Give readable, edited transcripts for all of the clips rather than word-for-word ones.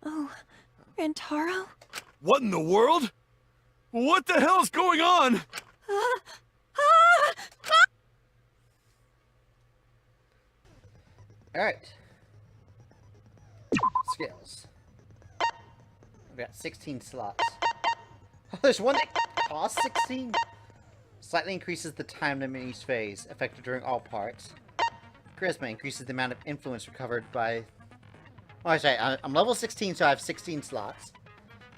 Oh, Rantaro? What in the world? What the hell's going on? Alright. Skills. I've got 16 slots. Oh, there's one that costs 16? Slightly increases the time limit in each phase, effective during all parts. Charisma increases the amount of influence recovered by... Oh, sorry, I'm level 16, so I have 16 slots.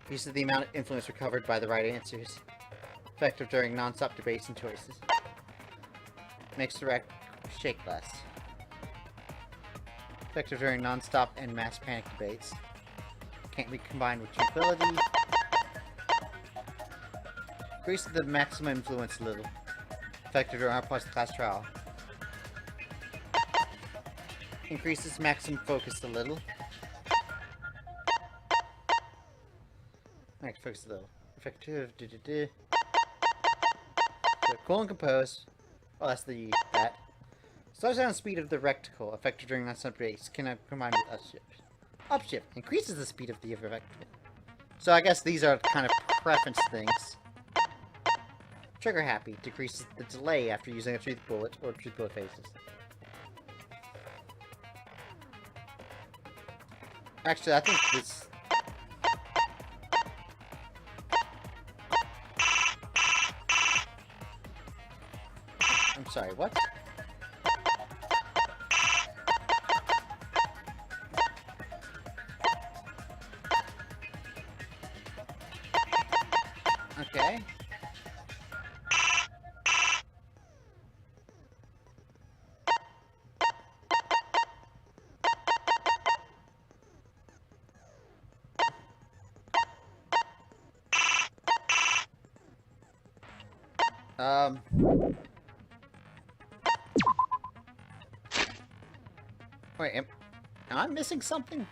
Increases the amount of influence recovered by the right answers. Effective during non-stop debates and choices. Makes the wreck shake less. Effective during non-stop and mass panic debates. Can't be combined with tranquility. Increases the maximum influence a little. Effective during R+ class trial. Increases maximum focus a little. Max focus a little. Effective. So cool and compose. Oh, that's that. Slows down the speed of the reticle, effective during non-stop base. Can combine with upshift. Upshift increases the speed of the reticle. So I guess these are kind of preference things. Trigger happy decreases the delay after using a truth bullet or truth bullet phases. Actually, I think this... I'm sorry, what? Okay. Wait, am I missing something?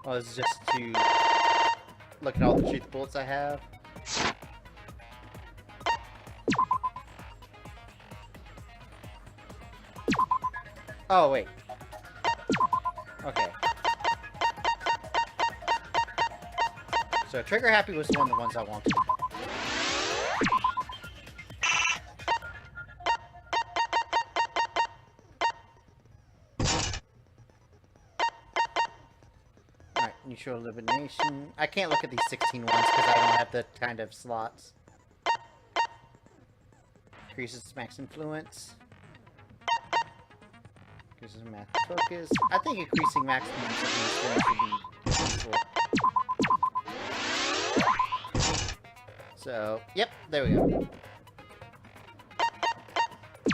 Oh, this is just to look at all the truth bullets I have. Oh, wait. Okay. So trigger happy was one of the ones I wanted. Alright, neutral elimination. I can't look at these 16 ones because I don't have the kind of slots. Increases max influence. Increases max focus. I think increasing maximum influence would be useful. So, yep, there we go.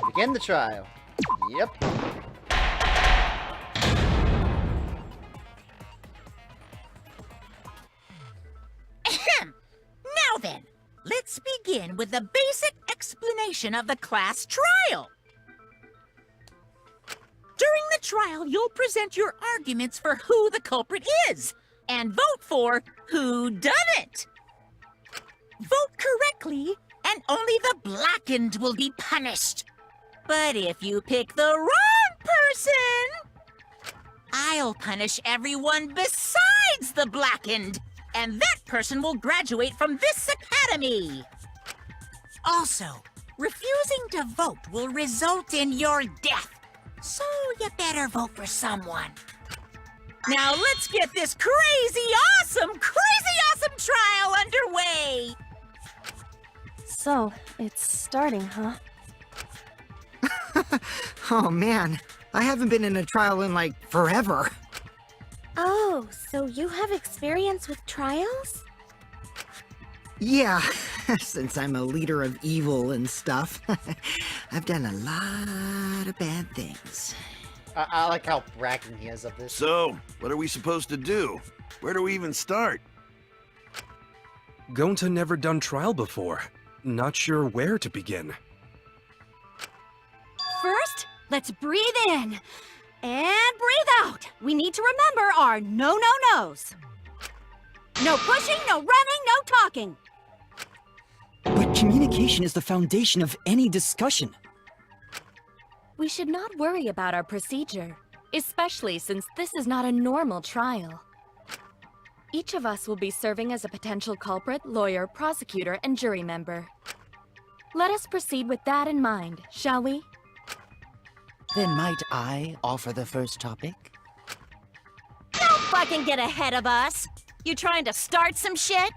Begin the trial. Yep. Ahem! Now then, let's begin with the basic explanation of the class trial. During the trial, you'll present your arguments for who the culprit is, and vote for who done it. Vote correctly, and only the blackened will be punished. But if you pick the wrong person, I'll punish everyone besides the blackened, and that person will graduate from this academy. Also, refusing to vote will result in your death, so you better vote for someone. Now let's get this crazy awesome trial underway! So, it's starting, huh? Oh man, I haven't been in a trial in like forever. Oh, so you have experience with trials? Yeah, since I'm a leader of evil and stuff, I've done a lot of bad things. I like how bragging he is of this. So, what are we supposed to do? Where do we even start? Gonta never done trial before. Not sure where to begin. First, let's breathe in and breathe out. We need to remember our no-no-nos. No pushing, no running, no talking. But communication is the foundation of any discussion. We should not worry about our procedure, especially since this is not a normal trial. Each of us will be serving as a potential culprit, lawyer, prosecutor, and jury member. Let us proceed with that in mind, shall we? Then might I offer the first topic? Don't fucking get ahead of us. You trying to start some shit?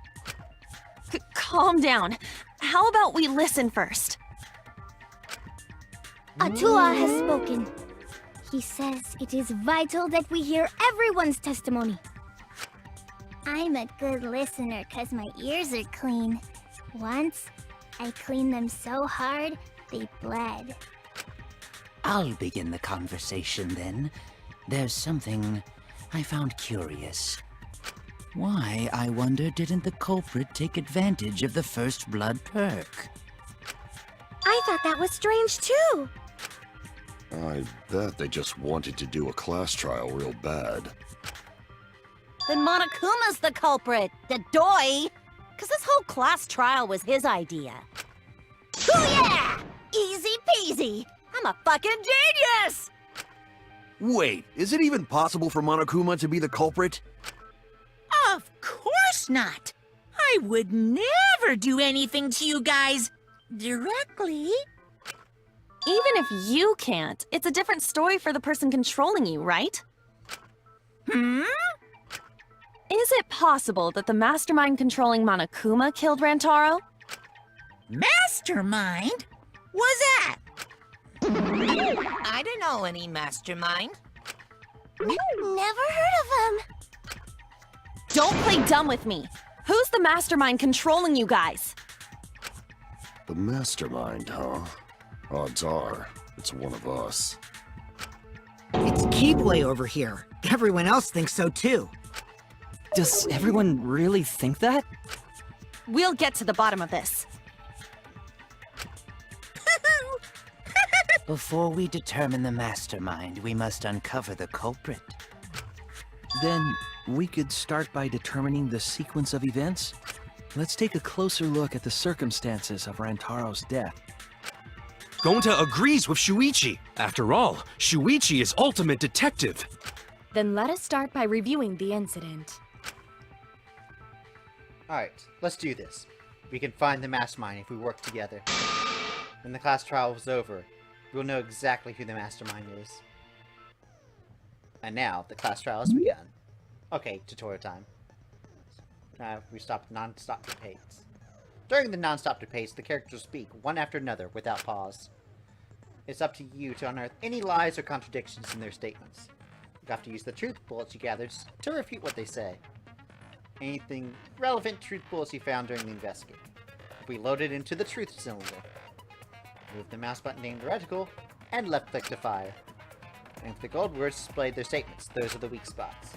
Calm down. How about we listen first? Atua has spoken. He says it is vital that we hear everyone's testimony. I'm a good listener because my ears are clean. Once, I cleaned them so hard, they bled. I'll begin the conversation then. There's something I found curious. Why, I wonder, didn't the culprit take advantage of the first blood perk? I thought that was strange too. I bet they just wanted to do a class trial real bad. Then Monokuma's the culprit, the doy. Cause this whole class trial was his idea. Hoo-yeah! Easy peasy. I'm a fucking genius! Wait, is it even possible for Monokuma to be the culprit? Of course not. I would never do anything to you guys directly. Even if you can't, it's a different story for the person controlling you, right? Hmm? Is it possible that the mastermind controlling Monokuma killed Rantaro? Mastermind? Was that? I don't know any mastermind. Never heard of him. Don't play dumb with me. Who's the mastermind controlling you guys? The mastermind, huh? Odds are, it's one of us. It's Keyblade over here. Everyone else thinks so too. Does everyone really think that? We'll get to the bottom of this. Before we determine the mastermind, we must uncover the culprit. Then we could start by determining the sequence of events. Let's take a closer look at the circumstances of Rantaro's death. Gonta agrees with Shuichi. After all, Shuichi is ultimate detective. Then let us start by reviewing the incident. Alright, let's do this. We can find the mastermind if we work together. When the class trial is over, we'll know exactly who the mastermind is. And now, the class trial has begun. Okay, tutorial time. We stopped non-stop debates. During the non-stop debates, the characters speak, one after another, without pause. It's up to you to unearth any lies or contradictions in their statements. You have to use the truth bullets you gathered to refute what they say. Anything relevant truth bullets you found during the investigation will be loaded into the truth cylinder. Move the mouse button named reticle, and left-click to fire. And if the gold words display their statements, those are the weak spots.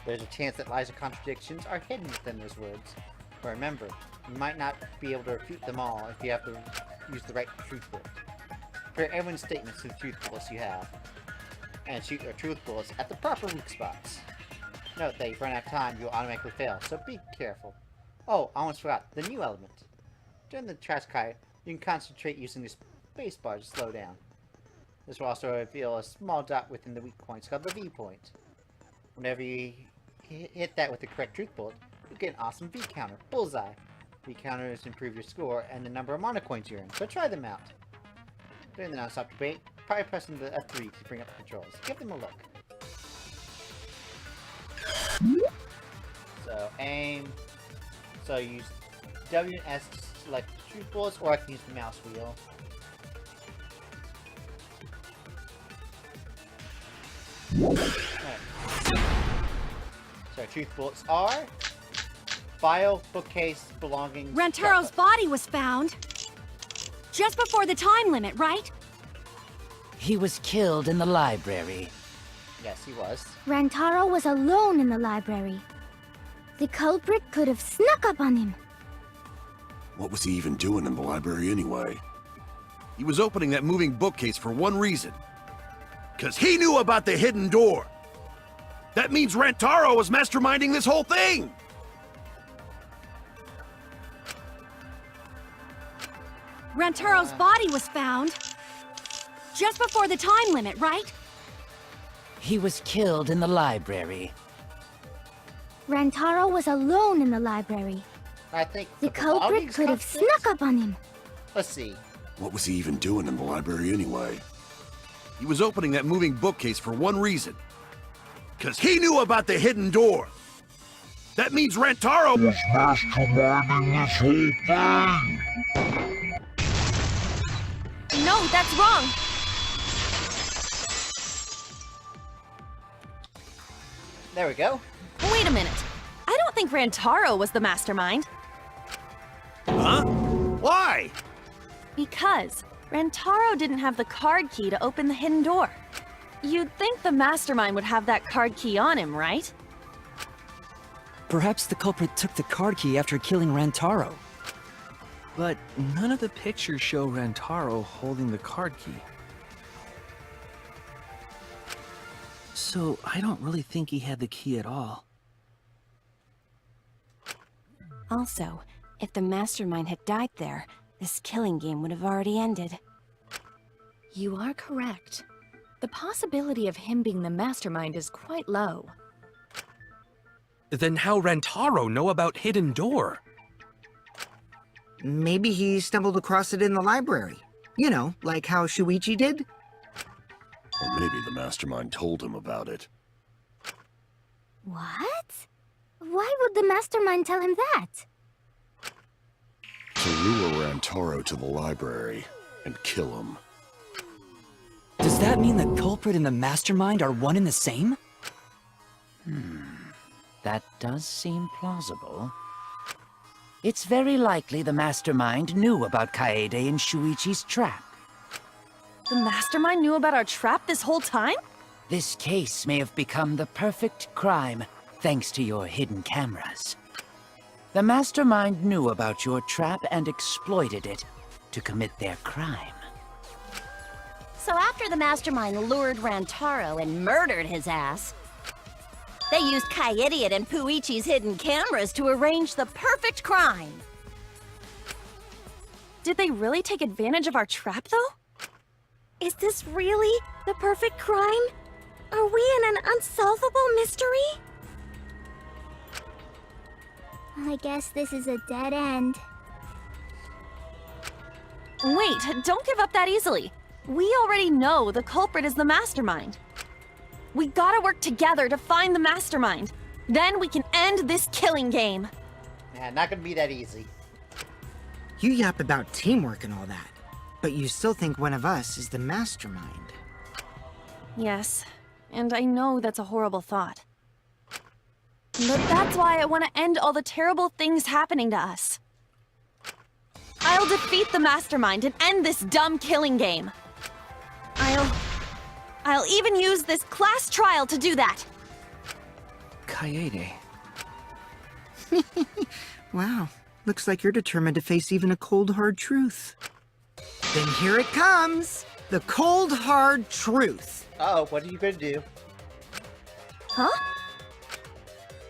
There's a chance that lies or contradictions are hidden within those words. But remember, you might not be able to refute them all if you have to use the right truth bullet. Compare everyone's statements to the truth bullets you have, and shoot your truth bullets at the proper weak spots. Note that if you run out of time, you'll automatically fail, so be careful. Oh, I almost forgot, the new element. During the trash kite, you can concentrate using the space bar to slow down. This will also reveal a small dot within the weak points called the V point. Whenever you hit that with the correct truth bullet, you get an awesome V counter, bullseye. V counters improve your score and the number of mana coins you earn, so try them out. During the non-stop debate, try pressing the F3 to bring up the controls. Give them a look. So aim. So use W and S to select truth bullets, or I can use the mouse wheel. So truth bullets are file, bookcase belonging. Rantaro's body was found just before the time limit, right? He was killed in the library. Yes, he was. Rantaro was alone in the library. The culprit could have snuck up on him. What was he even doing in the library anyway? He was opening that moving bookcase for one reason. 'Cause he knew about the hidden door! That means Rantaro was masterminding this whole thing! Rantaro's body was found just before the time limit, right? He was killed in the library. Rantaro was alone in the library. I think The culprit belongings could have got snuck fixed? up on him. Let's see. What was he even doing in the library anyway? He was opening that moving bookcase for one reason. Because he knew about the hidden door. That means Rantaro was masterminding this whole thing. No, that's wrong. There we go. Wait a minute. I don't think Rantaro was the mastermind. Huh? Why? Because Rantaro didn't have the card key to open the hidden door. You'd think the mastermind would have that card key on him, right? Perhaps the culprit took the card key after killing Rantaro. But none of the pictures show Rantaro holding the card key. So I don't really think he had the key at all. Also, if the mastermind had died there, this killing game would have already ended. You are correct. The possibility of him being the mastermind is quite low. Then how Rantaro know about Hidden Door? Maybe he stumbled across it in the library. You know, like how Shuichi did? Or maybe the mastermind told him about it. What? Why would the mastermind tell him that? To lure Rantaro to the library and kill him. Does that mean the culprit and the mastermind are one and the same? That does seem plausible. It's very likely the mastermind knew about Kaede and Shuichi's trap. The mastermind knew about our trap this whole time? This case may have become the perfect crime thanks to your hidden cameras. The mastermind knew about your trap and exploited it to commit their crime. So after the mastermind lured Rantaro and murdered his ass, they used Kaede and Puichi's hidden cameras to arrange the perfect crime. Did they really take advantage of our trap, though? Is this really the perfect crime? Are we in an unsolvable mystery? I guess this is a dead end. Wait, don't give up that easily. We already know the culprit is the mastermind. We gotta work together to find the mastermind. Then we can end this killing game. Yeah, not gonna be that easy. You yap about teamwork and all that, but you still think one of us is the mastermind. Yes, and I know that's a horrible thought. But that's why I want to end all the terrible things happening to us. I'll defeat the mastermind and end this dumb killing game. I'll even use this class trial to do that. Kaede. Wow, looks like you're determined to face even a cold, hard truth. Then here it comes! The cold, hard truth. Uh-oh, what are you gonna do? Huh?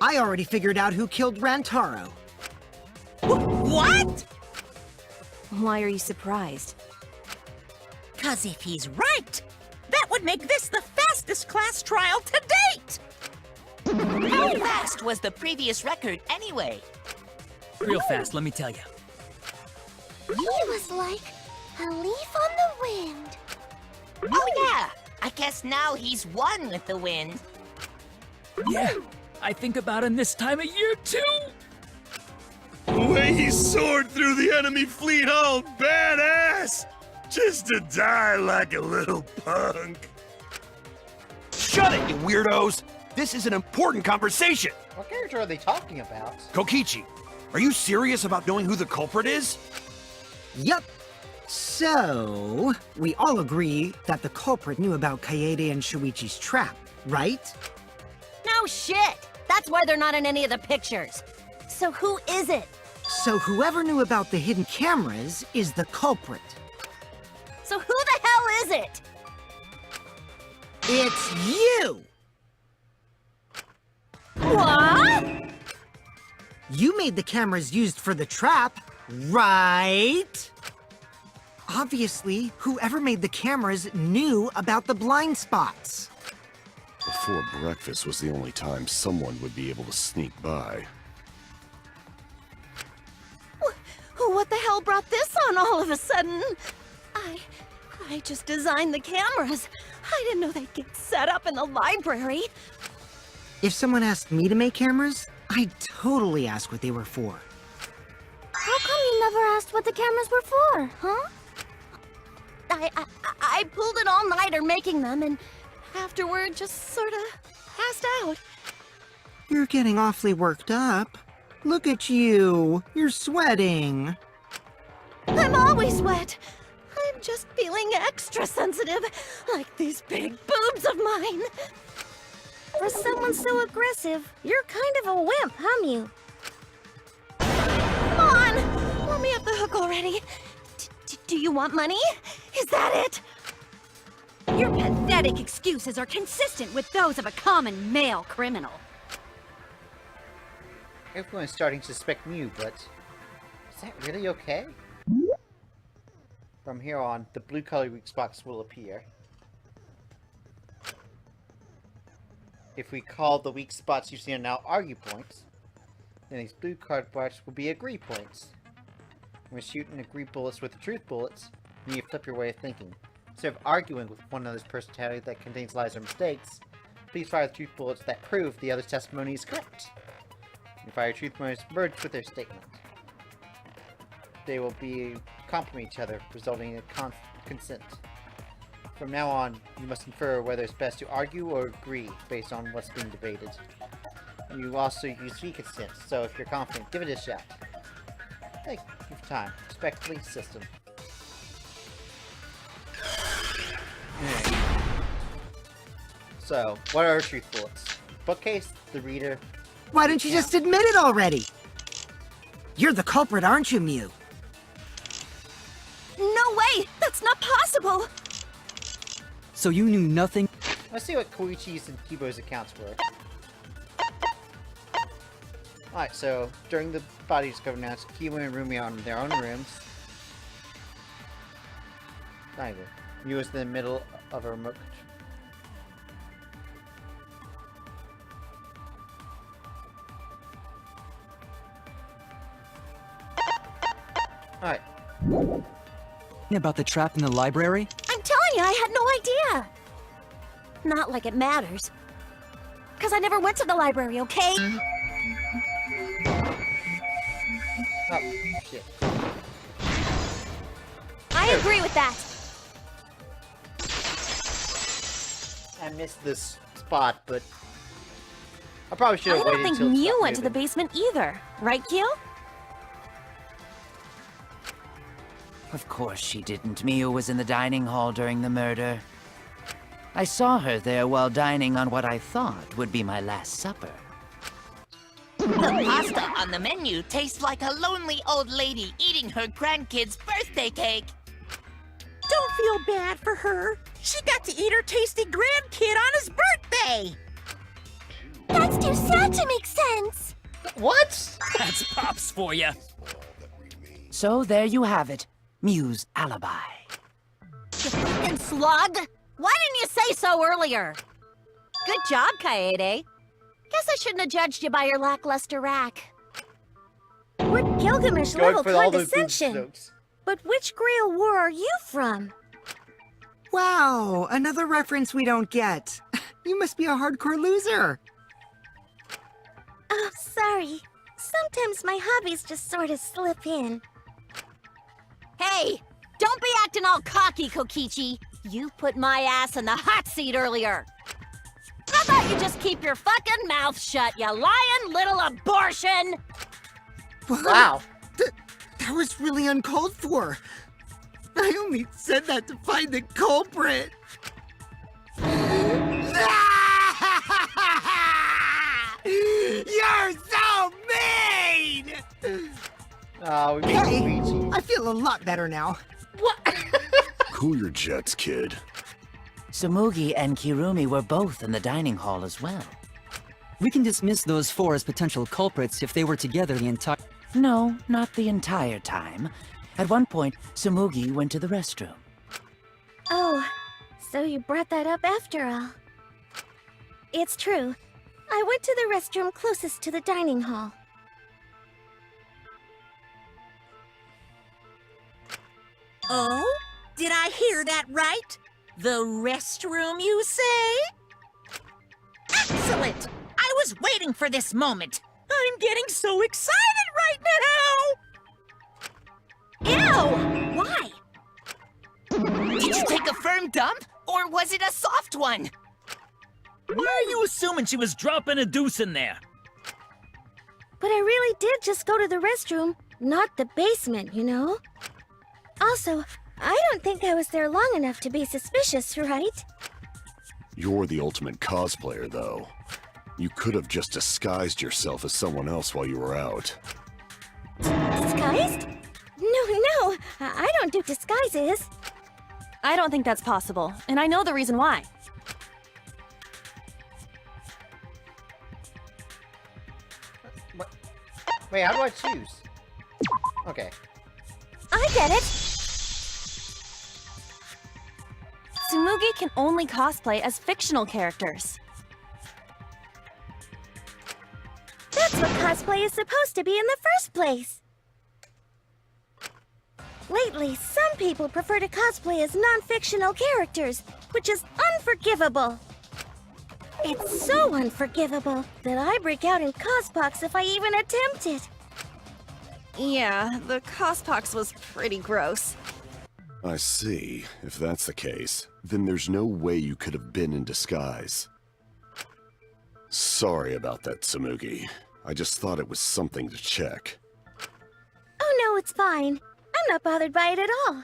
I already figured out who killed Rantaro. What? Why are you surprised? 'Cause if he's right, that would make this the fastest class trial to date! How fast was the previous record anyway? Real fast, let me tell you. He was like a leaf on the wind. Oh yeah! I guess now he's one with the wind. Yeah, I think about him this time of year too. The way he soared through the enemy fleet, all badass! Just to die like a little punk. Shut it, you weirdos! This is an important conversation! What character are they talking about? Kokichi, are you serious about knowing who the culprit is? Yup. So, we all agree that the culprit knew about Kaede and Shuichi's trap, right? No shit! That's why they're not in any of the pictures. So who is it? So whoever knew about the hidden cameras is the culprit. So who the hell is it? It's you! What? You made the cameras used for the trap, right? Obviously, whoever made the cameras knew about the blind spots. Before breakfast was the only time someone would be able to sneak by. What the hell brought this on all of a sudden? I just designed the cameras. I didn't know they'd get set up in the library. If someone asked me to make cameras, I'd totally ask what they were for. How come you never asked what the cameras were for, huh? I pulled an all-nighter making them, and afterward just sorta passed out. You're getting awfully worked up. Look at you. You're sweating. I'm always wet. I'm just feeling extra sensitive, like these big boobs of mine. For someone so aggressive, you're kind of a wimp, huh, Mew? Come on! Let me off the hook already. Do you want money? Is that it? Your pathetic excuses are consistent with those of a common male criminal. Everyone's starting to suspect Mew, but is that really okay? From here on, the blue color weak spots will appear. If we call the weak spots you see are now argue points, then these blue card marks will be agree points. When shooting agree bullets with the truth bullets, you flip your way of thinking. Instead of arguing with one another's personality that contains lies or mistakes, please fire the truth bullets that prove the other's testimony is correct. You fire truth bullets merged with their statement. They will complement each other, resulting in consent. From now on, you must infer whether it's best to argue or agree based on what's being debated. And you also use free consent, so if you're confident, give it a shot. Thank you for time. Respectfully, system. Alright. So, what are our truth bullets? Bookcase, the reader. Why don't you just admit it already? You're the culprit, aren't you, Mew? No way! That's not possible! So you knew nothing? Let's see what Koichi's and Kibo's accounts were. Alright, so during the body discovery announced, Kibo and Rumi are in their own rooms. Neither. Mew was in the middle of a remote Alright. About the trap in the library? I'm telling you, I had no idea! Not like it matters. Because I never went to the library, okay? Oh, shit. I agree with that! I missed this spot, but I probably should have waited I don't until think it Mew stopped went to the moving. basement either. Right, Kyo? Of course she didn't. Mew was in the dining hall during the murder. I saw her there while dining on what I thought would be my last supper. The pasta on the menu tastes like a lonely old lady eating her grandkid's birthday cake. Don't feel bad for her. She got to eat her tasty grandkid on his birthday. That's too sad to make sense! What? That's Pops for you. So there you have it. Mew's alibi. You fucking slug! Why didn't you say so earlier? Good job, Kaede. Guess I shouldn't have judged you by your lackluster rack. We're Gilgamesh Going level for all those boob condescension. jokes. But which Grail war are you from? Wow, another reference we don't get. You must be a hardcore loser. Oh, sorry. Sometimes my hobbies just sort of slip in. Hey! Don't be acting all cocky, Kokichi! You put my ass in the hot seat earlier! How about you just keep your fucking mouth shut, you lying little abortion! Wow. That was really uncalled for. I only said that to find the culprit. You're so mean! Oh, we made Hey, Luigi. I feel a lot better now. Cool your jets, kid. Sumugi and Kirumi were both in the dining hall as well. We can dismiss those four as potential culprits if they were together the entire... No, not the entire time. At one point, Tsumugi went to the restroom. Oh, so you brought that up after all. It's true. I went to the restroom closest to the dining hall. Oh? Did I hear that right? The restroom, you say? Excellent! I was waiting for this moment. I'm getting so excited right now! Ew! Why? Did you take a firm dump, or was it a soft one? Why are you assuming she was dropping a deuce in there? But I really did just go to the restroom, not the basement, you know? Also, I don't think I was there long enough to be suspicious, right? You're the ultimate cosplayer, though. You could have just disguised yourself as someone else while you were out. Disguised? No, I don't do disguises. I don't think that's possible, and I know the reason why. What? Wait, how do I choose? Okay. I get it! Tsumugi can only cosplay as fictional characters. That's what cosplay is supposed to be in the first place. Lately, some people prefer to cosplay as non-fictional characters, which is unforgivable. It's so unforgivable that I break out in cospox if I even attempt it. Yeah, the cospox was pretty gross. I see. If that's the case, then there's no way you could have been in disguise. Sorry about that, Tsumugi. I just thought it was something to check. Oh no, it's fine. I'm not bothered by it at all.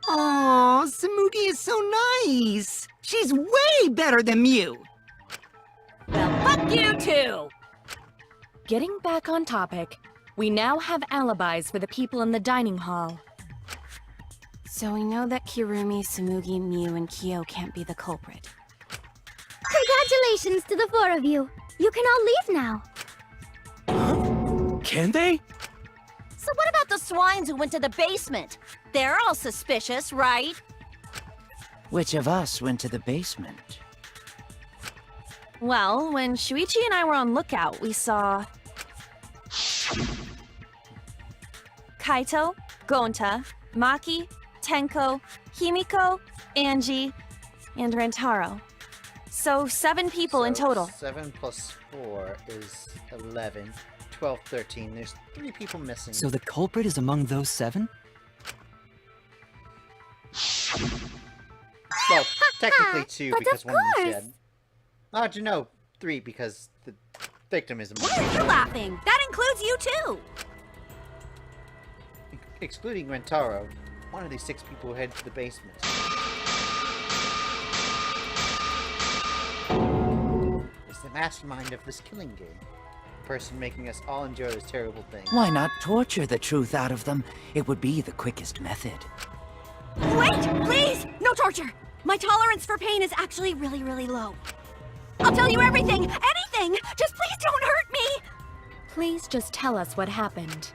Oh, Tsumugi is so nice. She's way better than Mew. Well, fuck you too! Getting back on topic, we now have alibis for the people in the dining hall. So we know that Kirumi, Tsumugi, Mew, and Kyo can't be the culprit. Congratulations to the four of you. You can all leave now. Can they? So what about the swines who went to the basement? They're all suspicious, right? Which of us went to the basement? Well, when Shuichi and I were on lookout, we saw Kaito, Gonta, Maki, Tenko, Himiko, Angie, and Rantaro. So 7 people in total. 7 plus 4 is 11. 12, 13. There's 3 people missing. So the culprit is among those 7? Well, technically 2 But because of one was course. dead. How'd you know? 3 because the victim is a Why are you laughing? That includes you too! Excluding Rentaro, one of these 6 people headed to the basement. Is the mastermind of this killing game. The person making us all endure this terrible thing. Why not torture the truth out of them? It would be the quickest method. Wait, please! No torture! My tolerance for pain is actually really, really low. I'll tell you everything! Anything! Just please don't hurt me! Please just tell us what happened.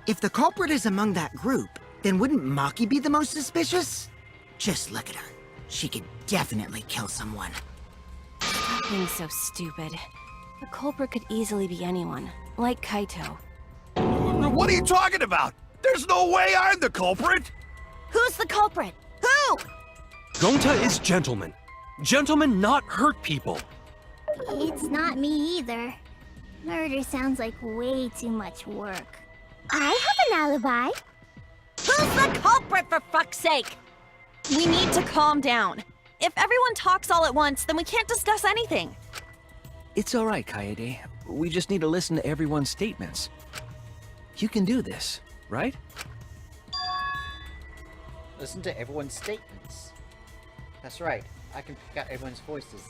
If the culprit is among that group, then wouldn't Maki be the most suspicious? Just look at her. She could definitely kill someone. Stop being so stupid. The culprit could easily be anyone, like Kaito. What are you talking about? There's no way I'm the culprit! Who's the culprit? Who? Gonta is gentleman. Gentlemen not hurt people. It's not me either. Murder sounds like way too much work. I have an alibi. Who's the culprit, for fuck's sake? We need to calm down. If everyone talks all at once, then we can't discuss anything. It's all right, Kaede. We just need to listen to everyone's statements. You can do this, right? Listen to everyone's statements. That's right. I can pick out everyone's voices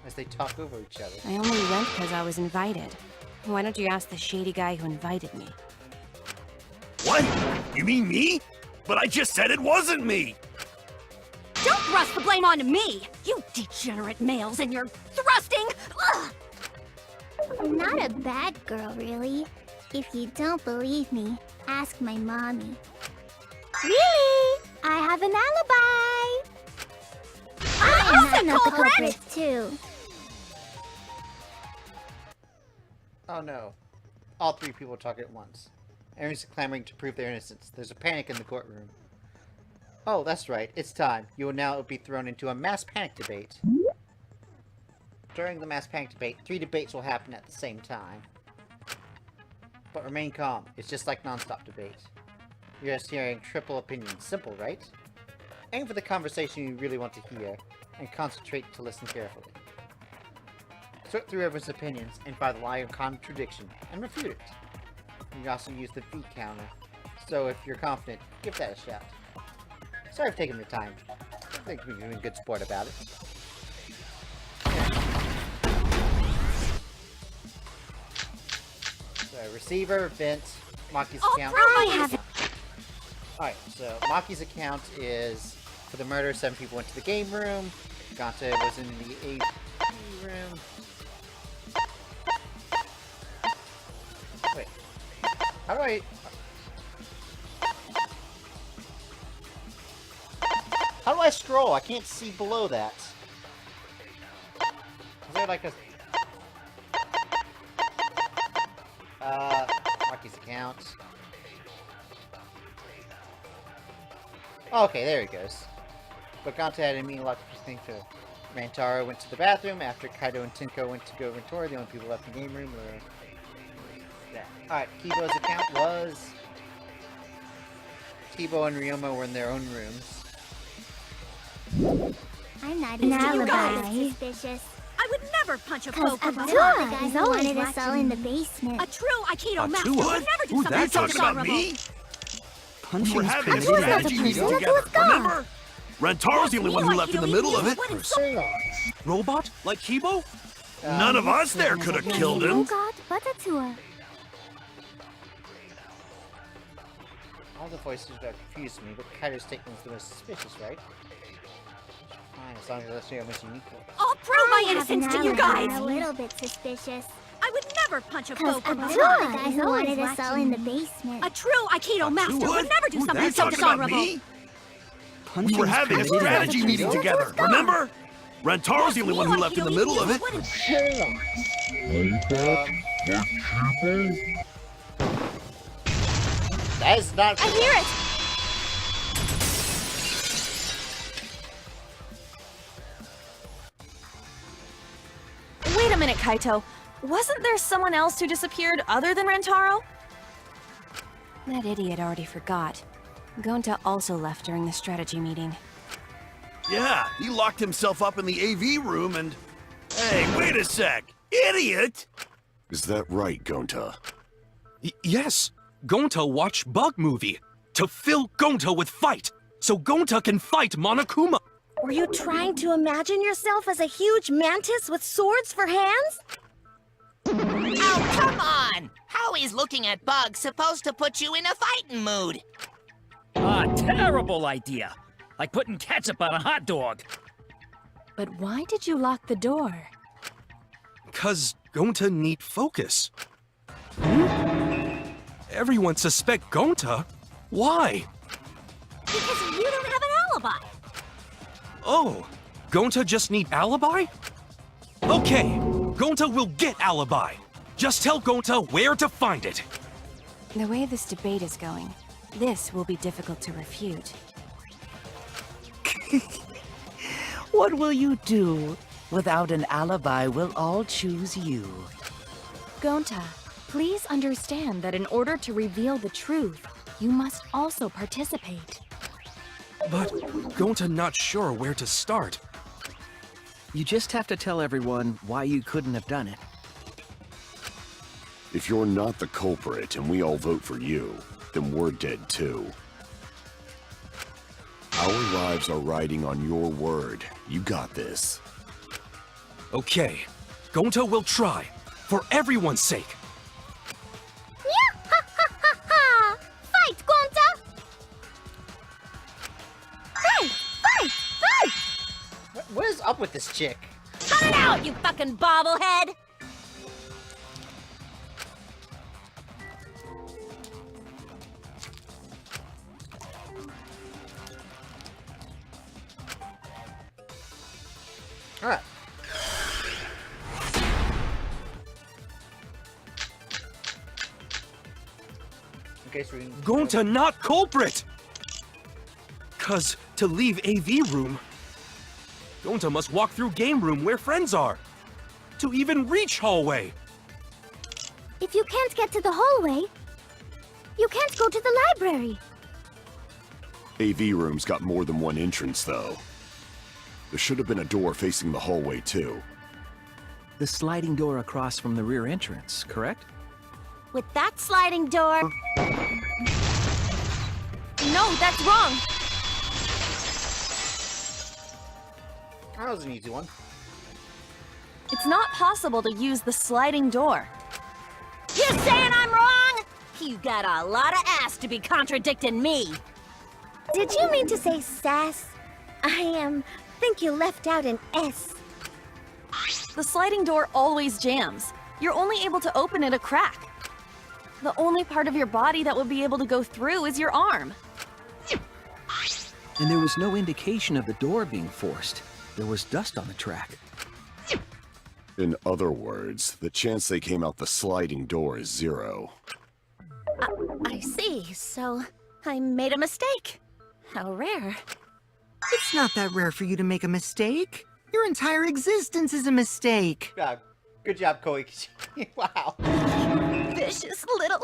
as they talk over each other. I only went because I was invited. Why don't you ask the shady guy who invited me? What? You mean me? But I just said it wasn't me! Don't thrust the blame onto me! You degenerate males and your thrusting! Ugh. I'm not a bad girl, really. If you don't believe me, Ask my mommy. Really? I have an alibi! I'm not the culprit, too. Oh no. All three people are talking at once. Everyone's clamoring to prove their innocence. There's a panic in the courtroom. Oh, that's right. It's time. You will now be thrown into a mass panic debate. During the mass panic debate, 3 debates will happen at the same time. But remain calm. It's just like non-stop debate. You're just hearing triple opinions. Simple, right? Aim for the conversation you really want to hear, and concentrate to listen carefully. Sort through everyone's opinions and find the lie of contradiction, and refute it. You can also use the V counter, so if you're confident, give that a shot. Sorry for taking your time. I think we're doing good sport about it. So, receiver, vent, Maki's account. Alright, so Maki's account is for the murder, 7 people went to the game room. Gonta was in the AV room. Wait. How do I... How do I scroll? I can't see below that. Is there like a... Maki's account. Okay, there he goes. But Gonta had a mean lot to think to. Rantaro went to the bathroom after Kaido and Tinko went to go inventory. The only people left in the game room were... Alright, Kibo's account was... Kibo and Ryoma were in their own rooms. I'm not an alibi. Suspicious. I would never punch a foe from Atua behind. the guys who wanted us all in the basement. A true Aikido master Atua? would never do Ooh, something that's so talking about dishonorable. me? Punching We're is having a permitted. strategy meeting together, remember? Rantaro's the only one who left in the middle of it. Robot? Like Kibo? None of us there could have killed him. Oh God, but Atua. All the voices are confused me, but Kaido's statement is the most suspicious, right? Fine, as long as that's your most unique voice. I'll prove my innocence to you guys. A little bit suspicious. I would never punch a foe from Atua, behind. the guys who wanted us all in the basement. A true Aikido master What? would never do Ooh, something that's so talking about dishonorable. me? Punching We were is having a permitted. strategy meeting together, remember? Rantaro's the only one who left in the middle of it. That is not... I hear it! Wait a minute, Kaito. Wasn't there someone else who disappeared other than Rantaro? That idiot already forgot. Gonta also left during the strategy meeting. Yeah, he locked himself up in the AV room and... Hey, wait a sec! Idiot! Is that right, Gonta? Yes. Gonta watched Bug Movie to fill Gonta with fight, so Gonta can fight Monokuma. Were you trying to imagine yourself as a huge mantis with swords for hands? Oh, come on! How is looking at bugs supposed to put you in a fighting mood? Terrible idea. Like putting ketchup on a hot dog. But why did you lock the door? 'Cause Gonta need focus. Everyone suspect Gonta? Why? Because you don't have an alibi. Oh, Gonta just need alibi? Okay, Gonta will get alibi. Just tell Gonta where to find it. The way this debate is going, this will be difficult to refute. What will you do? Without an alibi, we'll all choose you. Gonta, please understand that in order to reveal the truth, you must also participate. But Gonta not sure where to start. You just have to tell everyone why you couldn't have done it. If you're not the culprit and we all vote for you, then we're dead too. Our lives are riding on your word. You got this. Okay, Gonta will try, for everyone's sake. Fight, Gonta! Fight! Fight! Fight! What is up with this chick? Cut it out, you fucking bobblehead! Alright. Okay, so we can... Gonta not culprit! Cause to leave AV room, Gonta must walk through game room where friends are. To even reach hallway. If you can't get to the hallway, you can't go to the library. AV room's got more than one entrance, though. There should have been a door facing the hallway, too. The sliding door across from the rear entrance, correct? With that sliding door... No, that's wrong! That was an easy one. It's not possible to use the sliding door. You saying I'm wrong? You got a lot of ass to be contradicting me. Did you mean to say sass? I think you left out an S. The sliding door always jams. You're only able to open it a crack. The only part of your body that would be able to go through is your arm. And there was no indication of the door being forced. There was dust on the track. In other words, the chance they came out the sliding door is 0. I see. So, I made a mistake. How rare. It's not that rare for you to make a mistake. Your entire existence is a mistake. Yeah, good job, Koi. Wow. Vicious little...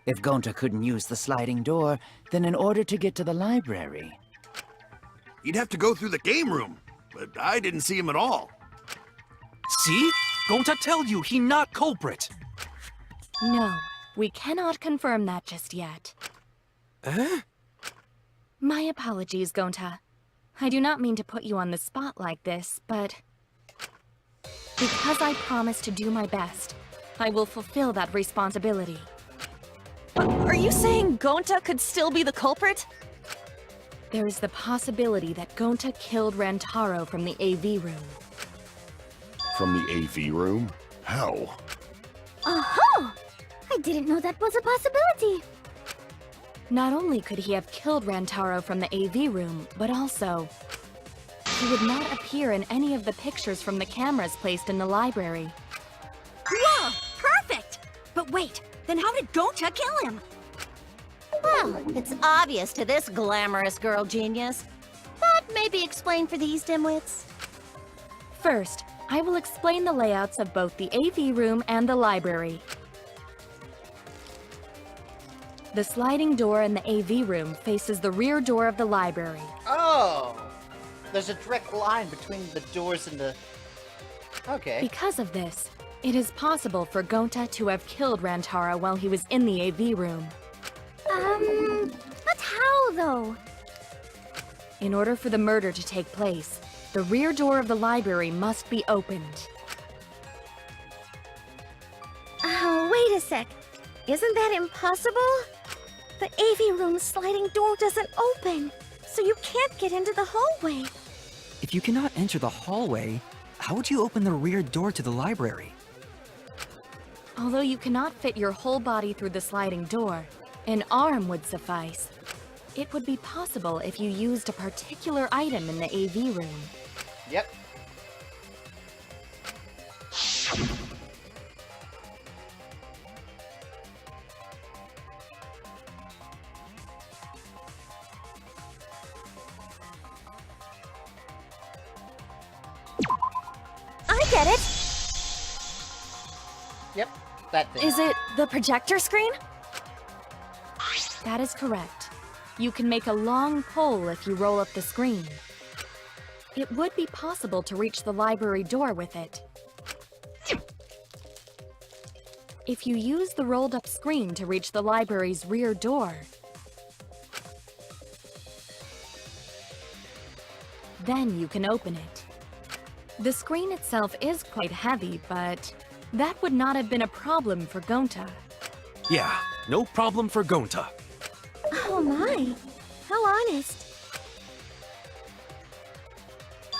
If Gonta couldn't use the sliding door, then in order to get to the library... He'd have to go through the game room, but I didn't see him at all. See? Gonta tell you he not culprit. No, we cannot confirm that just yet. Eh? My apologies, Gonta. I do not mean to put you on the spot like this, but... because I promised to do my best, I will fulfill that responsibility. Are you saying Gonta could still be the culprit? There is the possibility that Gonta killed Rantaro from the AV room. From the AV room? How? Oh! I didn't know that was a possibility. Not only could he have killed Rantaro from the AV room, but also... he would not appear in any of the pictures from the cameras placed in the library. Whoa! Perfect! But wait, then how did Gonta kill him? Well, it's obvious to this glamorous girl genius. But maybe explain for these dimwits. First, I will explain the layouts of both the AV room and the library. The sliding door in the AV room faces the rear door of the library. Oh! There's a direct line between the doors and the... Okay. Because of this, it is possible for Gonta to have killed Rantaro while he was in the AV room. But how, though? In order for the murder to take place, the rear door of the library must be opened. Oh, wait a sec. Isn't that impossible? The AV room's sliding door doesn't open, so you can't get into the hallway. If you cannot enter the hallway, how would you open the rear door to the library? Although you cannot fit your whole body through the sliding door, an arm would suffice. It would be possible if you used a particular item in the AV room. Yep. I get it! Yep, that thing. Is it the projector screen? That is correct. You can make a long pole if you roll up the screen. It would be possible to reach the library door with it. If you use the rolled up screen to reach the library's rear door, then you can open it. The screen itself is quite heavy, but that would not have been a problem for Gonta. Yeah, no problem for Gonta. Oh my, how honest.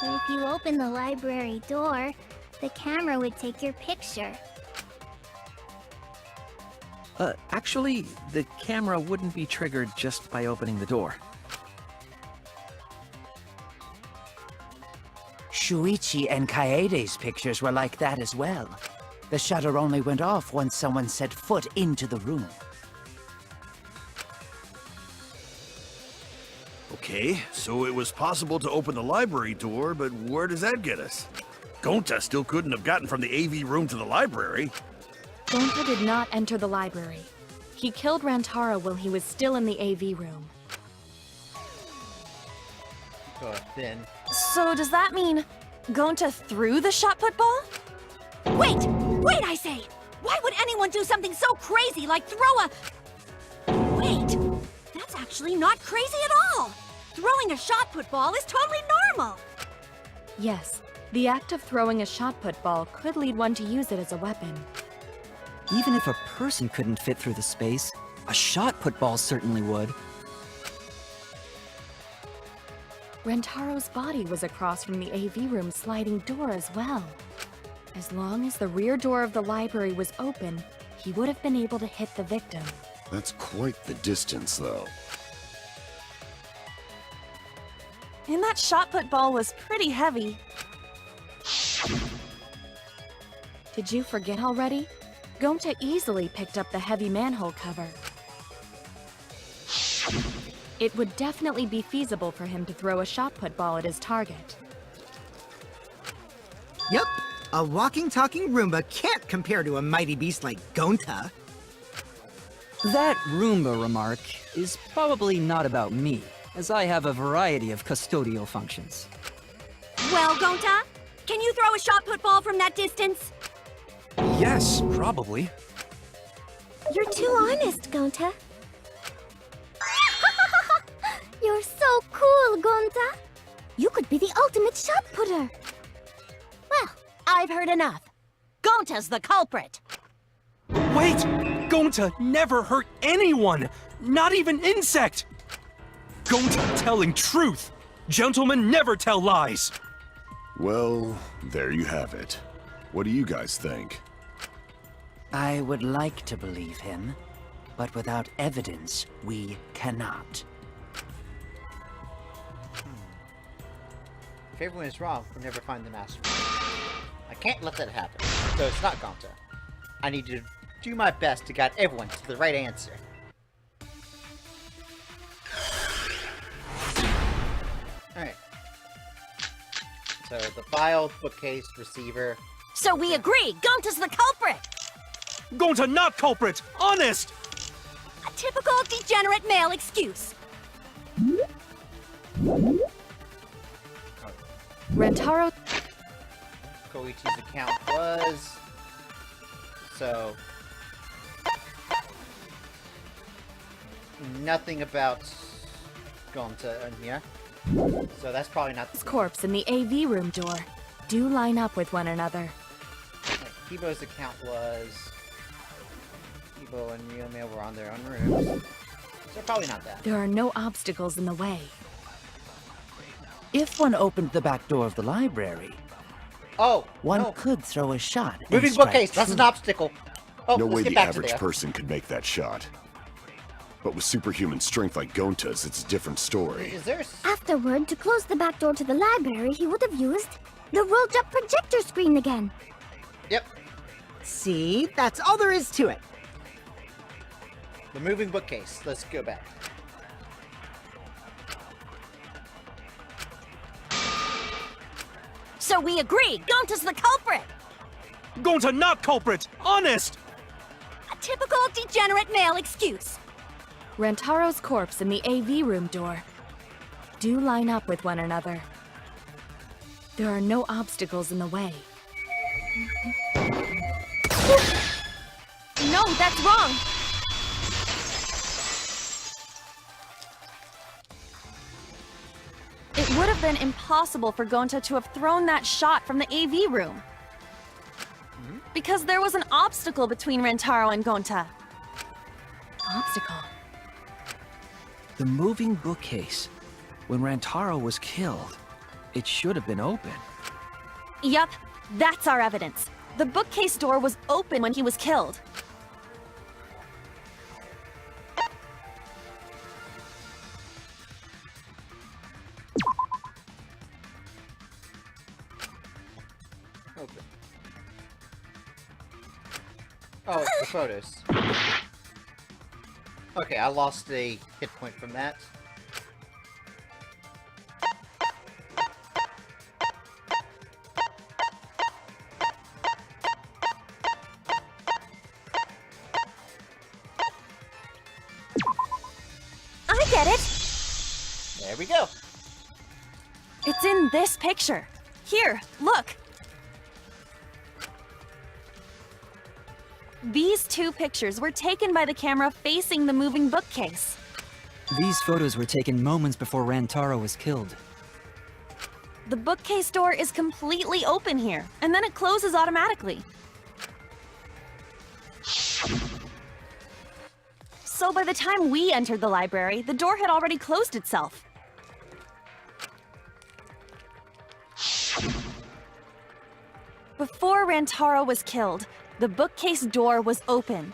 But if you open the library door, the camera would take your picture. Actually, the camera wouldn't be triggered just by opening the door. Shuichi and Kaede's pictures were like that as well. The shutter only went off once someone set foot into the room. Okay, so it was possible to open the library door, but where does that get us? Gonta still couldn't have gotten from the AV room to the library. Gonta did not enter the library. He killed Rantaro while he was still in the AV room. Then. So does that mean Gonta threw the shot put ball? Wait! Wait, I say! Why would anyone do something so crazy like throw a... Wait! That's actually not crazy at all! Throwing a shot put ball is totally normal! Yes, the act of throwing a shot put ball could lead one to use it as a weapon. Even if a person couldn't fit through the space, a shot put ball certainly would. Rentaro's body was across from the AV room sliding door as well. As long as the rear door of the library was open, he would have been able to hit the victim. That's quite the distance, though. And that shot put ball was pretty heavy. Did you forget already? Gonta easily picked up the heavy manhole cover. It would definitely be feasible for him to throw a shot put ball at his target. Yep, a walking, talking Roomba can't compare to a mighty beast like Gonta. That Roomba remark is probably not about me, as I have a variety of custodial functions. Well, Gonta, can you throw a shot put ball from that distance? Yes, probably. You're too honest, Gonta. You're so cool, Gonta. You could be the ultimate shot putter. Well, I've heard enough. Gonta's the culprit. Wait! Gonta never hurt anyone! Not even insect! Gonta telling truth! Gentlemen never tell lies! Well, there you have it. What do you guys think? I would like to believe him, but without evidence, we cannot. If everyone is wrong, we'll never find the master. I can't let that happen. So it's not Gonta. I need to do my best to guide everyone to the right answer. Alright. So the file, bookcase, receiver. So we agree, Gonta's the culprit! Gonta not culprit! Honest! A typical degenerate male excuse. Rantaro... Koichi's account was... So... Nothing about Gonta in here. So that's probably not... His corpse in the AV room door do line up with one another. Kibo's account was... Kibo and Ryomeo were on their own rooms. So probably not that. There are no obstacles in the way. If one opened the back door of the library, one could throw a shot. and Moving strike bookcase, that's an true. obstacle. Oh, No let's way get the back to average there. person could make that shot. But with superhuman strength like Gonta's, it's a different story. Is there... Afterward, to close the back door to the library, he would have used the rolled-up projector screen again. Yep. See, that's all there is to it. The moving bookcase. Let's go back. So we agree, Gonta's the culprit! Gonta not culprit! Honest! A typical degenerate male excuse. Rantaro's corpse in the AV room door do line up with one another. There are no obstacles in the way. No, that's wrong! It would have been impossible for Gonta to have thrown that shot from the AV room. Because there was an obstacle between Rantaro and Gonta. Obstacle? The moving bookcase. When Rantaro was killed, it should have been open. Yup, that's our evidence. The bookcase door was open when he was killed. Open. Oh, it's the photos. Okay, I lost a hit point from that. I get it! There we go. It's in this picture. Here, look. These two pictures were taken by the camera facing the moving bookcase. These photos were taken moments before Rantaro was killed. The bookcase door is completely open here, and then it closes automatically. So by the time we entered the library, the door had already closed itself. Before Rantaro was killed, the bookcase door was open.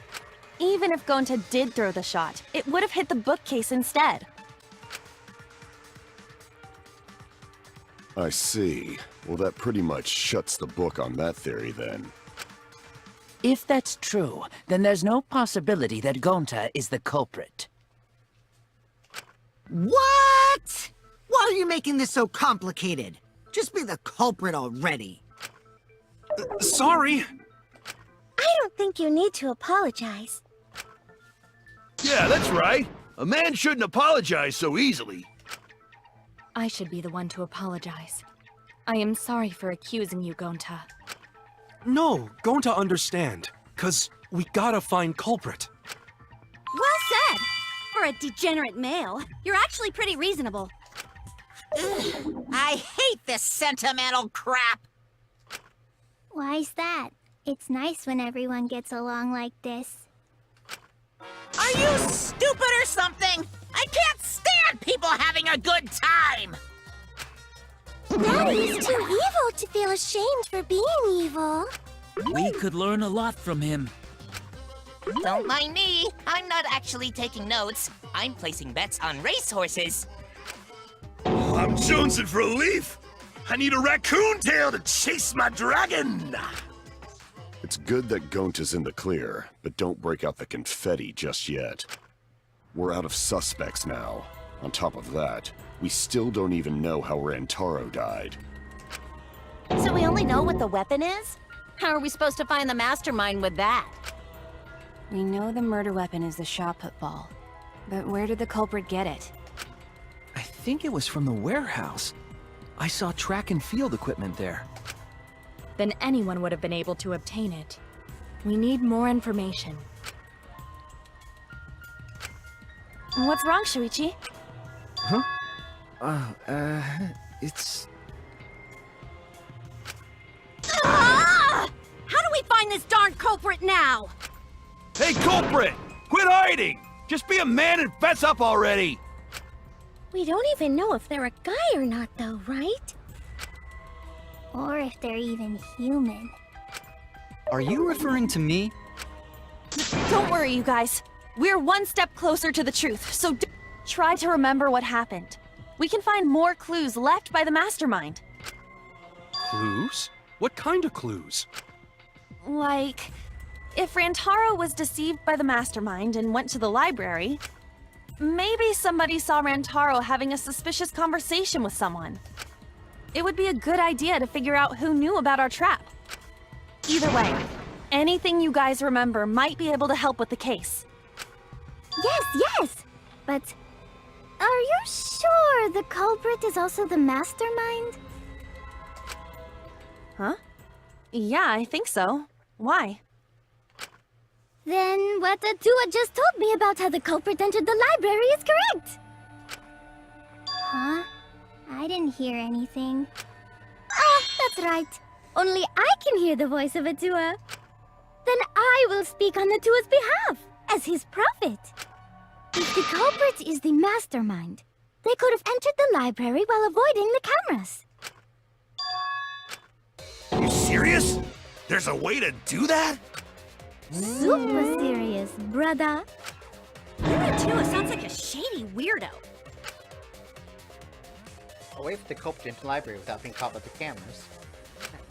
Even if Gonta did throw the shot, it would have hit the bookcase instead. I see. Well, that pretty much shuts the book on that theory, then. If that's true, then there's no possibility that Gonta is the culprit. What? Why are you making this so complicated? Just be the culprit already. Sorry. I don't think you need to apologize. Yeah, that's right. A man shouldn't apologize so easily. I should be the one to apologize. I am sorry for accusing you, Gonta. No, going to understand. 'Cause we gotta find culprit. Well said! For a degenerate male, you're actually pretty reasonable. Ugh, I hate this sentimental crap! Why's that? It's nice when everyone gets along like this. Are you stupid or something? I can't stand people having a good time! Daddy is too evil to feel ashamed for being evil. We could learn a lot from him. Don't mind me. I'm not actually taking notes. I'm placing bets on racehorses. I'm jonesing for a leaf. I need a raccoon tail to chase my dragon. It's good that Gonta's in the clear, but don't break out the confetti just yet. We're out of suspects now. On top of that, we still don't even know how Rantaro died. So we only know what the weapon is? How are we supposed to find the mastermind with that? We know the murder weapon is the shot put ball. But where did the culprit get it? I think it was from the warehouse. I saw track and field equipment there. Then anyone would have been able to obtain it. We need more information. What's wrong, Shuichi? Huh? It's... Ah! How do we find this darn culprit now? Hey, culprit! Quit hiding! Just be a man and fess up already! We don't even know if they're a guy or not, though, right? Or if they're even human. Are you referring to me? Don't worry, you guys. We're one step closer to the truth, so try to remember what happened. We can find more clues left by the mastermind. Clues? What kind of clues? Like, if Rantaro was deceived by the mastermind and went to the library, maybe somebody saw Rantaro having a suspicious conversation with someone. It would be a good idea to figure out who knew about our trap. Either way, anything you guys remember might be able to help with the case. Yes! But are you sure the culprit is also the mastermind? Huh? Yeah, I think so. Why? Then what Atua just told me about how the culprit entered the library is correct! Huh? I didn't hear anything. Oh, that's right. Only I can hear the voice of Atua. Then I will speak on Atua's behalf, as his prophet. If the culprit is the mastermind, they could have entered the library while avoiding the cameras. You serious? There's a way to do that? Super serious, brother. Atua sounds like a shady weirdo. A way for the culprit into the library without being caught by the cameras.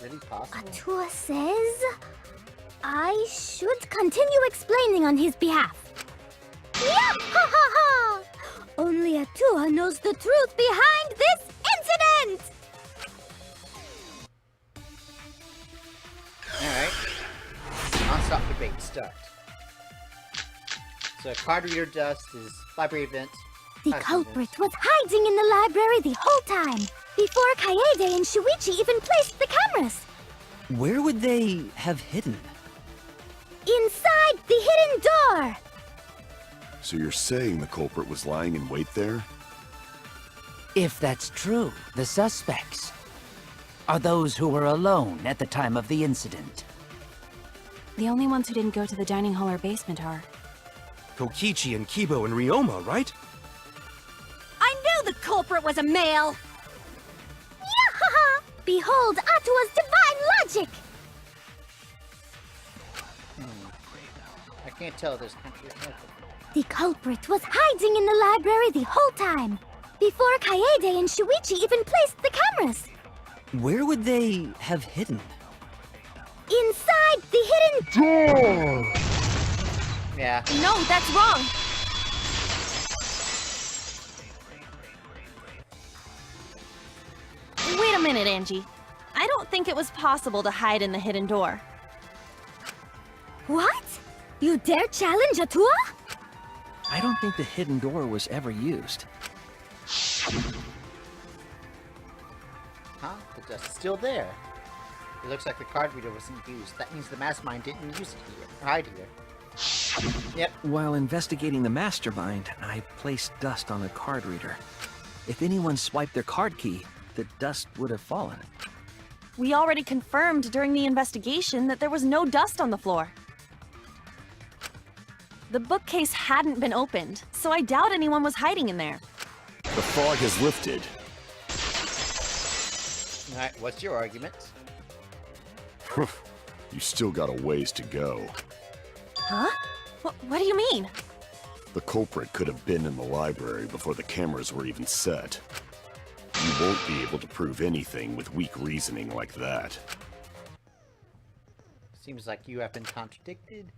really possible? Atua says I should continue explaining on his behalf. Yahahaha! Only Atua knows the truth behind this incident! Alright. Non-stop debate start. So card reader dust is library event. The culprit was hiding in the library the whole time, before Kaede and Shuichi even placed the cameras. Where would they have hidden? Inside the hidden door! So you're saying the culprit was lying in wait there? If that's true, the suspects are those who were alone at the time of the incident. The only ones who didn't go to the dining hall or basement are... Kokichi and Kibo and Ryoma, right? I knew the culprit was a male! Yahaha! Behold Atua's divine logic! I can't tell this country. The culprit was hiding in the library the whole time, before Kaede and Shuichi even placed the cameras. Where would they have hidden? Inside the hidden door! Yeah. No, that's wrong! Wait a minute, Angie. I don't think it was possible to hide in the hidden door. What? You dare challenge Atua? I don't think the hidden door was ever used. Huh? The dust is still there. It looks like the card reader wasn't used. That means the mastermind didn't use it here. Or hide here. Yep. While investigating the mastermind, I placed dust on the card reader. If anyone swiped their card key, the dust would have fallen. We already confirmed during the investigation that there was no dust on the floor. The bookcase hadn't been opened, so I doubt anyone was hiding in there. The fog has lifted. Alright, what's your argument? You still got a ways to go. Huh? What do you mean? The culprit could have been in the library before the cameras were even set. You won't be able to prove anything with weak reasoning like that. Seems like you have been contradicted.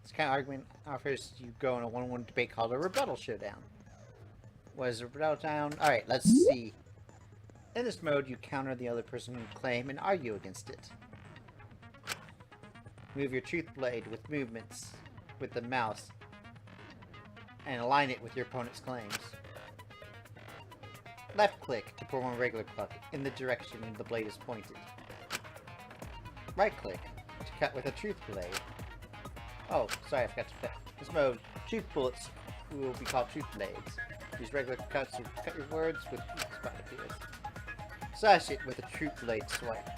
This kind of argument offers you go in a one-on-one debate called a rebuttal showdown. What is a rebuttal showdown? Alright, let's see. In this mode, you counter the other person's claim and argue against it. Move your truth blade with movements with the mouse and align it with your opponent's claims. Left click to perform a regular click in the direction the blade is pointed. Right click to cut with a truth blade. Oh, sorry, I forgot to fit. This mode, truth bullets will be called truth blades. Use regular cuts to cut your words with each spot appears. Slash it with a truth blade swipe.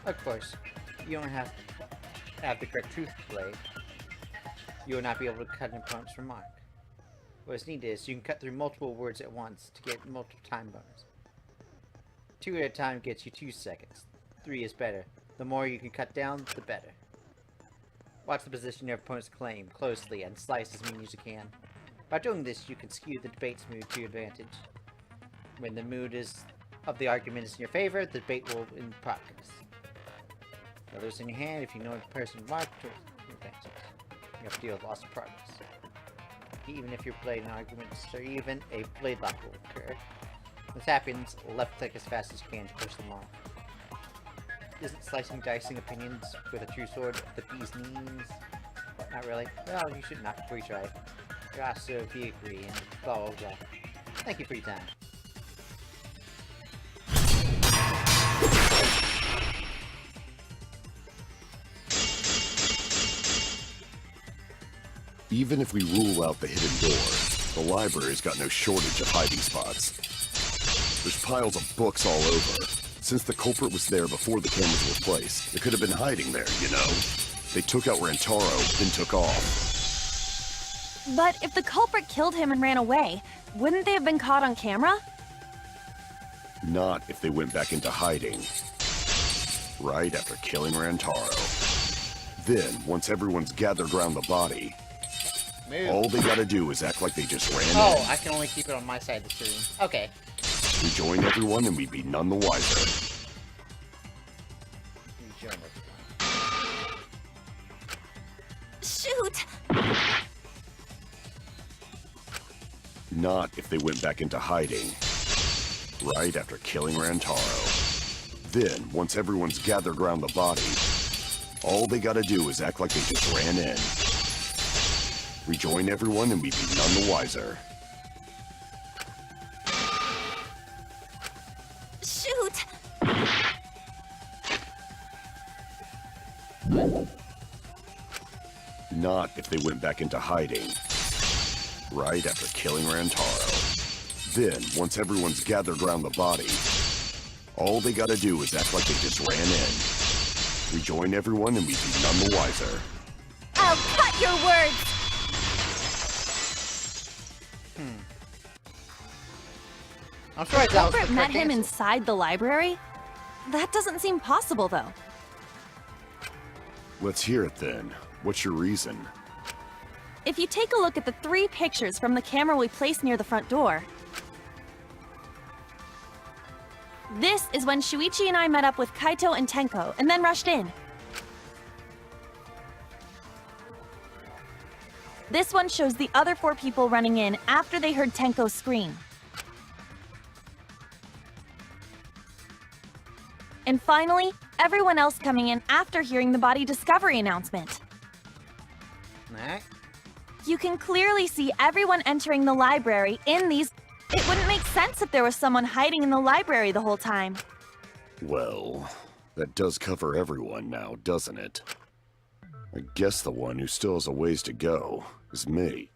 Of course, you don't have to have the correct truth blade. You will not be able to cut an opponent's remark. What is needed is you can cut through multiple words at once to get multiple time bonus. 2 at a time gets you 2 seconds. 3 is better. The more you can cut down, the better. Watch the position of your opponent's claim closely and slice as many as you can. By doing this, you can skew the debate's mood to your advantage. When the mood of the argument is in your favor, the debate will be in progress. Others in your hand, if you know the person marked or your advantage. You have to deal with loss of progress. Even if your blade and arguments are even, a blade lock will occur. When this happens, left click as fast as you can to push them off. Isn't slicing dicing opinions with a true sword the bee's knees? What, not really? Well, you should not retry it. Gosh, so if you agree, and blah blah blah. Thank you for your time. Even if we rule out the hidden door, the library's got no shortage of hiding spots. There's piles of books all over. Since the culprit was there before the cameras were placed, they could have been hiding there, you know? They took out Rantaro, then took off. But if the culprit killed him and ran away, wouldn't they have been caught on camera? Not if they went back into hiding. Right after killing Rantaro. Then, once everyone's gathered around the body, all they gotta do is act like they just ran in. Oh, I can only keep it on my side of the screen. Okay. We join everyone and we'd be none the wiser. rejoin everyone. Shoot! Not if they went back into hiding. Right after killing Rantaro. Then, once everyone's gathered around the body, all they gotta do is act like they just ran in. Rejoin everyone and we'd be none the wiser. Shoot! Not if they went back into hiding. Right after killing Rantaro. Then, once everyone's gathered around the body, all they gotta do is act like they just ran in. Rejoin everyone and we'd be none the wiser. I'll cut your words! I'm surprised that was the Culprit met correct him answer. inside the library? That doesn't seem possible, though. Let's hear it then. What's your reason? If you take a look at the 3 pictures from the camera we placed near the front door. This is when Shuichi and I met up with Kaito and Tenko, and then rushed in. This one shows the other 4 people running in after they heard Tenko scream. And finally, everyone else coming in after hearing the body discovery announcement. Alright. You can clearly see everyone entering the library in these. It wouldn't make sense if there was someone hiding in the library the whole time. Well, that does cover everyone now, doesn't it? I guess the one who still has a ways to go is me.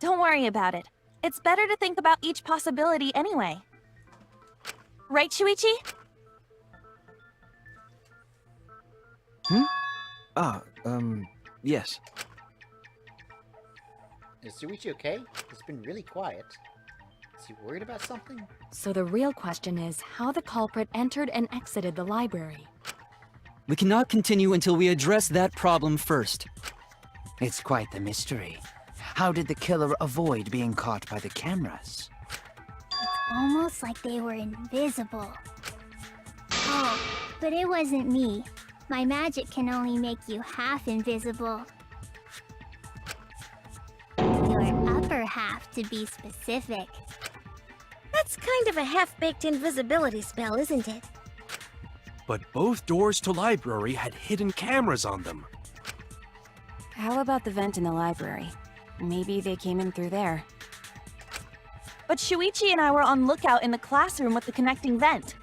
Don't worry about it. It's better to think about each possibility anyway. Right, Shuichi? Yes. Is Shuichi okay? He's been really quiet. Is he worried about something? So the real question is how the culprit entered and exited the library. We cannot continue until we address that problem first. It's quite the mystery. How did the killer avoid being caught by the cameras? Almost like they were invisible. Oh, but it wasn't me. My magic can only make you half invisible. Your upper half, to be specific. That's kind of a half-baked invisibility spell, isn't it? But both doors to library had hidden cameras on them. How about the vent in the library? Maybe they came in through there. But Shuichi and I were on lookout in the classroom with the connecting vent.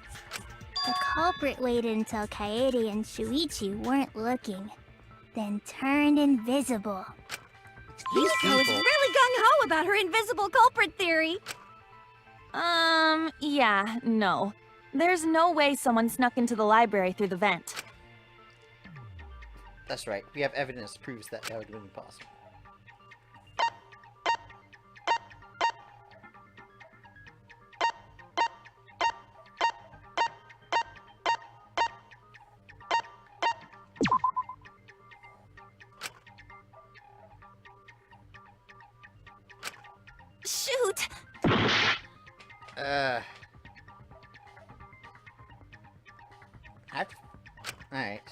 The culprit waited until Kaede and Shuichi weren't looking, then turned invisible. These Hiko is people. really gung-ho about her invisible culprit theory. Yeah, no. There's no way someone snuck into the library through the vent. That's right. We have evidence that proves that would have been possible. Shoot! Alright.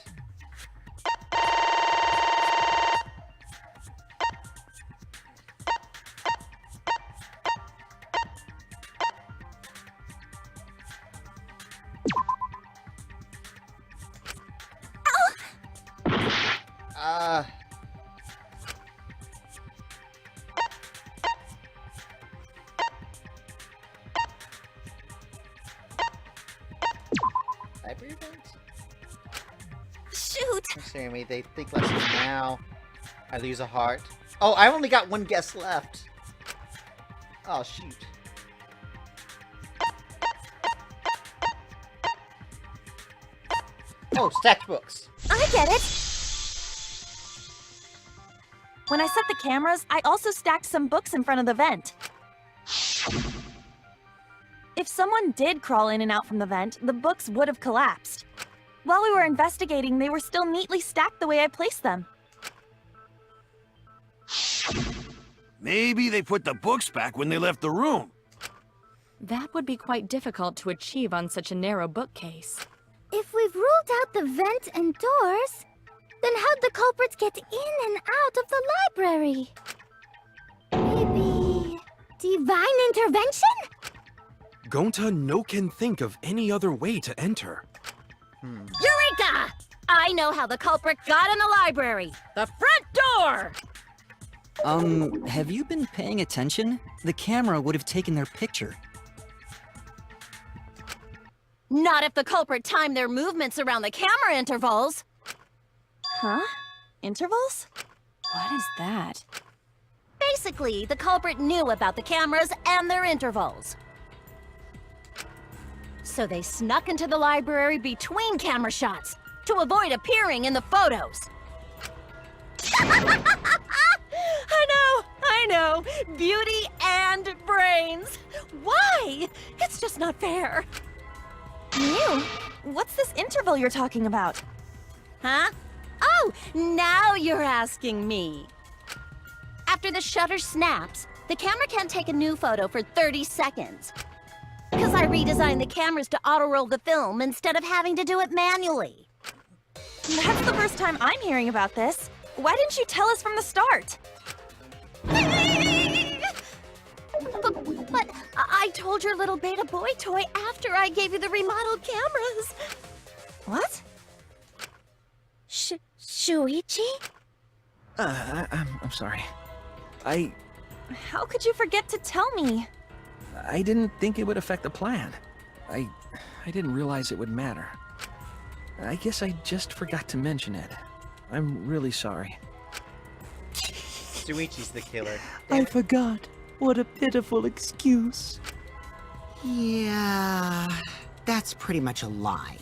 Library events? Shoot! Considering me, they think less of me now. I lose a heart. Oh, I only got 1 guess left. Oh, shoot. Oh, stacked books. I get it! When I set the cameras, I also stacked some books in front of the vent. If someone did crawl in and out from the vent, the books would have collapsed. While we were investigating, they were still neatly stacked the way I placed them. Maybe they put the books back when they left the room. That would be quite difficult to achieve on such a narrow bookcase. If we've ruled out the vent and doors, then how'd the culprits get in and out of the library? Maybe... divine intervention? Gonta no can think of any other way to enter. Eureka! I know how the culprit got in the library. The front door! Have you been paying attention? The camera would have taken their picture. Not if the culprit timed their movements around the camera intervals. Huh? Intervals? What is that? Basically, the culprit knew about the cameras and their intervals. So they snuck into the library between camera shots to avoid appearing in the photos. I know. Beauty and brains. Why? It's just not fair. Mew, what's this interval you're talking about? Huh? Oh, now you're asking me. After the shutter snaps, the camera can't take a new photo for 30 seconds. Because I redesigned the cameras to auto-roll the film instead of having to do it manually. That's the first time I'm hearing about this. Why didn't you tell us from the start? But I told your little beta boy toy after I gave you the remodeled cameras. What? Shuichi? I'm sorry. How could you forget to tell me? I didn't think it would affect the plan. I didn't realize it would matter. I guess I just forgot to mention it. I'm really sorry. Shuichi's the killer. I forgot. What a pitiful excuse. Yeah, that's pretty much a lie.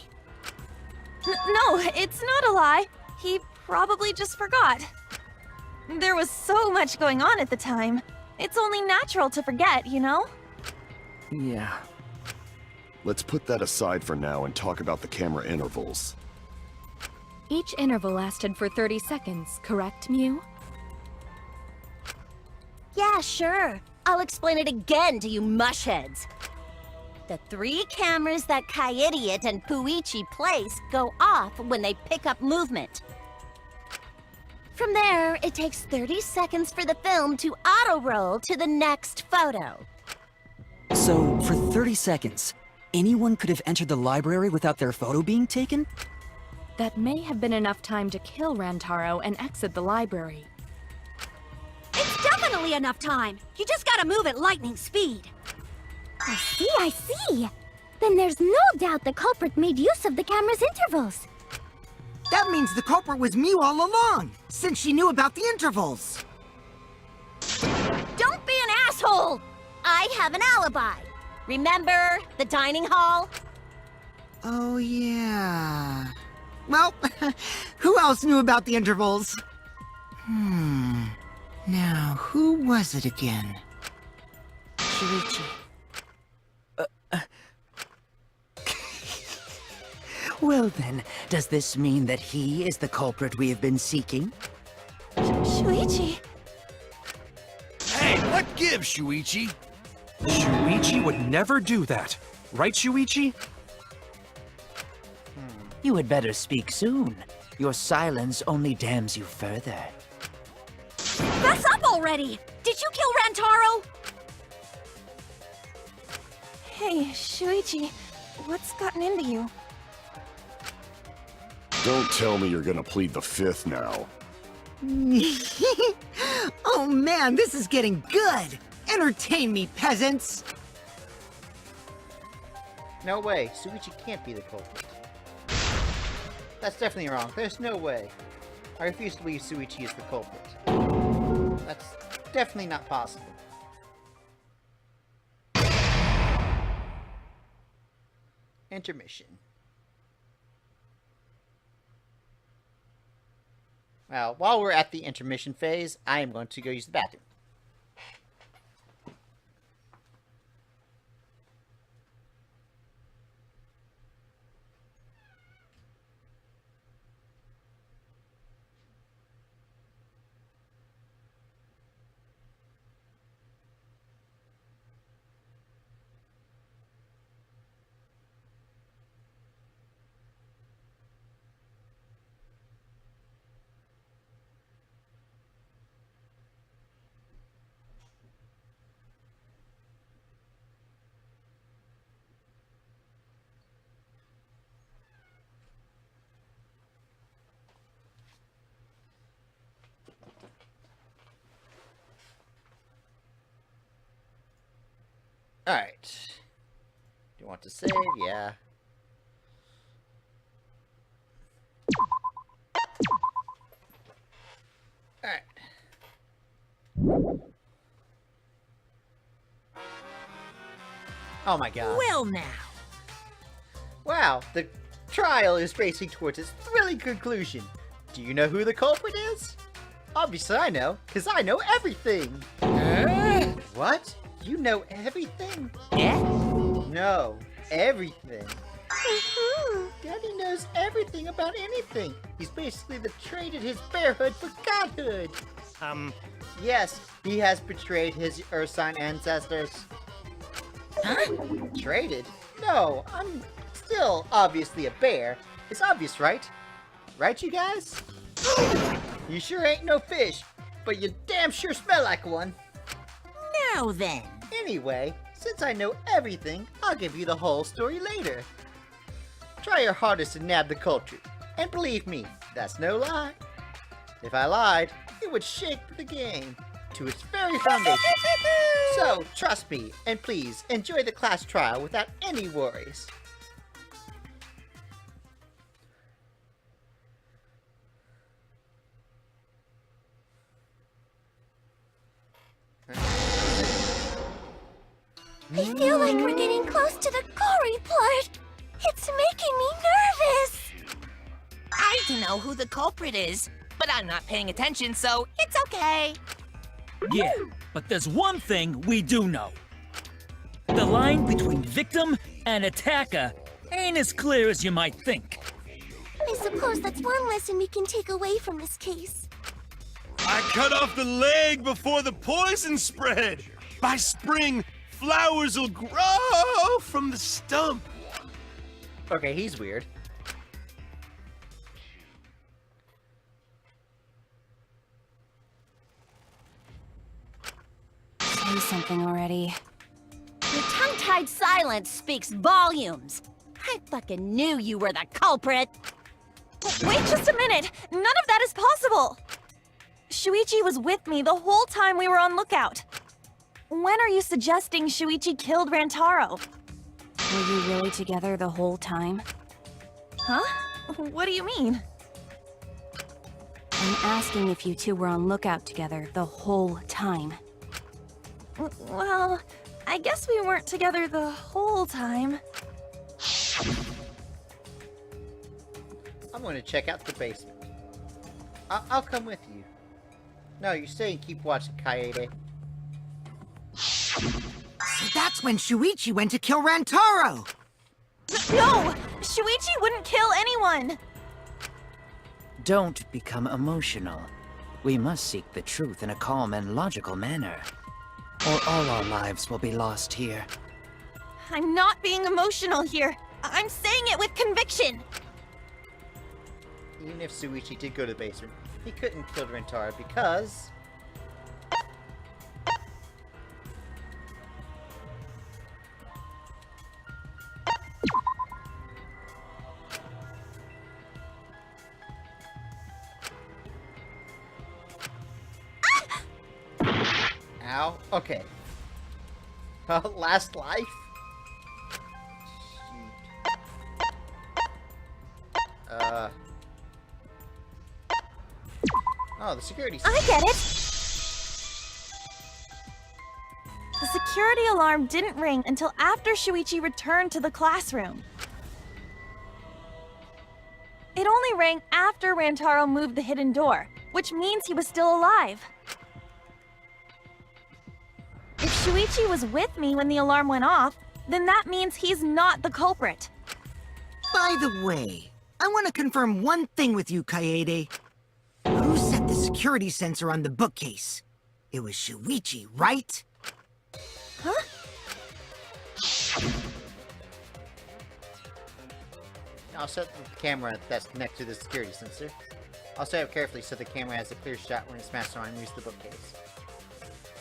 No, it's not a lie. He probably just forgot. There was so much going on at the time. It's only natural to forget, you know? Yeah. Let's put that aside for now and talk about the camera intervals. Each interval lasted for 30 seconds, correct, Mew? Yeah, sure. I'll explain it again to you mushheads. The 3 cameras that Kaidiot and Puichi place go off when they pick up movement. From there, it takes 30 seconds for the film to auto-roll to the next photo. So, for 30 seconds, anyone could have entered the library without their photo being taken? That may have been enough time to kill Rantaro and exit the library. It's definitely enough time. You just gotta move at lightning speed. I see. Then there's no doubt the culprit made use of the camera's intervals. That means the culprit was Mew all along, since she knew about the intervals. Don't be an asshole! I have an alibi. Remember the dining hall? Oh, yeah. Well, who else knew about the intervals? Now, who was it again? Shuichi. Well then, does this mean that he is the culprit we have been seeking? Shuichi? Hey, what gives, Shuichi? Shuichi would never do that. Right, Shuichi? You had better speak soon. Your silence only damns you further. Fess up already! Did you kill Rantaro? Hey, Shuichi, what's gotten into you? Don't tell me you're gonna plead the fifth now. Oh man, this is getting good! Entertain me, peasants! No way. Shuichi can't be the culprit. That's definitely wrong. There's no way. I refuse to believe Shuichi is the culprit. That's definitely not possible. Intermission. Well, while we're at the intermission phase, I am going to go use the bathroom. Alright. Do you want to save? Yeah. Alright. Oh my god. Well now. Wow, the trial is racing towards its thrilling conclusion. Do you know who the culprit is? Obviously I know, because I know everything! What? You know everything? Yeah? No, everything. Daddy knows everything about anything. He's basically traded his bearhood for godhood. Yes, he has betrayed his Ursine ancestors. Huh? Traded? No, I'm still obviously a bear. It's obvious, right? Right, you guys? You sure ain't no fish, but you damn sure smell like one. Now then. Anyway, since I know everything, I'll give you the whole story later. Try your hardest to nab the culprit, and believe me, that's no lie. If I lied, it would shake the game to its very foundation. So, trust me, and please, enjoy the class trial without any worries. I feel like we're getting close to the gory part. It's making me nervous. I don't know who the culprit is, but I'm not paying attention, so it's okay. Yeah, but there's one thing we do know. The line between victim and attacker ain't as clear as you might think. I suppose that's one lesson we can take away from this case. I cut off the leg before the poison spread. By spring, flowers will grow from the stump. Okay, he's weird. Say something already. Your tongue-tied silence speaks volumes. I fucking knew you were the culprit. Wait just a minute! None of that is possible! Shuichi was with me the whole time we were on lookout. When are you suggesting Shuichi killed Rantaro? Were you really together the whole time? Huh? What do you mean? I'm asking if you two were on lookout together the whole time. Well, I guess we weren't together the whole time. I'm going to check out the basement. I'll come with you. No, you stay and keep watching, Kaede. So that's when Shuichi went to kill Rantaro! No! Shuichi wouldn't kill anyone! Don't become emotional. We must seek the truth in a calm and logical manner, or all our lives will be lost here. I'm not being emotional here. I'm saying it with conviction. Even if Shuichi did go to the basement, he couldn't kill Rantaro because... Ow. Okay. Last life? Oh, the security system. I get it! The security alarm didn't ring until after Shuichi returned to the classroom. It only rang after Rantaro moved the hidden door, which means he was still alive. If Shuichi was with me when the alarm went off, then that means he's not the culprit. By the way, I want to confirm one thing with you, Kaede. Who set the security sensor on the bookcase? It was Shuichi, right? Huh? I'll set the camera that's connected to the security sensor. I'll set it carefully so the camera has a clear shot when its mastermind moves the bookcase.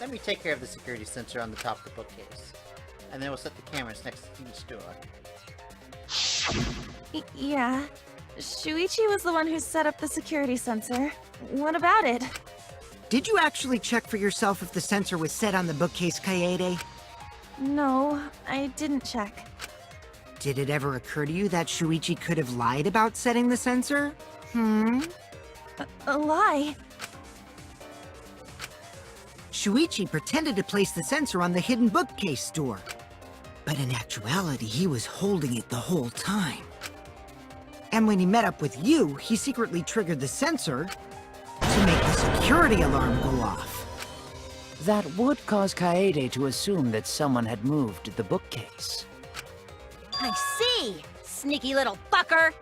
Let me take care of the security sensor on the top of the bookcase. And then we'll set the cameras next to each door. Yeah. Shuichi was the one who set up the security sensor. What about it? Did you actually check for yourself if the sensor was set on the bookcase, Kaede? No, I didn't check. Did it ever occur to you that Shuichi could have lied about setting the sensor? Hmm? A lie? Shuichi pretended to place the sensor on the hidden bookcase door. But in actuality, he was holding it the whole time. And when he met up with you, he secretly triggered the sensor to make the security alarm go off. That would cause Kaede to assume that someone had moved the bookcase. I see! Sneaky little fucker!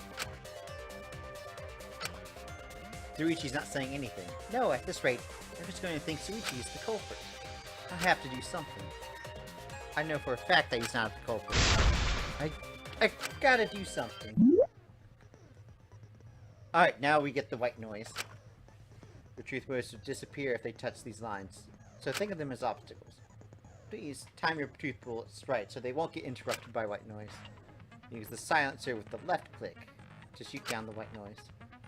Shuichi's not saying anything. No, at this rate, everyone's going to think Shuichi is the culprit. I have to do something. I know for a fact that he's not the culprit. I gotta do something. Alright, now we get the white noise. The truth bullets would disappear if they touch these lines. So think of them as obstacles. Please time your truth bullets right so they won't get interrupted by white noise. Use the silencer with the left click to shoot down the white noise.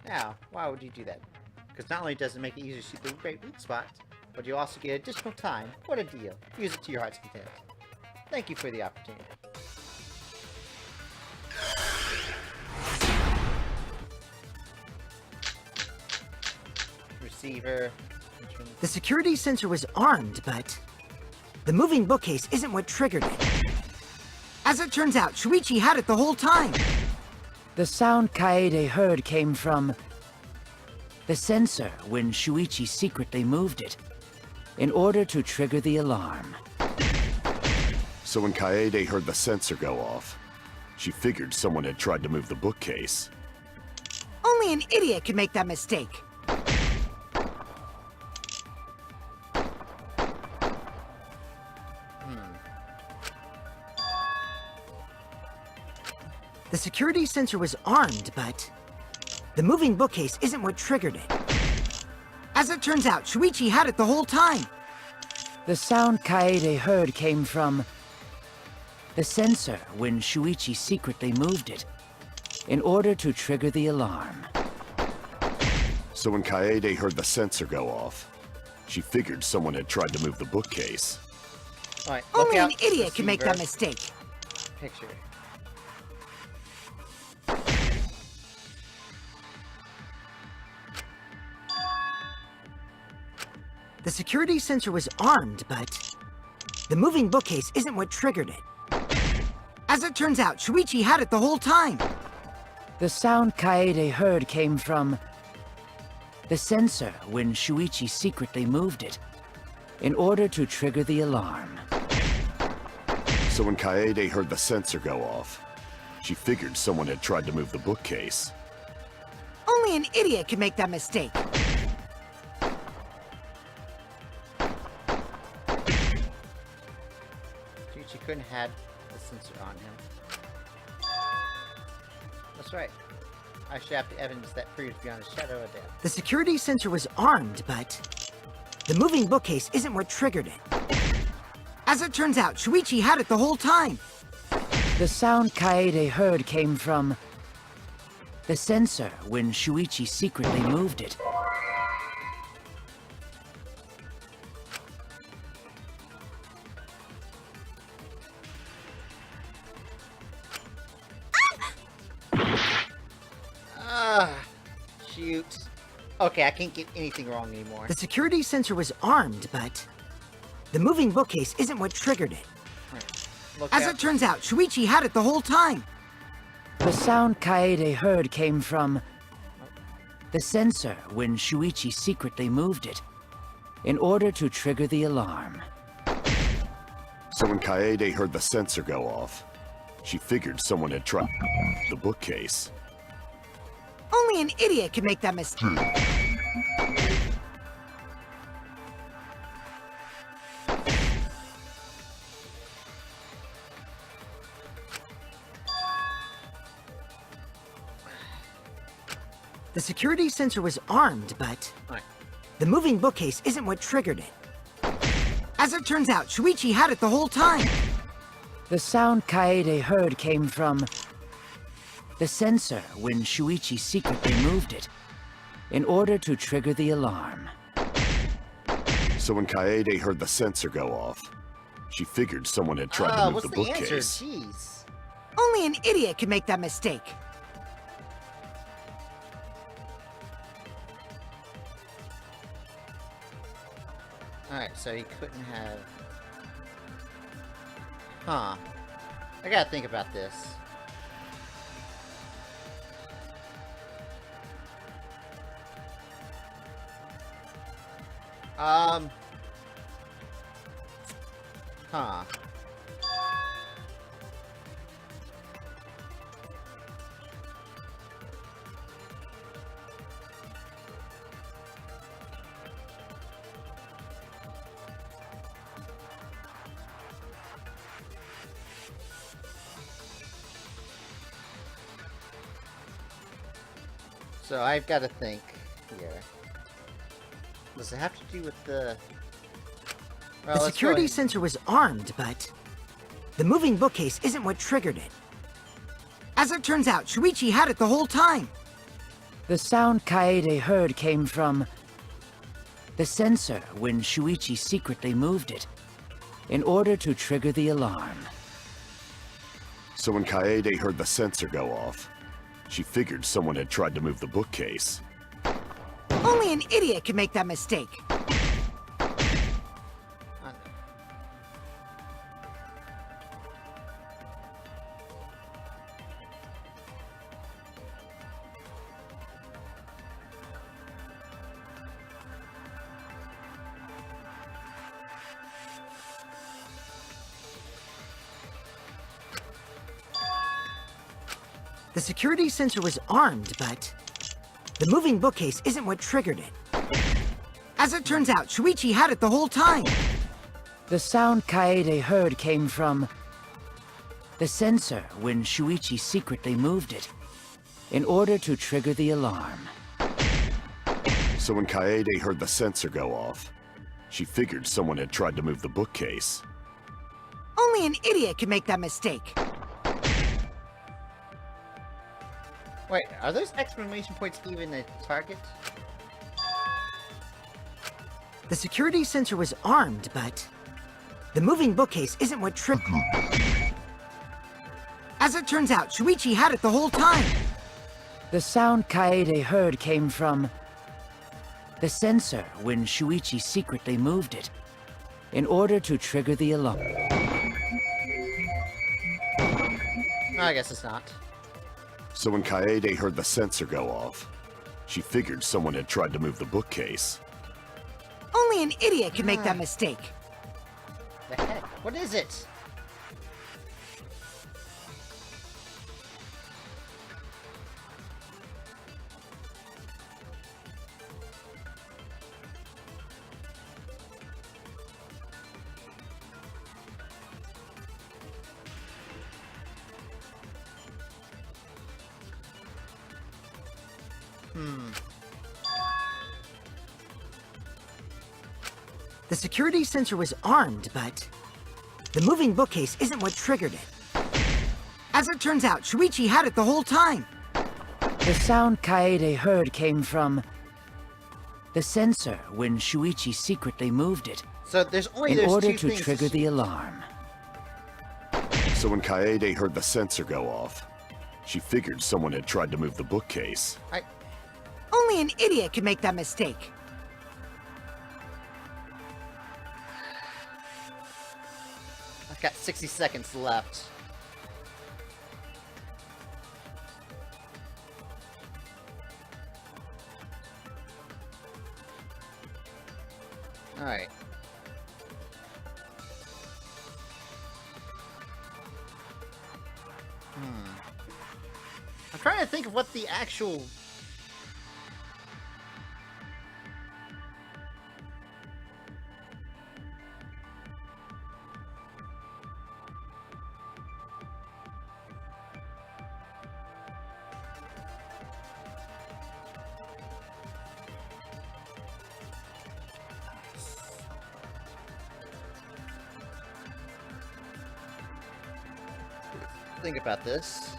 Now, why would you do that? Because not only does it make it easier to shoot the great weak spots, but you also get additional time. What a deal. Use it to your heart's content. Thank you for the opportunity. Receiver. The security sensor was armed, but the moving bookcase isn't what triggered it. As it turns out, Shuichi had it the whole time. The sound Kaede heard came from the sensor when Shuichi secretly moved it in order to trigger the alarm. So when Kaede heard the sensor go off, she figured someone had tried to move the bookcase. Only an idiot could make that mistake. The security sensor was armed, but the moving bookcase isn't what triggered it. As it turns out, Shuichi had it the whole time. The sound Kaede heard came from the sensor when Shuichi secretly moved it in order to trigger the alarm. So when Kaede heard the sensor go off, she figured someone had tried to move the bookcase. Alright, Only an idiot can make that mistake. Picture. The security sensor was armed, but the moving bookcase isn't what triggered it. As it turns out, Shuichi had it the whole time. The sound Kaede heard came from the sensor when Shuichi secretly moved it in order to trigger the alarm. So when Kaede heard the sensor go off, she figured someone had tried to move the bookcase. Only an idiot can make that mistake. Shuichi couldn't have had the sensor on him. That's right. I should have the evidence that proves beyond a shadow of a doubt. The security sensor was armed, but the moving bookcase isn't what triggered it. As it turns out, Shuichi had it the whole time. The sound Kaede heard came from the sensor when Shuichi secretly moved it. Shoot. Okay, I can't get anything wrong anymore. The security sensor was armed, but the moving bookcase isn't what triggered it. As it turns out, Shuichi had it the whole time. The sound Kaede heard came from the sensor when Shuichi secretly moved it in order to trigger the alarm. So when Kaede heard the sensor go off, she figured someone had tried the bookcase. Only an idiot can make that mistake. The security sensor was armed, but the moving bookcase isn't what triggered it. As it turns out, Shuichi had it the whole time. The sound Kaede heard came from the sensor when Shuichi secretly moved it in order to trigger the alarm. So when Kaede heard the sensor go off, She figured someone had tried to move what's the the answer? bookcase. Jeez. Only an idiot can make that mistake. Alright, so he couldn't have... Huh. I gotta think about this. Huh. So I've got to think here. Does it have to do with the... Well, The let's security go sensor was armed, but the moving bookcase isn't what triggered it. As it turns out, Shuichi had it the whole time. The sound Kaede heard came from the sensor when Shuichi secretly moved it in order to trigger the alarm. So when Kaede heard the sensor go off, she figured someone had tried to move the bookcase. Only an idiot can make that mistake. The security sensor was armed, but the moving bookcase isn't what triggered it. As it turns out, Shuichi had it the whole time. The sound Kaede heard came from the sensor when Shuichi secretly moved it in order to trigger the alarm. So when Kaede heard the sensor go off, she figured someone had tried to move the bookcase. Only an idiot can make that mistake. Wait, are those exclamation points even a target? The security sensor was armed, but the moving bookcase isn't what triggered. As it turns out, Shuichi had it the whole time. The sound Kaede heard came from the sensor when Shuichi secretly moved it in order to trigger the alarm. I guess it's not. So when Kaede heard the sensor go off, she figured someone had tried to move the bookcase. Only an idiot can make that mistake. The heck? What is it? The security sensor was armed, but the moving bookcase isn't what triggered it. As it turns out, Shuichi had it the whole time. The sound Kaede heard came from the sensor when Shuichi secretly moved it So there's only in there's order two to things trigger the alarm. So when Kaede heard the sensor go off, she figured someone had tried to move the bookcase. Only an idiot can make that mistake. I've got 60 seconds left. Alright. I'm trying to think of what the actual... think about this.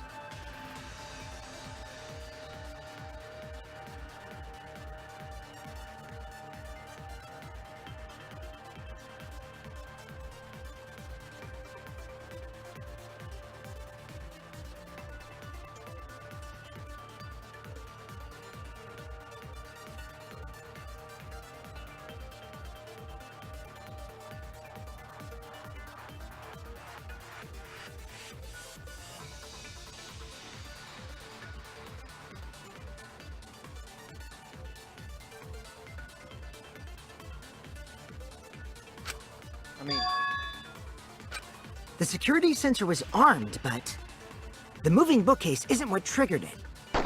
mean... The security sensor was armed, but the moving bookcase isn't what triggered it.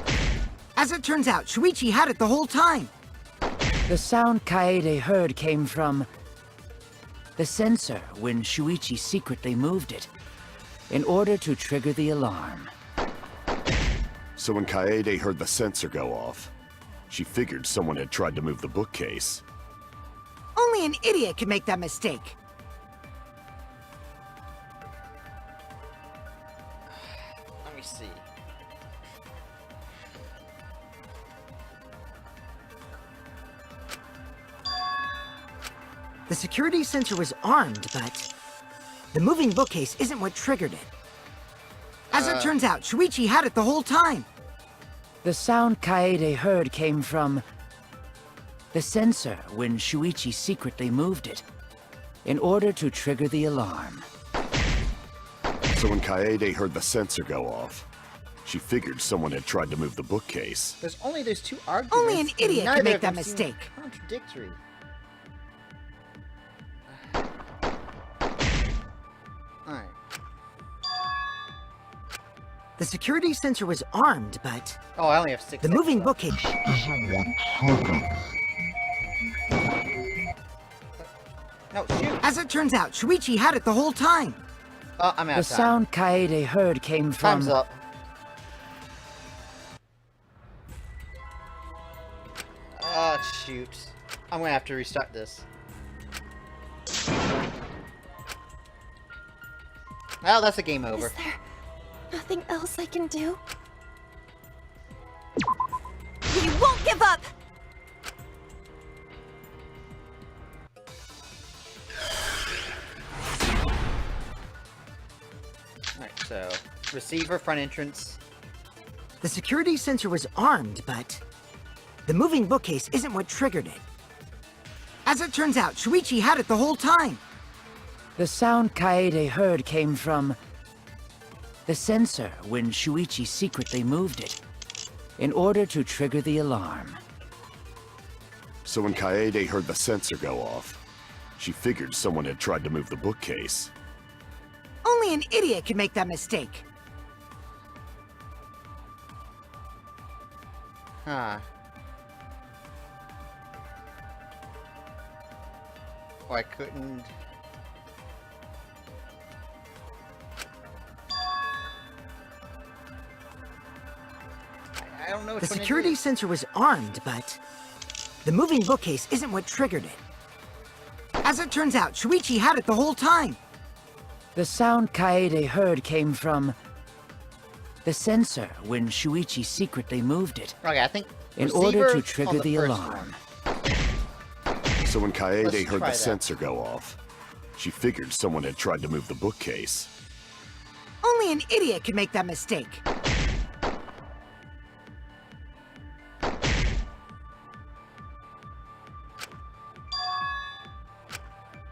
As it turns out, Shuichi had it the whole time. The sound Kaede heard came from the sensor when Shuichi secretly moved it in order to trigger the alarm. So when Kaede heard the sensor go off, she figured someone had tried to move the bookcase. Only an idiot could make that mistake. Let me see. The security sensor was armed, but the moving bookcase isn't what triggered it. As it turns out, Shuichi had it the whole time. The sound Kaede heard came from the sensor when Shuichi secretly moved it in order to trigger the alarm. So when Kaede heard the sensor go off, she figured someone had tried to move the bookcase. There's only those two arguments. Only an idiot Neither can make of that them seem mistake. Contradictory. Alright. The security sensor was armed, but Oh, I only have 6 the moving bookcase... No, shoot! As it turns out, Shuichi had it the whole time. Oh, I'm out The of time. sound Kaede heard came from... Time's up. Oh, shoot. I'm gonna have to restart this. Well, that's a game over. Is there nothing else I can do? We won't give up! Alright, so... Receiver, front entrance. The security sensor was armed, but the moving bookcase isn't what triggered it. As it turns out, Shuichi had it the whole time. The sound Kaede heard came from the sensor when Shuichi secretly moved it in order to trigger the alarm. So when Kaede heard the sensor go off, she figured someone had tried to move the bookcase. Only an idiot could make that mistake. Huh. Oh, I couldn't... I don't know which The one it security is. sensor was armed, but the moving bookcase isn't what triggered it. As it turns out, Shuichi had it the whole time. The sound Kaede heard came from the sensor when Shuichi secretly moved it Okay, I think in order to receiver trigger on the first alarm. one. So when Kaede Let's heard try the that. sensor go off, she figured someone had tried to move the bookcase. Only an idiot could make that mistake.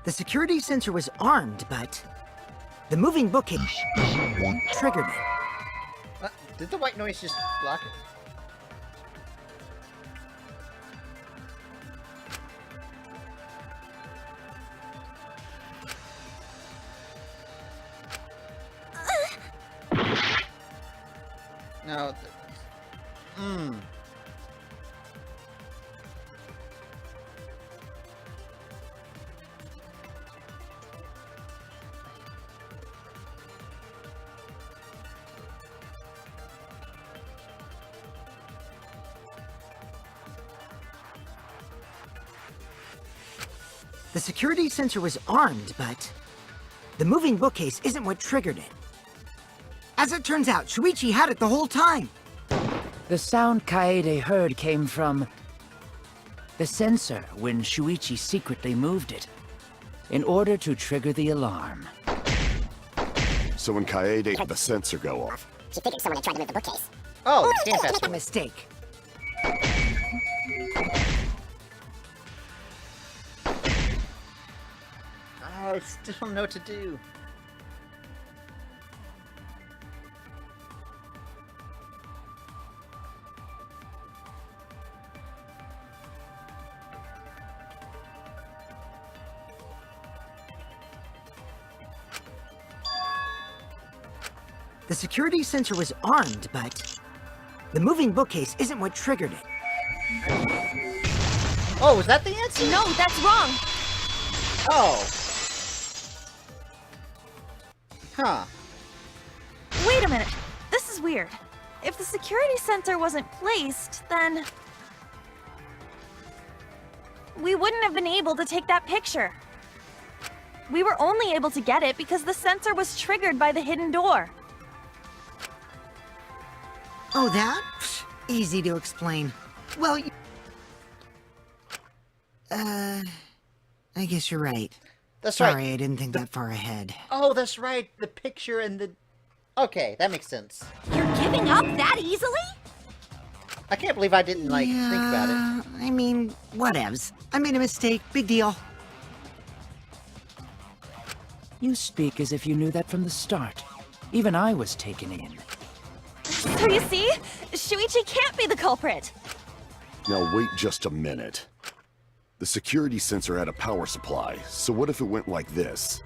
The security sensor was armed, but the moving bookcase triggered it. Did the white noise just block it? No. The security sensor was armed, but the moving bookcase isn't what triggered it. As it turns out, Shuichi had it the whole time. The sound Kaede heard came from the sensor when Shuichi secretly moved it in order to trigger the alarm. So when Kaede heard the sensor go off, She figured someone had tried to move the bookcase. Oh, Make can't a fast forward. mistake. I still don't know what to do. The security sensor was armed, but the moving bookcase isn't what triggered it. Oh, was that the answer? No, that's wrong. Oh. Huh. Wait a minute. This is weird. If the security sensor wasn't placed, then we wouldn't have been able to take that picture. We were only able to get it because the sensor was triggered by the hidden door. Oh, that? Psh, easy to explain. Well, I guess you're right. That's Sorry, right. I didn't think that far ahead. Oh, that's right. The picture and the... Okay, that makes sense. You're giving up that easily? I can't believe I didn't, think about it. I mean, whatevs. I made a mistake. Big deal. You speak as if you knew that from the start. Even I was taken in. So you see, Shuichi can't be the culprit. Now wait just a minute. The security sensor had a power supply, so what if it went like this?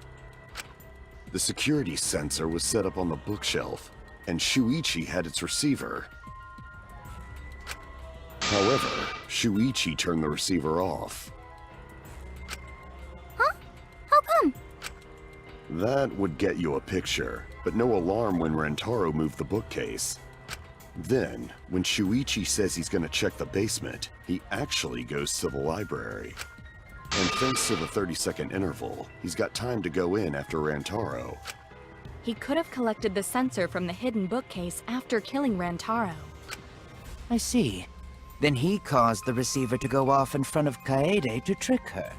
The security sensor was set up on the bookshelf, and Shuichi had its receiver. However, Shuichi turned the receiver off. Huh? How come? That would get you a picture, but no alarm when Rentaro moved the bookcase. Then, when Shuichi says he's gonna check the basement, he actually goes to the library. And thanks to the 30-second interval, he's got time to go in after Rantaro. He could have collected the sensor from the hidden bookcase after killing Rantaro. I see. Then he caused the receiver to go off in front of Kaede to trick her.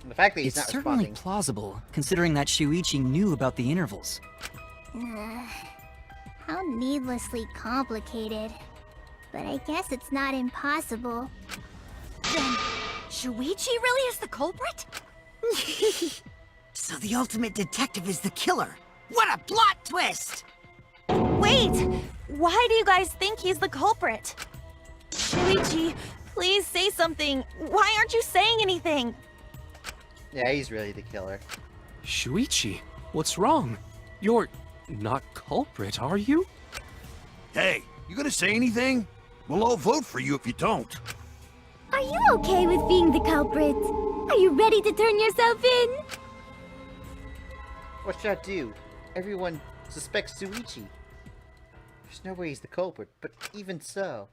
The fact that he's It's not certainly responding. plausible, considering that Shuichi knew about the intervals. How needlessly complicated. But I guess it's not impossible. Then, Shuichi really is the culprit? So the ultimate detective is the killer. What a plot twist! Wait! Why do you guys think he's the culprit? Shuichi, please say something. Why aren't you saying anything? Yeah, he's really the killer. Shuichi, what's wrong? You're not culprit, are you? Hey, you gonna say anything? We'll all vote for you if you don't. Are you okay with being the culprit? Are you ready to turn yourself in? What should I do? Everyone suspects Shuichi. There's no way he's the culprit, but even so.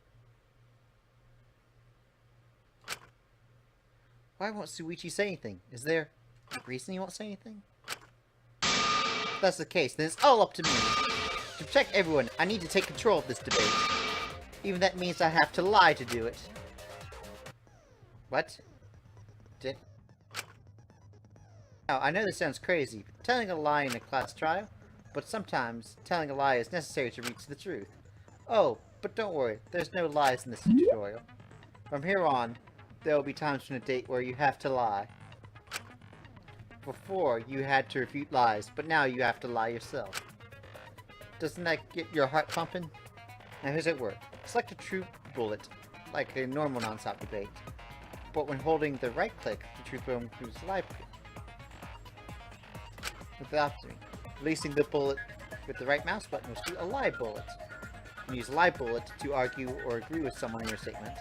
Why won't Shuichi say anything? Is there a reason he won't say anything? If that's the case, then it's all up to me. To protect everyone, I need to take control of this debate. Even that means I have to lie to do it. What? Now, I know this sounds crazy, but telling a lie in a class trial, but sometimes telling a lie is necessary to reach the truth. Oh, but don't worry, there's no lies in this tutorial. From here on, there will be times in a date where you have to lie. Before, you had to refute lies, but now you have to lie yourself. Doesn't that get your heart pumping? Now here's how it works. Select a true bullet, like a normal non-stop debate. But when holding the right click, the truth will include lie. Without releasing the bullet with the right mouse button will shoot a lie bullet. You use lie bullet to argue or agree with someone in your statement.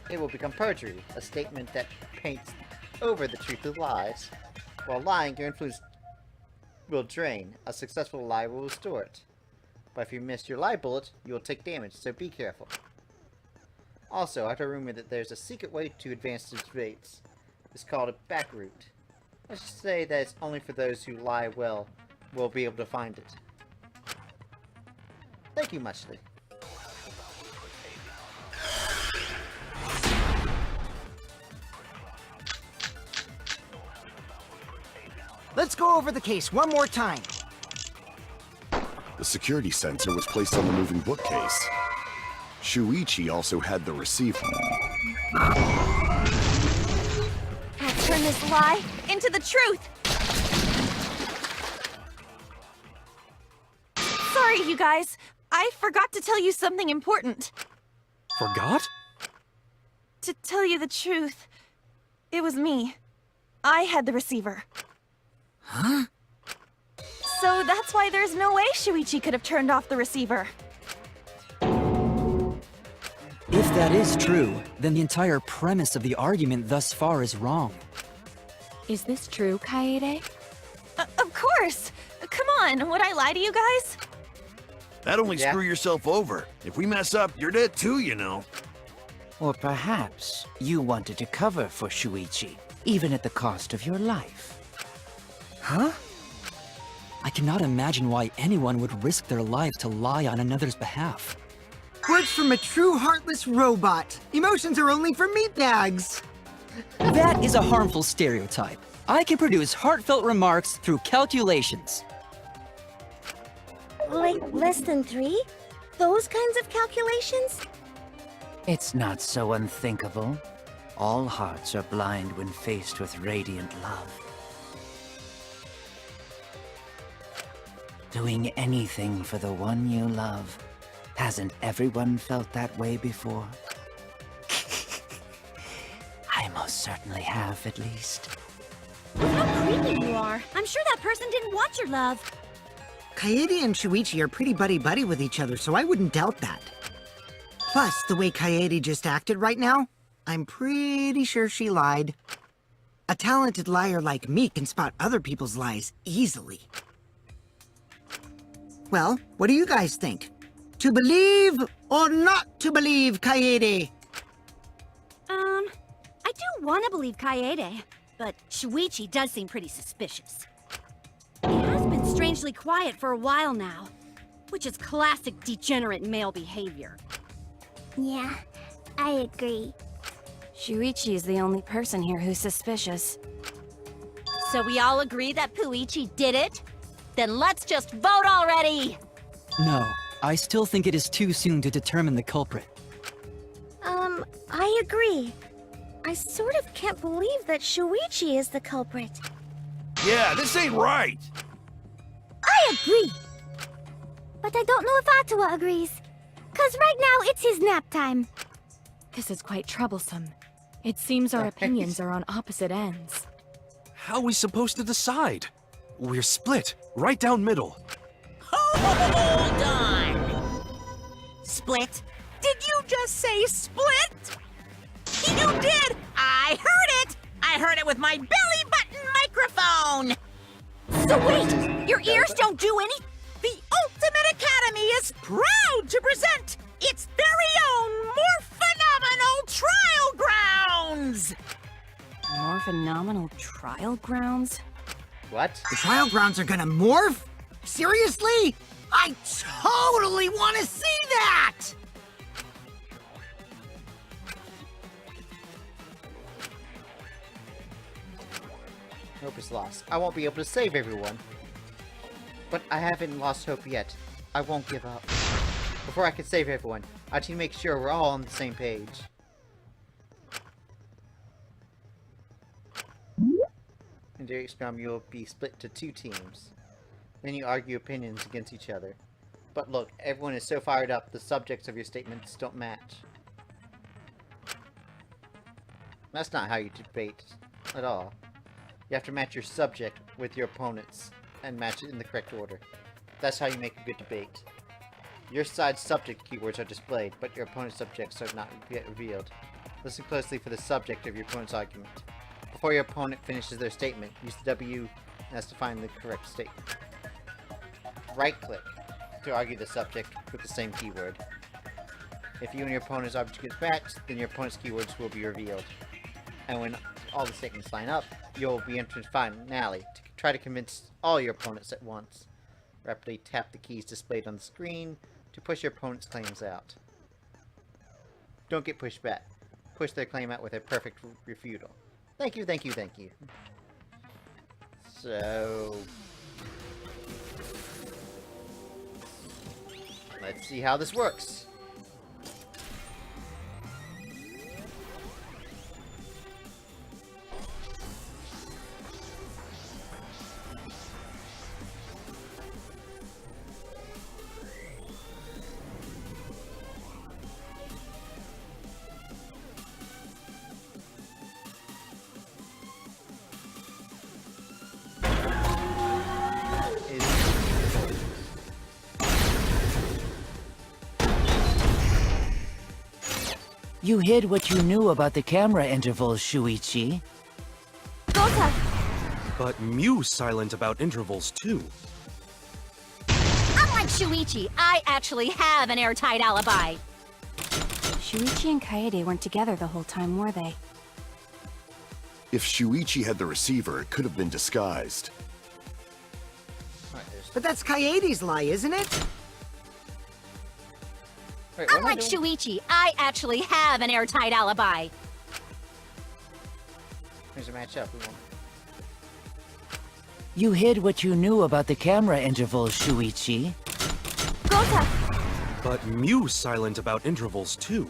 It will become perjury, a statement that paints over the truth with lies. While lying, your influence will drain. A successful lie will restore it. But if you miss your lie bullet, you will take damage, so be careful. Also, I heard a rumor that there's a secret way to advance the debates. It's called a back route. Let's just say that it's only for those who lie well will be able to find it. Thank you, Muchly. Let's go over the case one more time. The security sensor was placed on the moving bookcase. Shuichi also had the receiver. Let's turn this lie into the truth! Sorry, you guys. I forgot to tell you something important. Forgot? To tell you the truth, it was me. I had the receiver. Huh? So that's why there's no way Shuichi could have turned off the receiver. If that is true, then the entire premise of the argument thus far is wrong. Is this true, Kaede? Of course! Come on, would I lie to you guys? That'd only Yeah. screw yourself over. If we mess up, you're dead too, you know. Or perhaps you wanted to cover for Shuichi, even at the cost of your life. Huh? I cannot imagine why anyone would risk their life to lie on another's behalf. Words from a true heartless robot. Emotions are only for meatbags. That is a harmful stereotype. I can produce heartfelt remarks through calculations. Like less than 3? Those kinds of calculations? It's not so unthinkable. All hearts are blind when faced with radiant love. Doing anything for the one you love. Hasn't everyone felt that way before? I most certainly have, at least. How creepy you are. I'm sure that person didn't want your love. Kaede and Shuichi are pretty buddy-buddy with each other, so I wouldn't doubt that. Plus, the way Kaede just acted right now, I'm pretty sure she lied. A talented liar like me can spot other people's lies easily. Well, what do you guys think? To believe or not to believe, Kaede? I do want to believe Kaede, but Shuichi does seem pretty suspicious. He has been strangely quiet for a while now, which is classic degenerate male behavior. Yeah, I agree. Shuichi is the only person here who's suspicious. So we all agree that Puichi did it? Then let's just vote already! No, I still think it is too soon to determine the culprit. I agree. I sort of can't believe that Shuichi is the culprit. Yeah, this ain't right. I agree. But I don't know if Atawa agrees. 'Cause right now it's his nap time. This is quite troublesome. It seems our opinions are on opposite ends. How are we supposed to decide? We're split, right down middle. Hold on! Split? Did you just say split? You did! I heard it! I heard it with my belly button microphone! So wait! Your ears don't do any... The Ultimate Academy is proud to present its very own more phenomenal trial grounds! More phenomenal trial grounds? What? The trial grounds are gonna morph? Seriously? I totally want to see that! Hope is lost. I won't be able to save everyone. But I haven't lost hope yet. I won't give up. Before I can save everyone, I need to make sure we're all on the same page. In the experiment, you'll be split to 2 teams. Then you argue opinions against each other. But look, everyone is so fired up, the subjects of your statements don't match. That's not how you debate at all. You have to match your subject with your opponent's and match it in the correct order. That's how you make a good debate. Your side's subject keywords are displayed, but your opponent's subjects are not yet revealed. Listen closely for the subject of your opponent's argument. Before your opponent finishes their statement, use the W as to find the correct statement. Right-click to argue the subject with the same keyword. If you and your opponent's object is matched, then your opponent's keywords will be revealed. And when all the statements line up, you'll be entered finale to try to convince all your opponents at once. Rapidly tap the keys displayed on the screen to push your opponent's claims out. Don't get pushed back. Push their claim out with a perfect refutal. Thank you, thank you, thank you. So... let's see how this works. You hid what you knew about the camera intervals, Shuichi. Gota! But Mew's silent about intervals, too. Unlike Shuichi, I actually have an airtight alibi. Shuichi and Kaede weren't together the whole time, were they? If Shuichi had the receiver, it could have been disguised. But that's Kaede's lie, isn't it? Wait, what am I Unlike doing? Shuichi, I actually have an airtight alibi. Here's a match up. We won. You hid what you knew about the camera intervals, Shuichi. Gota! But Mew's silent about intervals, too.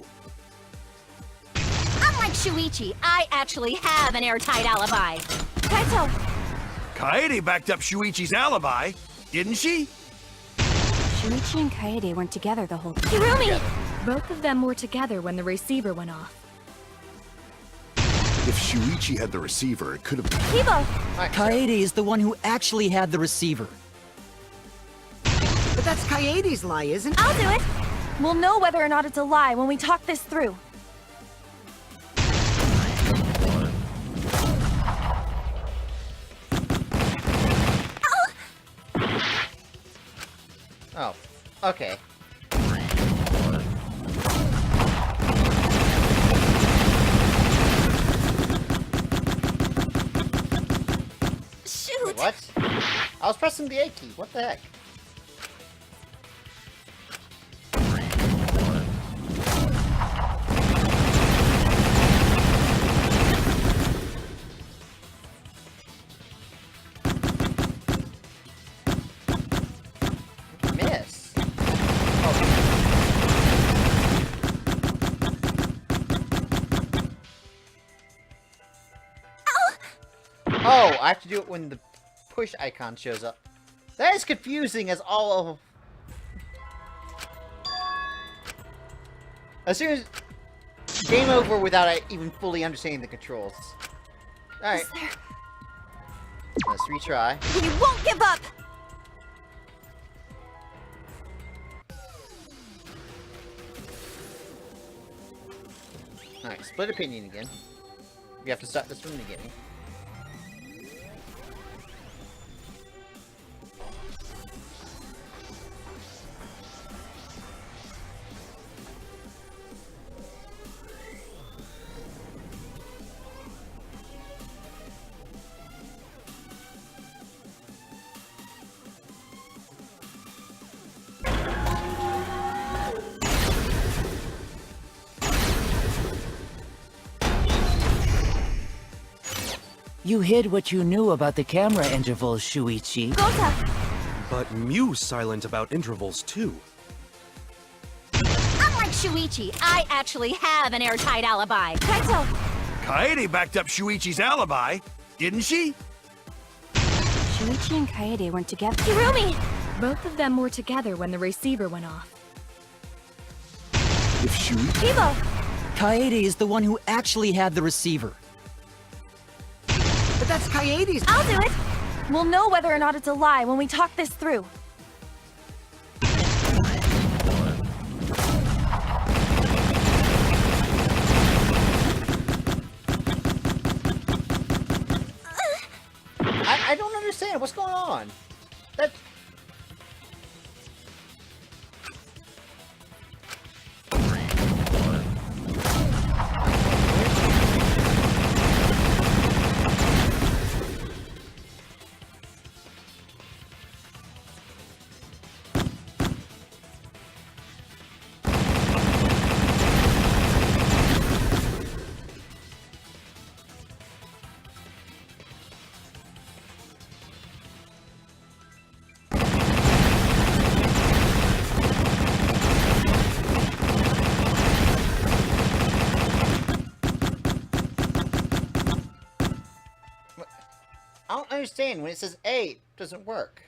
Unlike Shuichi, I actually have an airtight alibi. Kaito! Kaede backed up Shuichi's alibi, didn't she? Shuichi and Kaede weren't together the whole time. Hirumi! Both of them were together when the receiver went off. If Shuichi had the receiver, it could have been... Kibo! Kaede is the one who actually had the receiver. But that's Kaede's lie, isn't it? I'll do it! We'll know whether or not it's a lie when we talk this through. Oh, okay. Shoot! Wait, what? I was pressing the A key. What the heck? Miss. Oh, I have to do it when the push icon shows up. That is confusing as all of... As soon as... Game over without even fully understanding the controls. Alright. Let's retry. We won't give up! Alright, split opinion again. We have to start this from the beginning. You hid what you knew about the camera intervals, Shuichi. Gota! But Mew's silent about intervals, too. Unlike Shuichi, I actually have an airtight alibi. Kaito! Kaede backed up Shuichi's alibi, didn't she? Shuichi and Kaede weren't together. Hirumi! Both of them were together when the receiver went off. If Shuichi... Kibo! Kaede is the one who actually had the receiver. But that's Kaede's... I'll do it! We'll know whether or not it's a lie when we talk this through. I don't understand. What's going on? That... I don't understand. When it says A, it doesn't work.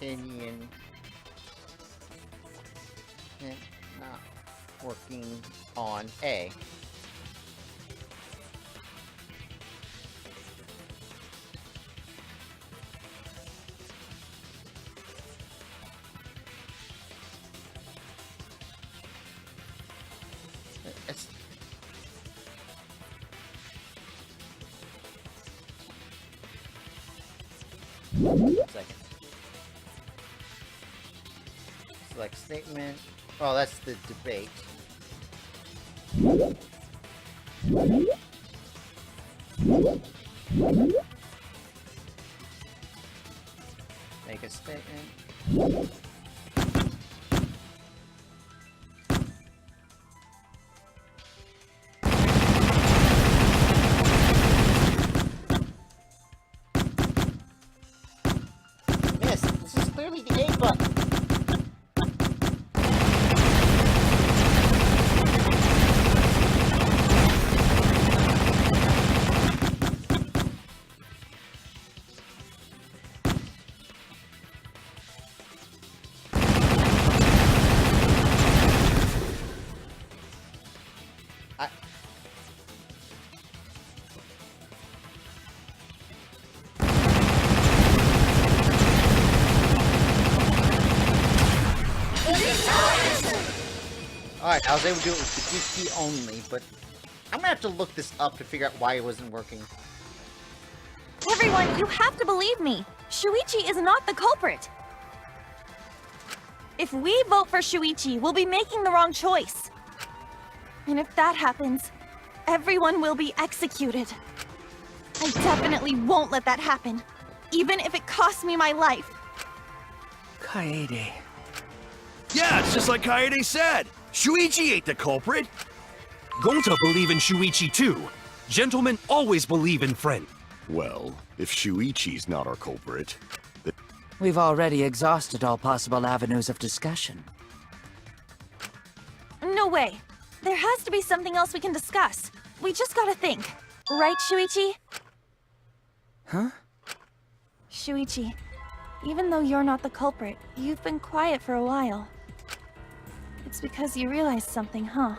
opinion. Not working on A. Second. Select statement. Oh, that's the debate. Make a statement. Miss, this is clearly the A button. Alright, I was able to do it with the D key only, but I'm gonna have to look this up to figure out why it wasn't working. Everyone, you have to believe me. Shuichi is not the culprit. If we vote for Shuichi, we'll be making the wrong choice. And if that happens, everyone will be executed. I definitely won't let that happen, even if it costs me my life. Kaede. Yeah, it's just like Kaede said. Shuichi ain't the culprit. Gonta believe in Shuichi too. Gentlemen always believe in friend. Well, if Shuichi's not our culprit, then... We've already exhausted all possible avenues of discussion. No way. There has to be something else we can discuss. We just gotta think. Right, Shuichi? Huh? Shuichi, even though you're not the culprit, you've been quiet for a while. It's because you realized something, huh?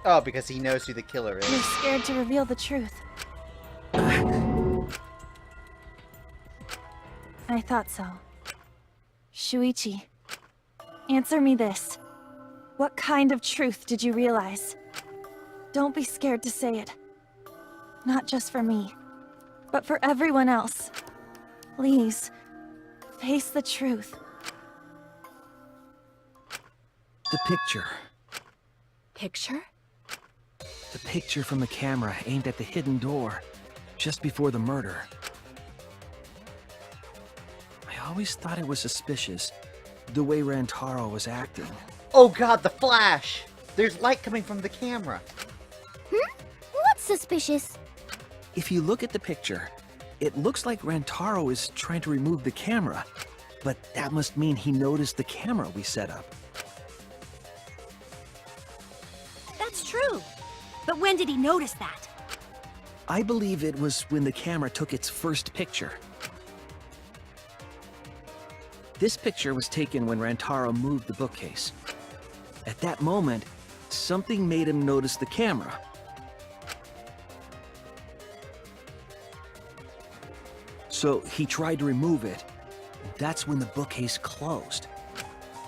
Oh, because he knows who the killer is. You're scared to reveal the truth. I thought so. Shuichi, answer me this. What kind of truth did you realize? Don't be scared to say it. Not just for me, but for everyone else. Please, face the truth. The picture. Picture? The picture from the camera aimed at the hidden door, just before the murder. I always thought it was suspicious, the way Rantaro was acting. Oh god, the flash! There's light coming from the camera. What's suspicious? If you look at the picture, it looks like Rantaro is trying to remove the camera, but that must mean he noticed the camera we set up. That's true. But when did he notice that? I believe it was when the camera took its first picture. This picture was taken when Rantaro moved the bookcase. At that moment, something made him notice the camera. So he tried to remove it. That's when the bookcase closed.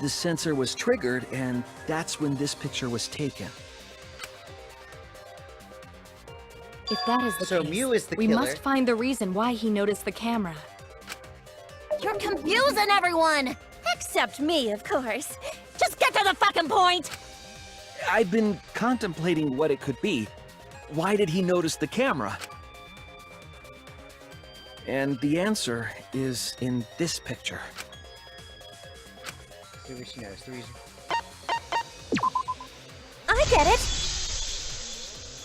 The sensor was triggered, and that's when this picture was taken. If that is the So case, Mew is the we killer. must find the reason why he noticed the camera. You're confusing everyone! Except me, of course. Just get to the fucking point! I've been contemplating what it could be. Why did he notice the camera? And the answer is in this picture. See what she knows. The reason. I get it!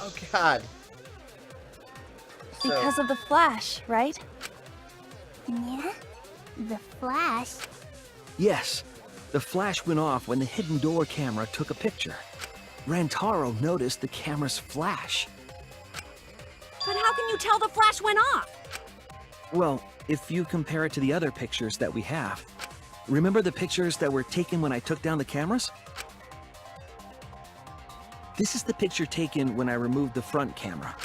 Oh god. Because of the flash, right? Yeah? The flash? Yes, the flash went off when the hidden door camera took a picture. Rantaro noticed the camera's flash. But how can you tell the flash went off? Well, if you compare it to the other pictures that we have, Remember the pictures that were taken when I took down the cameras? This is the picture taken when I removed the front camera.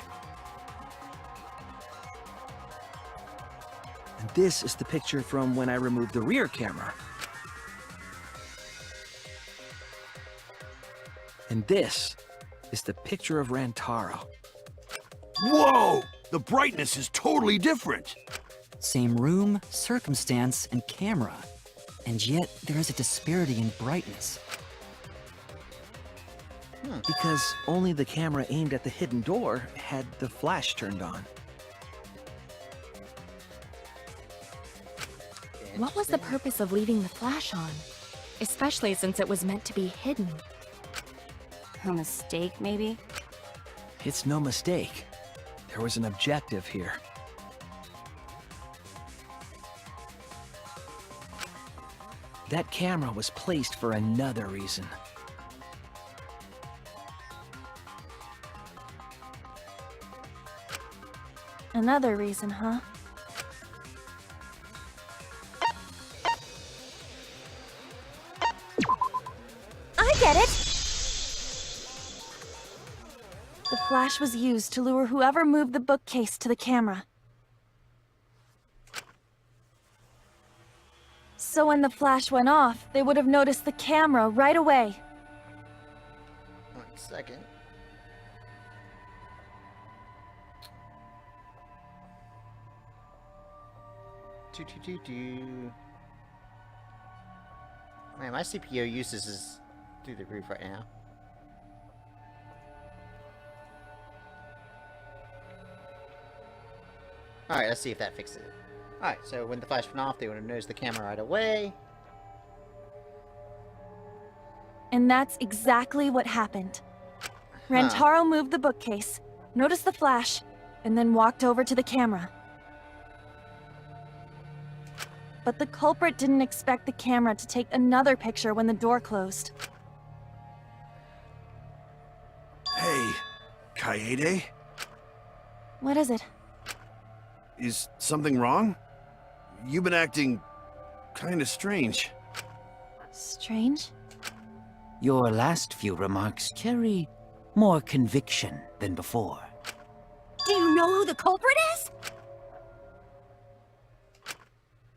And this is the picture from when I removed the rear camera. And this is the picture of Rantaro. Whoa! The brightness is totally different. Same room, circumstance, and camera. And yet, there is a disparity in brightness. Because only the camera aimed at the hidden door had the flash turned on. What was the purpose of leaving the flash on? Especially since it was meant to be hidden. A mistake, maybe? It's no mistake. There was an objective here. That camera was placed for another reason. Another reason, huh? I get it! The flash was used to lure whoever moved the bookcase to the camera. So when the flash went off, they would have noticed the camera right away. 1 second. Man, my CPU usage is through the roof right now. Alright, let's see if that fixes it. Alright, so when the flash went off, they would have noticed the camera right away. And that's exactly what happened. Rantaro moved the bookcase, noticed the flash, and then walked over to the camera. But the culprit didn't expect the camera to take another picture when the door closed. Hey, Kaede? What is it? Is something wrong? You've been acting kinda strange. Strange? Your last few remarks carry more conviction than before. Do you know who the culprit is?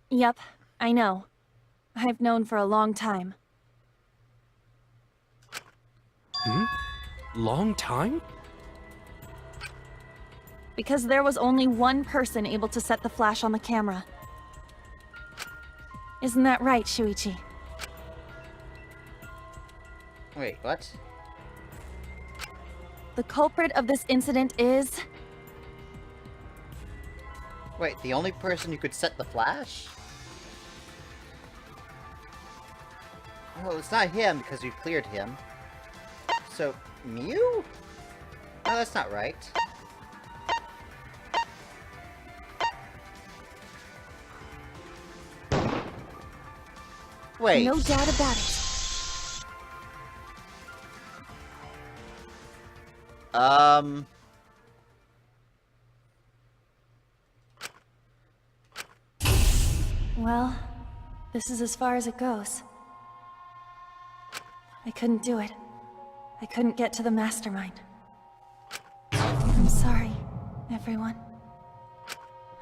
Yep, I know. I've known for a long time. Long time? Because there was only one person able to set the flash on the camera. Isn't that right, Shuichi? Wait, what? The culprit of this incident is... Wait, the only person who could set the flash? Well, it's not him because we've cleared him. So, Mew? No, that's not right. Wait. No doubt about it. Well, this is as far as it goes. I couldn't do it. I couldn't get to the mastermind. I'm sorry, everyone.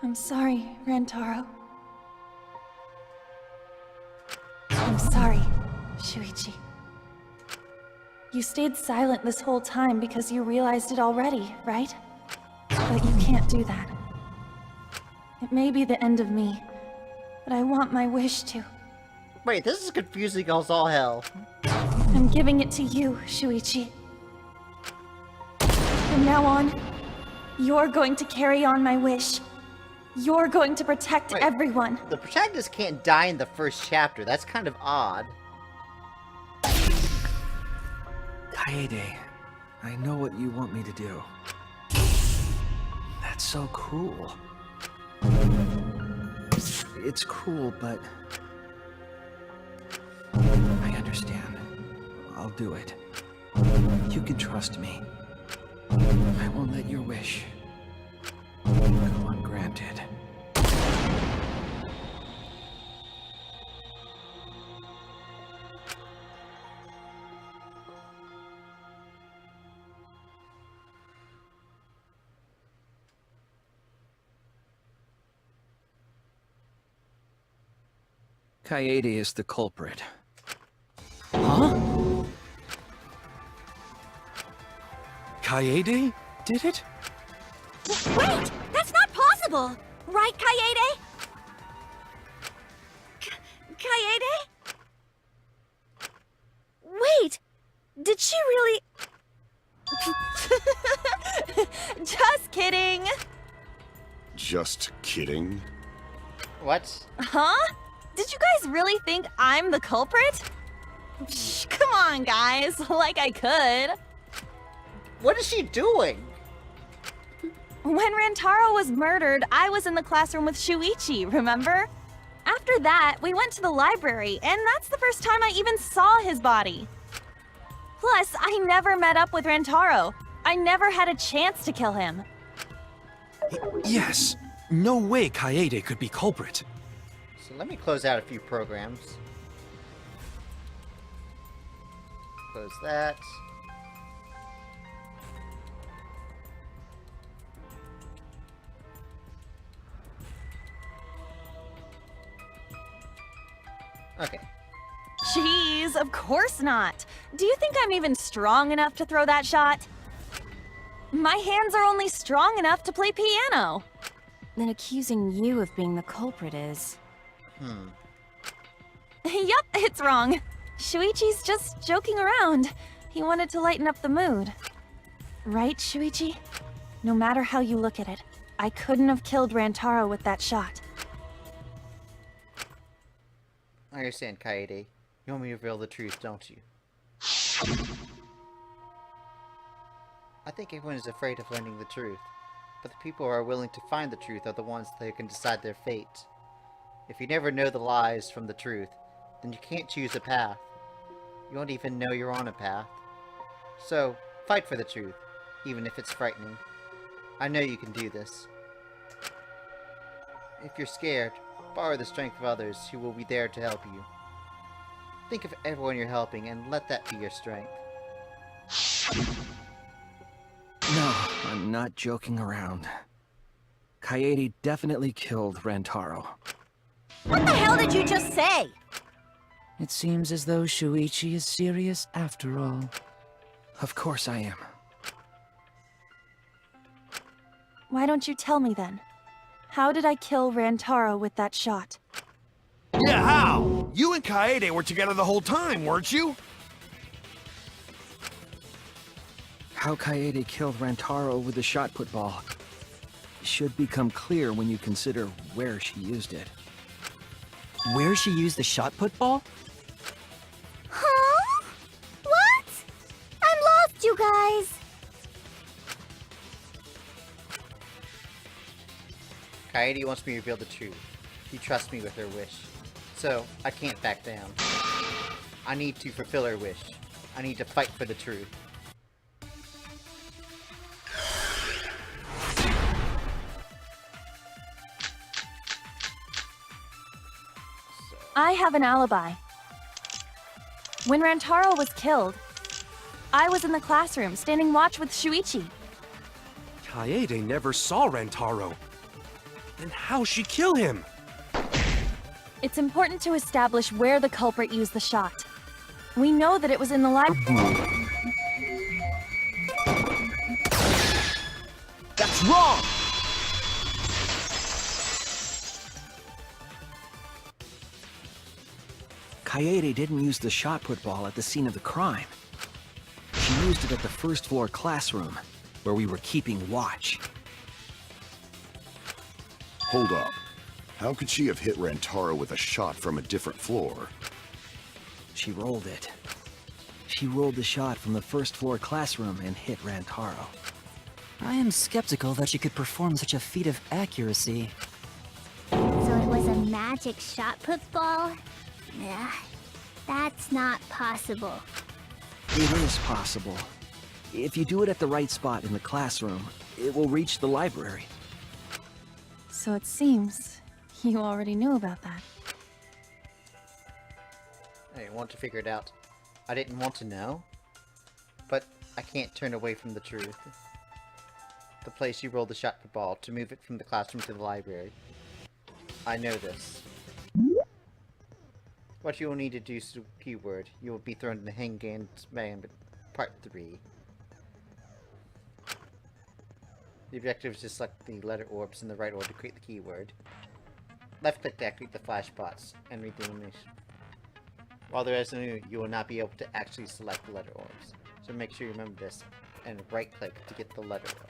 I'm sorry, Rantaro. I'm sorry, Shuichi. You stayed silent this whole time because you realized it already, right? But you can't do that. It may be the end of me, but I want my wish to. Wait, this is confusing as all hell. I'm giving it to you, Shuichi. From now on, you're going to carry on my wish. You're going to protect everyone. The protagonist can't die in the first chapter. That's kind of odd. Kaede, I know what you want me to do. That's so cruel. It's cruel, but... I understand. I'll do it. You can trust me. I won't let your wish go ungranted. Kaede is the culprit. Huh? Kaede did it? Wait! That's not possible! Right, Kaede? Kaede? Wait! Did she really... Just kidding. Just kidding. What? Huh? Did you guys really think I'm the culprit? Psh, come on, guys. Like I could. What is she doing? When Rantaro was murdered, I was in the classroom with Shuichi, remember? After that, we went to the library, and that's the first time I even saw his body. Plus, I never met up with Rantaro. I never had a chance to kill him. Yes. No way Kaede could be culprit. So let me close out a few programs. Close that. Okay. Jeez, of course not. Do you think I'm even strong enough to throw that shot? My hands are only strong enough to play piano. Then accusing you of being the culprit is... Yup, it's wrong. Shuichi's just joking around. He wanted to lighten up the mood. Right, Shuichi? No matter how you look at it, I couldn't have killed Rantaro with that shot. I understand, Kaede. You want me to reveal the truth, don't you? I think everyone is afraid of learning the truth. But the people who are willing to find the truth are the ones that can decide their fate. If you never know the lies from the truth, then you can't choose a path. You won't even know you're on a path. So, fight for the truth, even if it's frightening. I know you can do this. If you're scared, borrow the strength of others who will be there to help you. Think of everyone you're helping and let that be your strength. No, I'm not joking around. Kaede definitely killed Rantaro. What the hell did you just say? It seems as though Shuichi is serious after all. Of course I am. Why don't you tell me then? How did I kill Rantaro with that shot? Yeah, how? You and Kaede were together the whole time, weren't you? How Kaede killed Rantaro with the shot put ball should become clear when you consider where she used it. Where she used the shot put ball? Huh? What? I'm lost, you guys. Kaede wants me to reveal the truth. She trusts me with her wish. So, I can't back down. I need to fulfill her wish. I need to fight for the truth. I have an alibi. When Rantaro was killed, I was in the classroom standing watch with Shuichi. Kaede never saw Rantaro. Then how'd she kill him? It's important to establish where the culprit used the shot. We know that it was in the library. That's wrong! Kaede didn't use the shot put ball at the scene of the crime. She used it at the first floor classroom, where we were keeping watch. Hold up. How could she have hit Rantaro with a shot from a different floor? She rolled it. She rolled the shot from the first floor classroom and hit Rantaro. I am skeptical that she could perform such a feat of accuracy. So it was a magic shot put ball? Yeah, that's not possible. It is possible. If you do it at the right spot in the classroom, it will reach the library. So it seems you already knew about that. I want to figure it out. I didn't want to know, but I can't turn away from the truth. The place you rolled the shot put ball to move it from the classroom to the library. I know this. What you will need to do is the keyword. You will be thrown in the Hangman Part 3. The objective is to select the letter orbs in the right order to create the keyword. Left click to activate the flash spots and read the animation. While there is no, you will not be able to actually select the letter orbs. So make sure you remember this and right click to get the letter orb.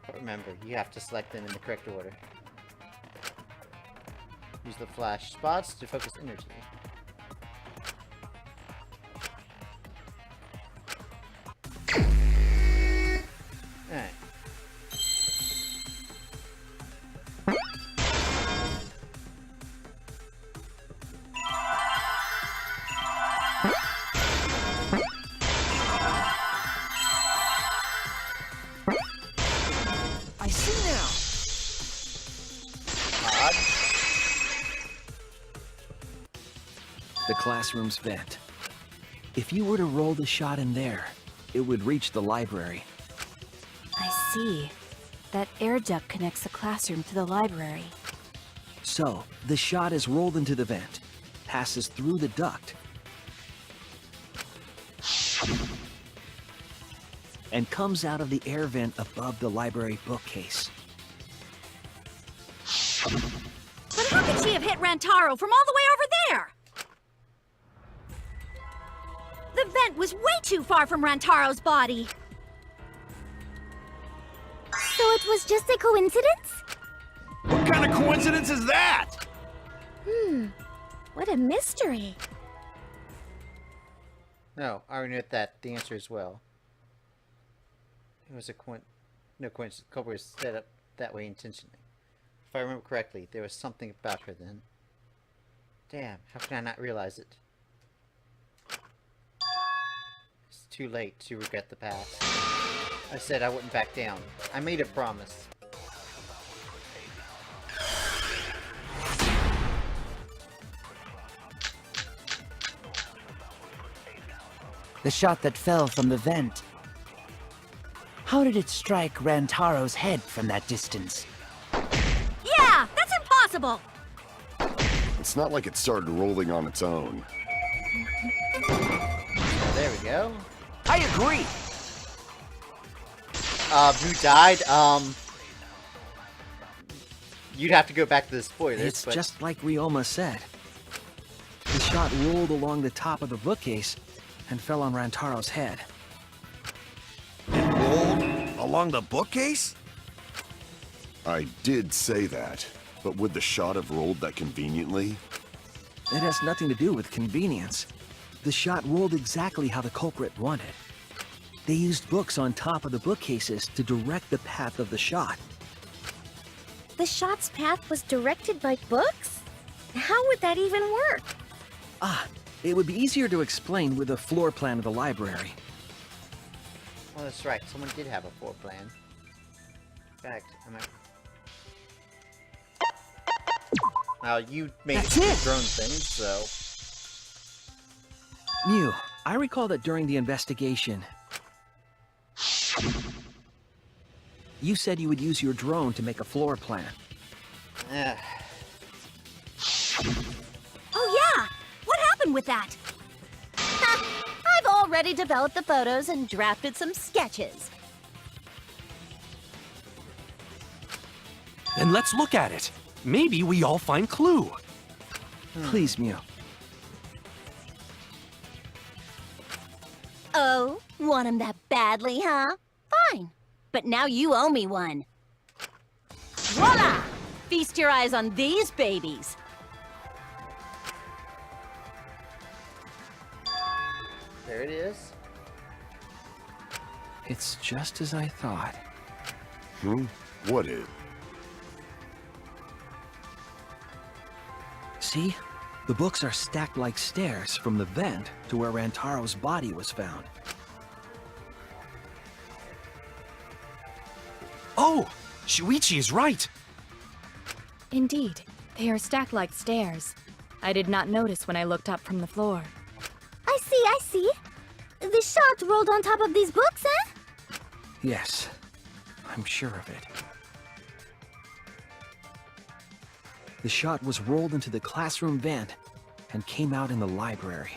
But remember, you have to select them in the correct order. Use the flash spots to focus energy. Alright. I see now. Odd. The classroom's vent. If you were to roll the shot in there, it would reach the library. I see. That air duct connects the classroom to the library. So, the shot is rolled into the vent, passes through the duct, and comes out of the air vent above the library bookcase. But how could she have hit Rantaro from all the way over there? The vent was way too far from Rantaro's body. So it was just a coincidence? What kind of coincidence is that? What a mystery. No, I already knew that. The answer is well. It was a no coincidence. Cobra was set up that way intentionally. If I remember correctly, there was something about her then. Damn, how can I not realize it? It's too late to regret the past. I said I wouldn't back down. I made a promise. The shot that fell from the vent. How did it strike Rantaro's head from that distance? Yeah, that's impossible! It's not like it started rolling on its own. There we go. I agree! Who died? You'd have to go back to the spoilers, It's but... just like Ryoma said. The shot rolled along the top of the bookcase and fell on Rantaro's head. It rolled along the bookcase? I did say that, but would the shot have rolled that conveniently? It has nothing to do with convenience. The shot rolled exactly how the culprit wanted. They used books on top of the bookcases to direct the path of the shot. The shot's path was directed by books? How would that even work? It would be easier to explain with a floor plan of the library. Oh, that's right. Someone did have a floor plan. In fact, Now, you made it your drone thing, so... Mew, I recall that during the investigation, you said you would use your drone to make a floor plan. Oh yeah! What happened with that? I've already developed the photos and drafted some sketches. Then let's look at it. Maybe we all find clue. Please, Mew. Oh, want him that badly, huh? Fine. But now you owe me one. Voila! Feast your eyes on these babies. There it is. It's just as I thought. What is? See? The books are stacked like stairs from the vent to where Rantaro's body was found. Oh! Shuichi is right! Indeed, they are stacked like stairs. I did not notice when I looked up from the floor. I see. The shot rolled on top of these books, eh? Yes, I'm sure of it. The shot was rolled into the classroom vent and came out in the library.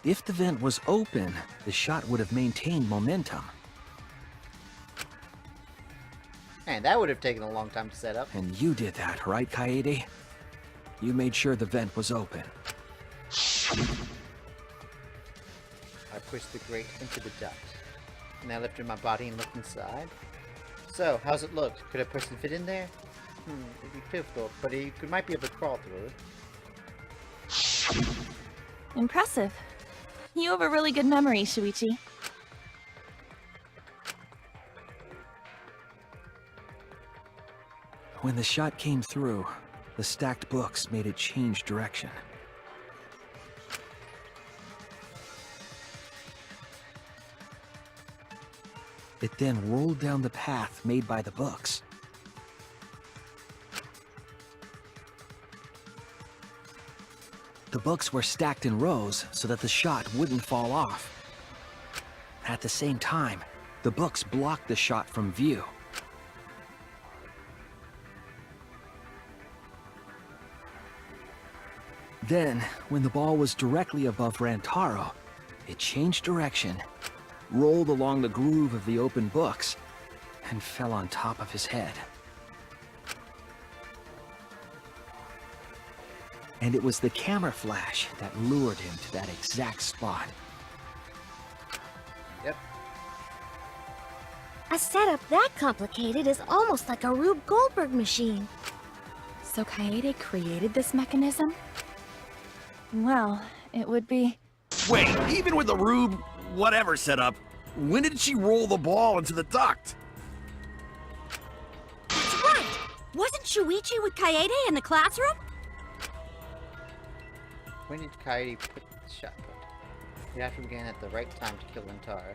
If the vent was open, the shot would have maintained momentum. Man, that would have taken a long time to set up. And you did that, right, Kaede? You made sure the vent was open. I pushed the grate into the duct. And I lifted my body and looked inside. So, how's it look? Could a person fit in there? It'd be difficult, but he might be able to crawl through it. Impressive. You have a really good memory, Shuichi. When the shot came through, the stacked books made it change direction. It then rolled down the path made by the books. The books were stacked in rows so that the shot wouldn't fall off. At the same time, the books blocked the shot from view. Then, when the ball was directly above Rantaro, it changed direction, rolled along the groove of the open books, and fell on top of his head. And it was the camera flash that lured him to that exact spot. Yep. A setup that complicated is almost like a Rube Goldberg machine. So Kaede created this mechanism? Well, it would be... Wait, even with the Rube whatever setup, when did she roll the ball into the duct? That's right! Wasn't Shuichi with Kaede in the classroom? When did Kaede put the shot put? You have to begin at the right time to kill Rantaro.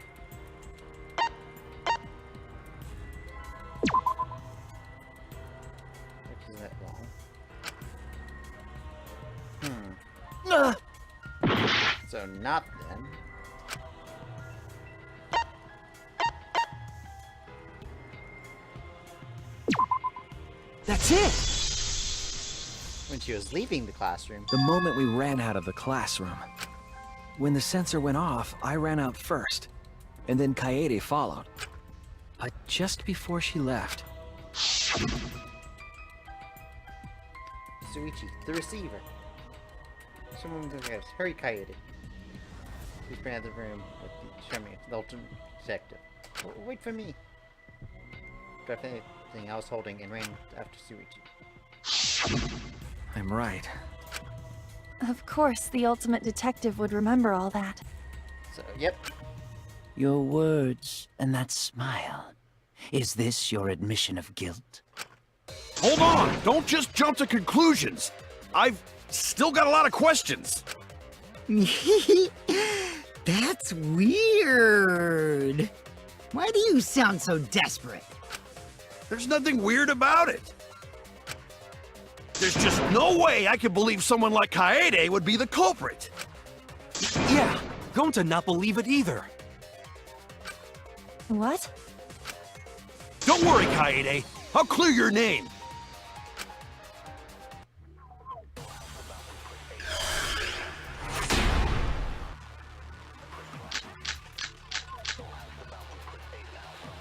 Which is that wrong? So not then. That's it! When she was leaving the classroom. The moment we ran out of the classroom. When the sensor went off, I ran out first, and then Kaede followed. But just before she left... Shuichi, the receiver. Someone with us. Hurry, Kaede. Please bring out the room with the ultimate detective. Wait for me. Dropped anything I was holding and ran after Shuichi. I'm right. Of course, the ultimate detective would remember all that. So, yep. Your words and that smile. Is this your admission of guilt? Hold on! Don't just jump to conclusions! I've still got a lot of questions! That's weird. Why do you sound so desperate? There's nothing weird about it. There's just no way I could believe someone like Kaede would be the culprit. Yeah, Gonta not believe it either. What? Don't worry, Kaede. I'll clear your name.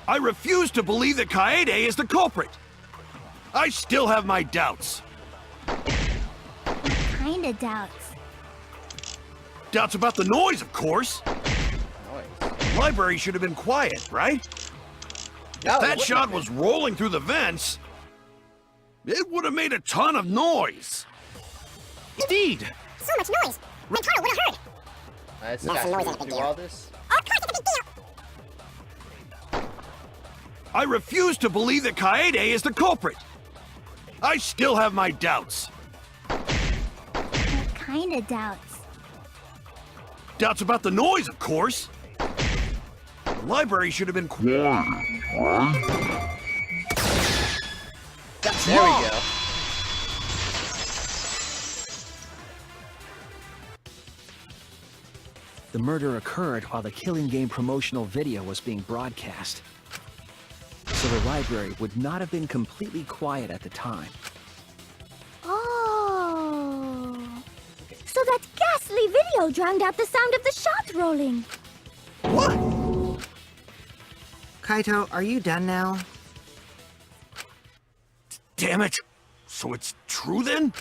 I refuse to believe that Kaede is the culprit. I still have my doubts. Kinda doubts. Doubts about the noise, of course. The library should have been quiet, right? If that shot was rolling through the vents, it would have made a ton of noise. Indeed. So much noise. Rantaro would have heard. That's the noise that do all this. Of course it's a big deal. I refuse to believe that Kaede is the culprit. I still have my doubts. Kinda doubts. Doubts about the noise, of course. The library should have been quiet. There we go. The murder occurred while the Killing Game promotional video was being broadcast. So the library would not have been completely quiet at the time. So that ghastly video drowned out the sound of the shot rolling. What? Kaito, are you done now? Damn it! So it's true then?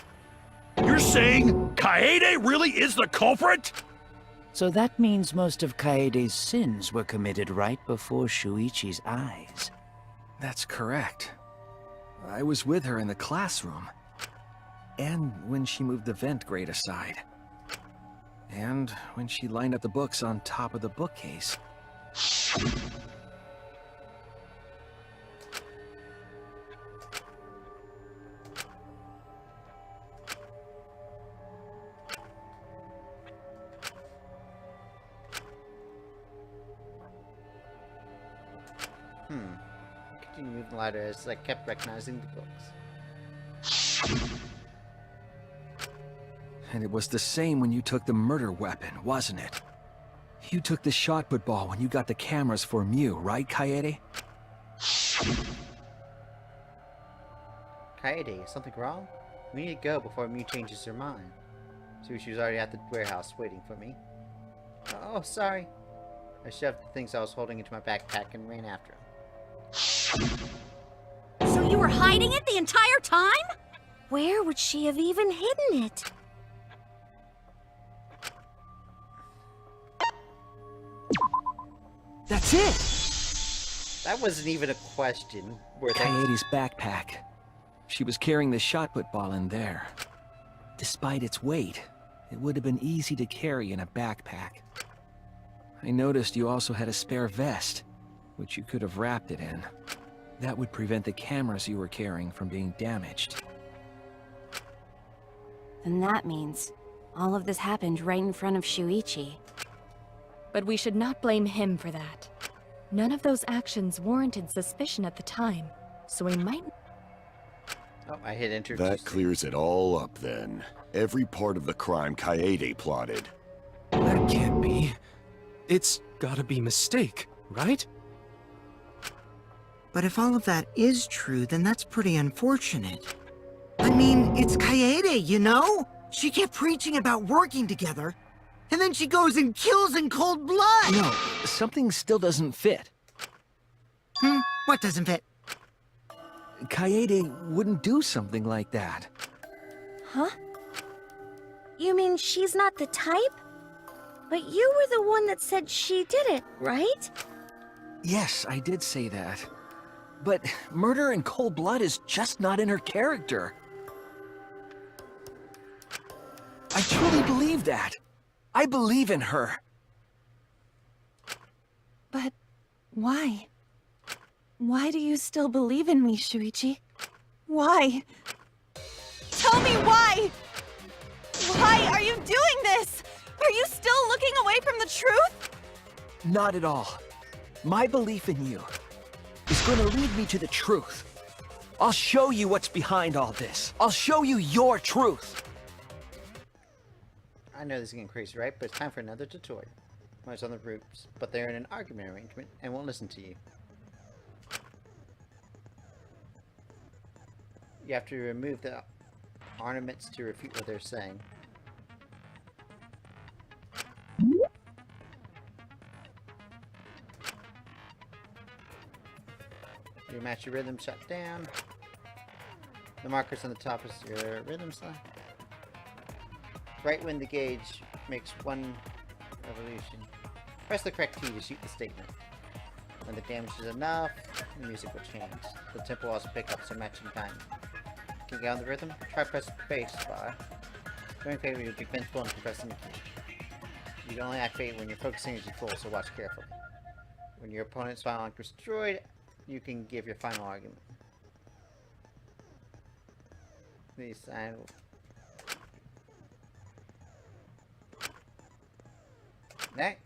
You're saying Kaede really is the culprit? So that means most of Kaede's sins were committed right before Shuichi's eyes. That's correct. I was with her in the classroom. And when she moved the vent grate aside. And when she lined up the books on top of the bookcase. Continue moving the ladder as I kept recognizing the books. And it was the same when you took the murder weapon, wasn't it? You took the shot put ball when you got the cameras for Mew, right, Kaede? Kaede, is something wrong? We need to go before Mew changes her mind. She was already at the warehouse waiting for me. Oh, sorry. I shoved the things I was holding into my backpack and ran after him. So you were hiding it the entire time? Where would she have even hidden it? That's it! That wasn't even a question. Kaede's backpack. She was carrying the shot put ball in there. Despite its weight, it would have been easy to carry in a backpack. I noticed you also had a spare vest, which you could have wrapped it in. That would prevent the cameras you were carrying from being damaged. Then that means all of this happened right in front of Shuichi. But we should not blame him for that. None of those actions warranted suspicion at the time, so we might... Oh, I hit enter. That clears it all up then. Every part of the crime Kaede plotted. That can't be. It's gotta be mistake, right? But if all of that is true, then that's pretty unfortunate. I mean, it's Kaede, you know? She kept preaching about working together, and then she goes and kills in cold blood! No, something still doesn't fit. What doesn't fit? Kaede wouldn't do something like that. Huh? You mean she's not the type? But you were the one that said she did it, right? Yes, I did say that. But murder in cold blood is just not in her character. I truly believe that. I believe in her. But why? Why do you still believe in me, Shuichi? Why? Tell me why! Why are you doing this? Are you still looking away from the truth? Not at all. My belief in you is going to lead me to the truth. I'll show you what's behind all this. I'll show you your truth. I know this is getting crazy, right? But it's time for another tutorial. One's on the roofs, but they're in an argument arrangement and won't listen to you. You have to remove the ornaments to refute what they're saying. You match your rhythm shut down. The markers on the top is your rhythm sign. Right when the gauge makes one revolution, press the correct key to shoot the statement. When the damage is enough, the music will change. The tempo will also pick up some matching time. Can you get on the rhythm? Try press space bar. During favor, you'll be vengeful and compressing the key. You can only activate when your focusing is full, so watch carefully. When your opponent's final ink is destroyed, you can give your final argument. Please sign. Next.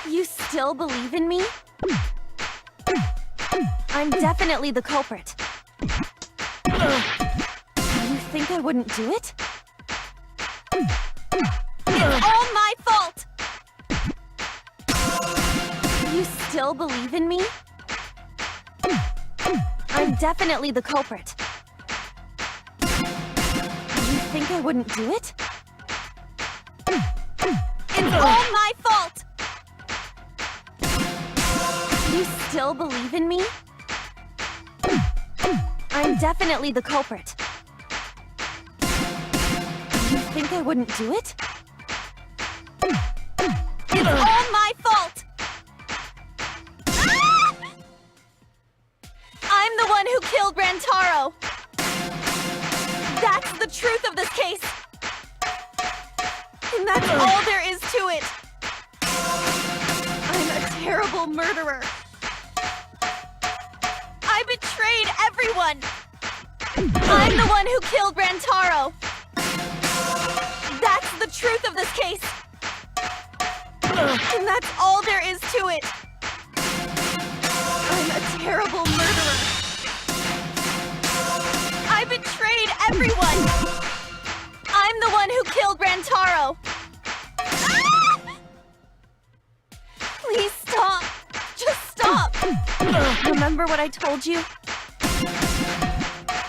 You still believe in me? I'm definitely the culprit. You think I wouldn't do it? It's all my fault! You still believe in me? I'm definitely the culprit. think I wouldn't do it? It's all my fault! You still believe in me? I'm definitely the culprit. You think I wouldn't do it? It's all my fault! I'm the one who killed Rantaro! That's the truth of this case! And that's all there is to it! I'm a terrible murderer! I betrayed everyone! I'm the one who killed Rantaro! That's the truth of this case! And that's all there is to it! I'm a terrible murderer! I betrayed everyone! I'm the one who killed Rantaro! Please stop! Just stop! Remember what I told you?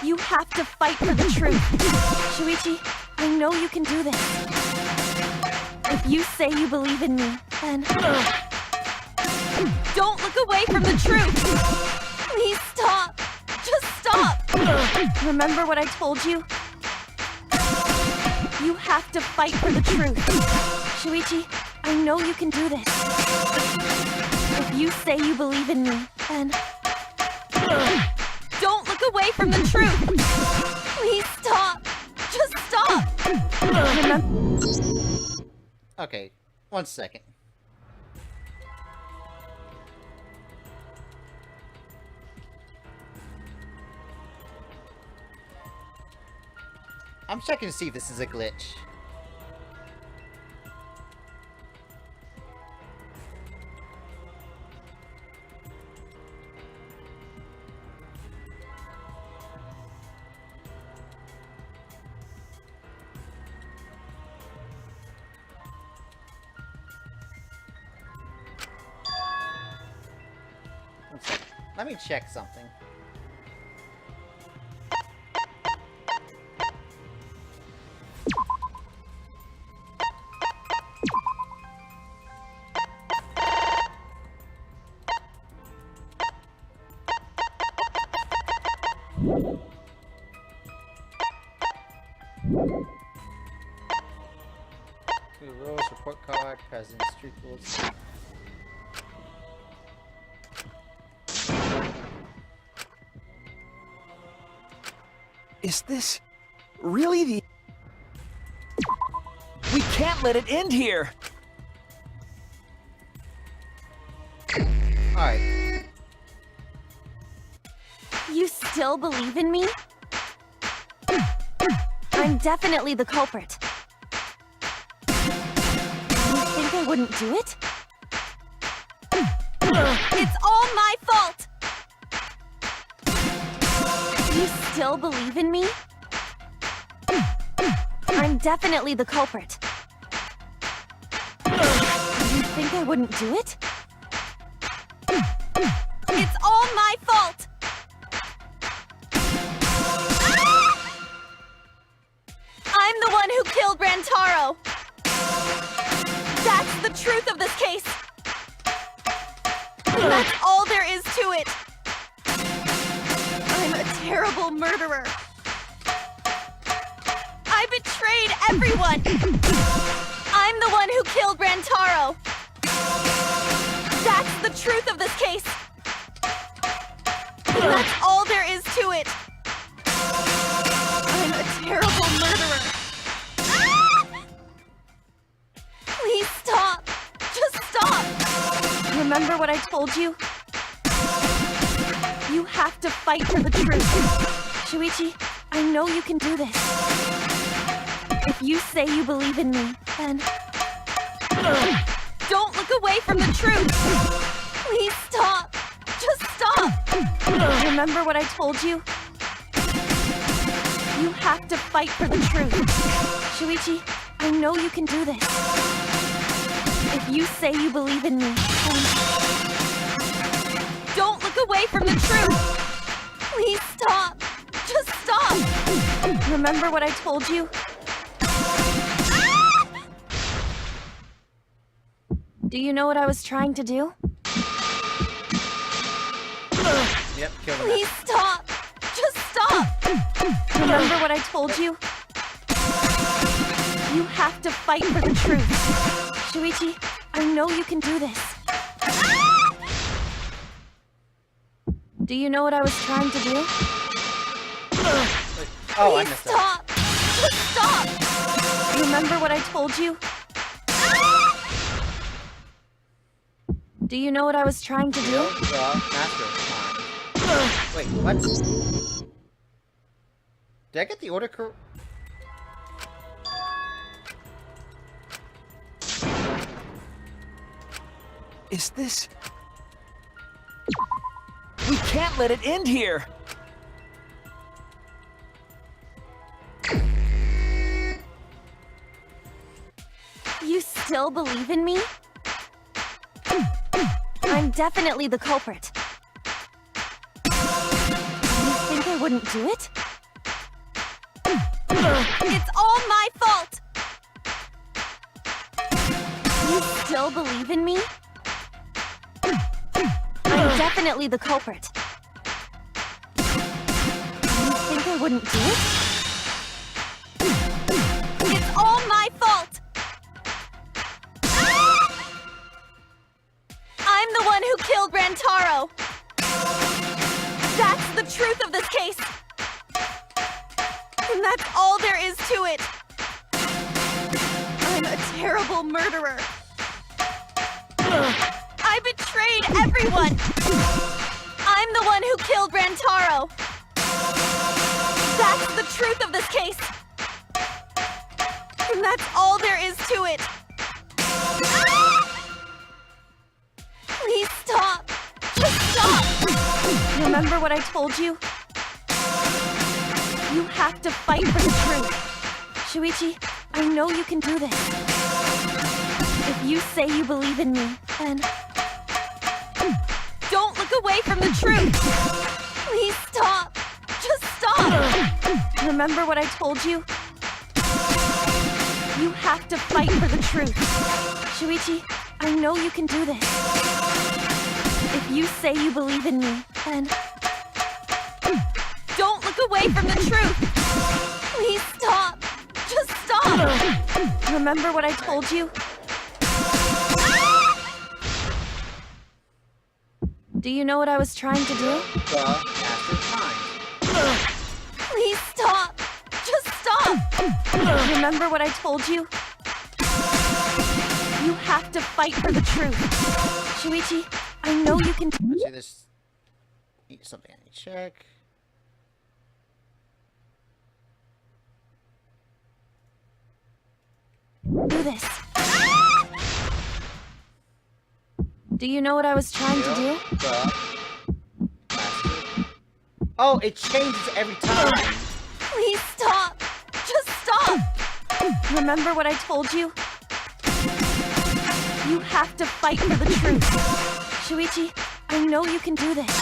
You have to fight for the truth. Shuichi, I know you can do this. If you say you believe in me, then... Don't look away from the truth! Please stop! Just stop! Remember what I told you? You have to fight for the truth. Shuichi, I know you can do this. If you say you believe in me, then... Don't look away from the truth! Please stop! Just stop! Okay, 1 second. I'm checking to see if this is a glitch. Let me check something. Rules, report card, president, street rules. Is this really the... We can't let it end here! Alright. You still believe in me? I'm definitely the culprit. You think I wouldn't do it? It's all my fault! You still believe in me? I'm definitely the culprit. You think I wouldn't do it? It's all my fault! I'm the one who killed Rantaro! That's the truth of this case! And that's all there is to it! I'm a terrible murderer! I betrayed everyone! I'm the one who killed Rantaro! That's the truth of this case! And that's all there is to it! I'm a terrible murderer! Please stop! Just stop! Remember what I told you? You have to fight for the truth. Shuichi, I know you can do this. If you say you believe in me, then... Don't look away from the truth! Please stop! Just stop! Remember what I told you? You have to fight for the truth. Shuichi, I know you can do this. If you say you believe in me, then... Don't look away from the truth! Please stop! Just stop! Remember what I told you? Do you know what I was trying to do? Yep, kill the Please stop! Just stop! Remember what I told you? You have to fight for the truth. Shuichi, I know you can do this. Do you know what I was trying to do? Oh, I Please missed stop! Just stop! Remember what I told you? Do you know what I was trying to do? Master. Wait, what? Did I get the order correct? Is this... We can't let it end here! You still believe in me? I'm definitely the culprit. You think I wouldn't do it? It's all my fault! You still believe in me? I'm definitely the culprit. You think I wouldn't do it? It's all my fault! I'm the one who killed Rantaro! That's the truth of this case! And that's all there is to it! I'm a terrible murderer! I betrayed everyone! I'm the one who killed Rantaro! That's the truth of this case! And that's all there is to it! Please stop! Just stop! Remember what I told you? You have to fight for the truth. Shuichi, I know you can do this. If you say you believe in me, then... Don't look away from the truth! Please stop! Just stop! Remember what I told you? You have to fight for the truth. Shuichi, I know you can do this. If you say you believe in me, then... Don't look away from the truth! Please stop! Just stop! Remember what I told you? Do you know what I was trying to do? Please stop! Just stop! Remember what I told you? You have to fight for the truth. Shuichi, I know you can... Let's see this... Something I need to check. Do this. Do you know what I was trying to do? Oh, it changes every time. Please stop! Just stop! Remember what I told you? You have to fight for the truth. Shuichi, I know you can do this.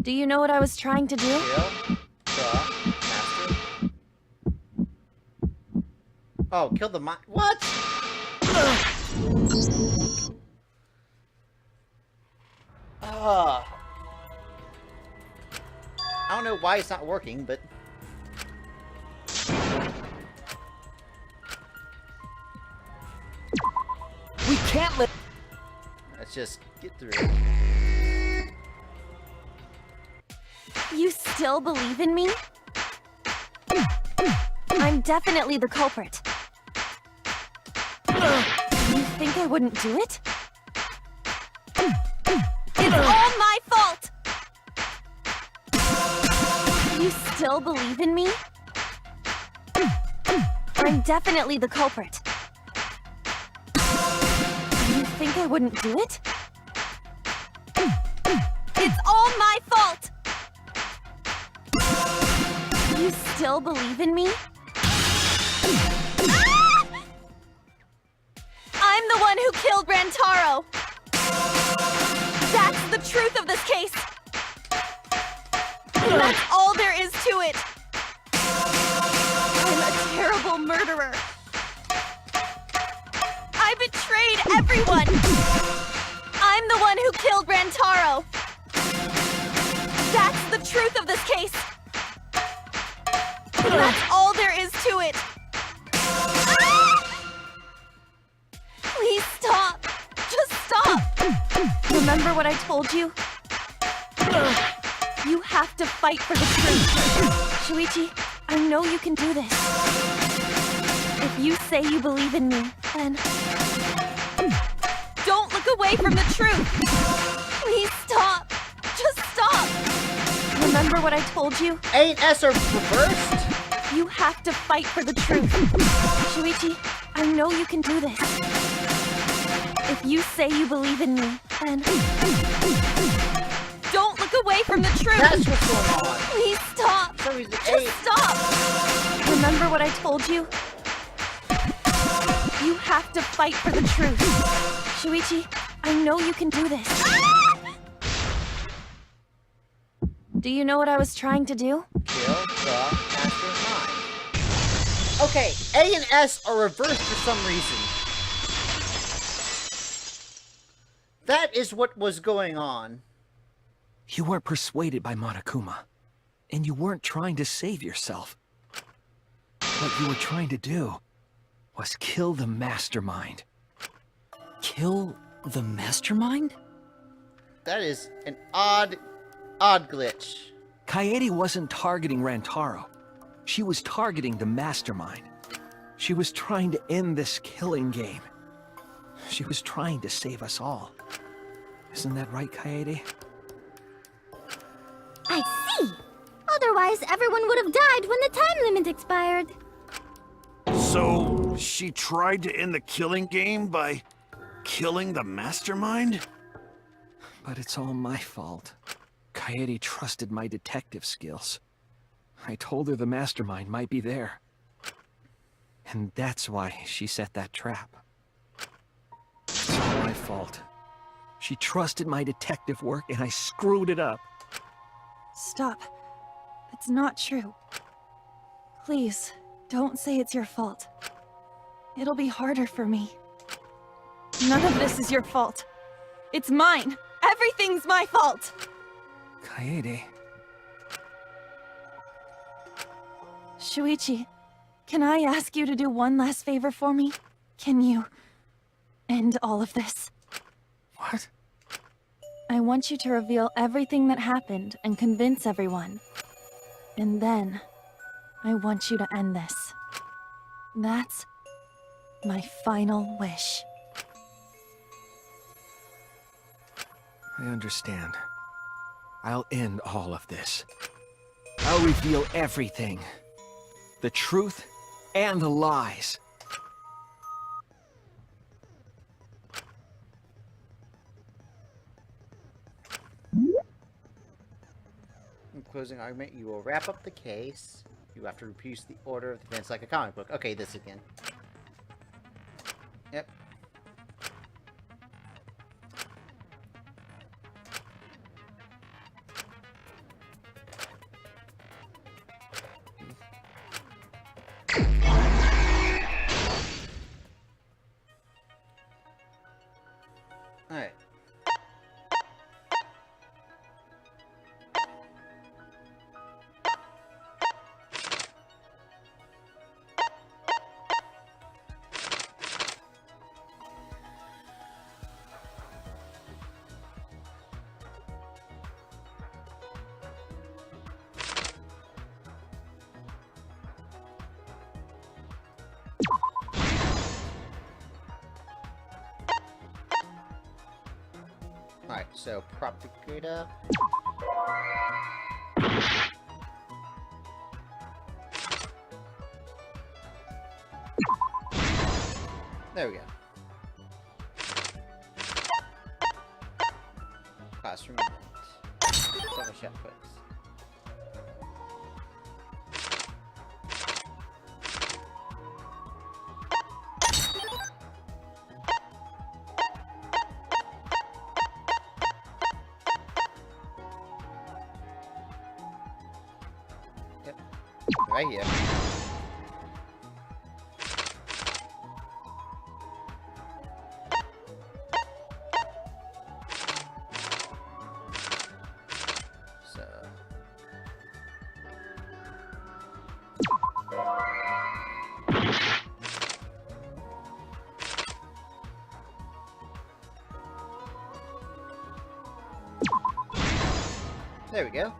Do you know what I was trying to do? Oh, kill the mon- What? I don't know why it's not working, but... We can't let... Let's just get through it. You still believe in me? I'm definitely the culprit. You think I wouldn't do it? It's all my fault! You still believe in me? I'm definitely the culprit. You think I wouldn't do it? It's all my fault! You still believe in me? I'm the one who killed Rantaro! That's the truth of this case! And that's all there is to it! I'm a terrible murderer! betrayed everyone! I'm the one who killed Rantaro! That's the truth of this case! That's all there is to it! Please stop! Just stop! Remember what I told you? You have to fight for the truth. Shuichi, I know you can do this. If you say you believe in me, then... don't look away from the truth! Please stop! Just stop! Remember what I told you? A and S are reversed? You have to fight for the truth. Shuichi, I know you can do this. If you say you believe in me, then... don't look away from the truth! That's what's going on. Please stop! Just stop! Remember what I told you? You have to fight for the truth. Shuichi, I know you can do this. Do you know what I was trying to do? Kill the mastermind. Okay, A and S are reversed for some reason. That is what was going on. You weren't persuaded by Monokuma, and you weren't trying to save yourself. What you were trying to do was kill the mastermind. Kill the mastermind? That is an odd glitch. Kaede wasn't targeting Rantaro. She was targeting the mastermind. She was trying to end this killing game. She was trying to save us all. Isn't that right, Kaede? I see! Otherwise, everyone would have died when the time limit expired. So, she tried to end the killing game by killing the mastermind? But it's all my fault. Kaede trusted my detective skills. I told her the mastermind might be there. And that's why she set that trap. It's all my fault. She trusted my detective work and I screwed it up. Stop. It's not true. Please, don't say it's your fault. It'll be harder for me. None of this is your fault. It's mine. Everything's my fault. Kaede. Shuichi, can I ask you to do one last favor for me? Can you end all of this? What? I want you to reveal everything that happened and convince everyone. And then, I want you to end this. That's my final wish. I understand. I'll end all of this. I'll reveal everything. The truth and the lies. In closing argument, you will wrap up the case. You have to reproduce the order of the events like a comic book. Okay, this again. Yep. Alright. Alright, so propagator. There we go. Classroom event. Double shot puts. Right here. There we go.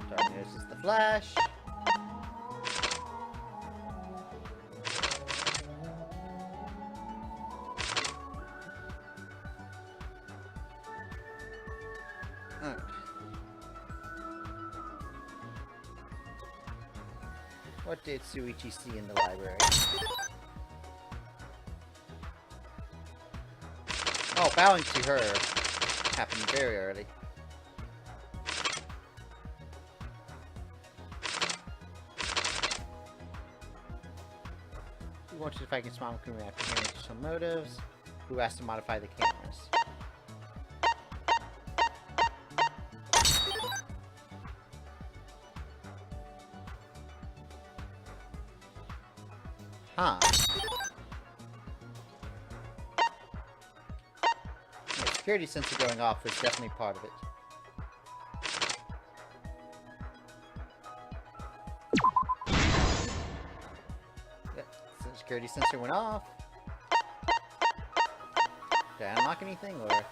Darkness is the flash. Alright. What did Psyche see in the library? Oh, bowing to her happened very early. Who wanted to fight against Monokuma after hearing additional motives? Who asked to modify the cameras? Huh. Yeah, security sensor going off was definitely part of it. Yeah, so the security sensor went off. Did I unlock anything, or...?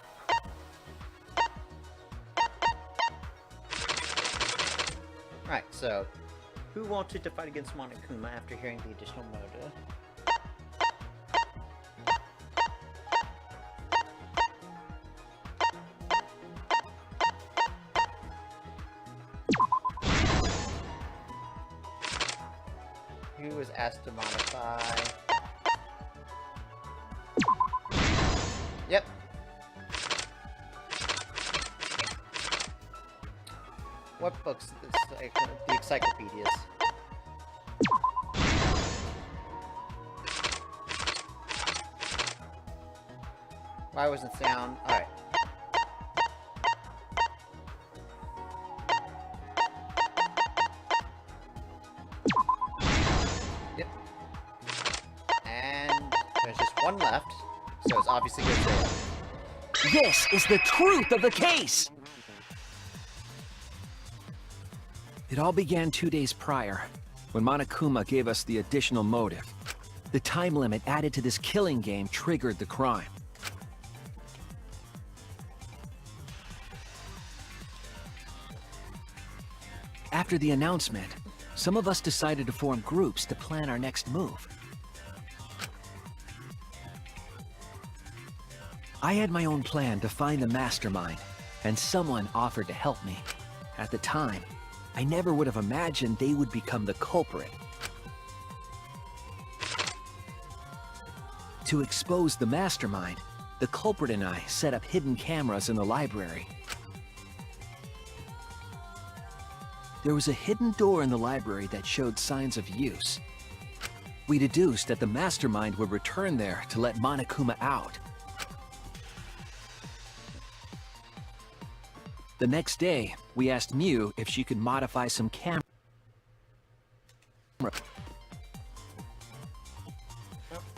Right, so... Who wanted to fight against Monokuma after hearing the additional motive? Who was asked to modify? Yep. What books? The encyclopedias. Why wasn't sound? Alright. Yep. And there's just one left, so it's obviously good for you. This is the truth of the case! It all began 2 days prior, when Monokuma gave us the additional motive. The time limit added to this killing game triggered the crime. After the announcement, some of us decided to form groups to plan our next move. I had my own plan to find the mastermind, and someone offered to help me. At the time, I never would have imagined they would become the culprit. To expose the mastermind, the culprit and I set up hidden cameras in the library. There was a hidden door in the library that showed signs of use. We deduced that the mastermind would return there to let Monokuma out. The next day, we asked Mew if she could modify some cameras. Oh,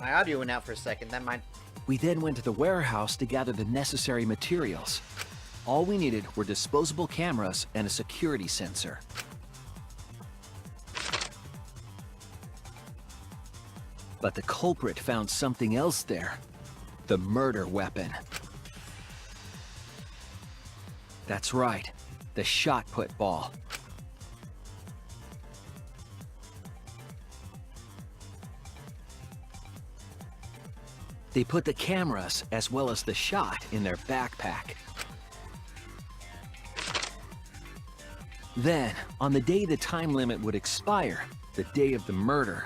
my audio went out for a second, that might... We then went to the warehouse to gather the necessary materials. All we needed were disposable cameras and a security sensor. But the culprit found something else there. The murder weapon. That's right, the shot put ball. They put the cameras as well as the shot in their backpack. Then, on the day the time limit would expire, the day of the murder,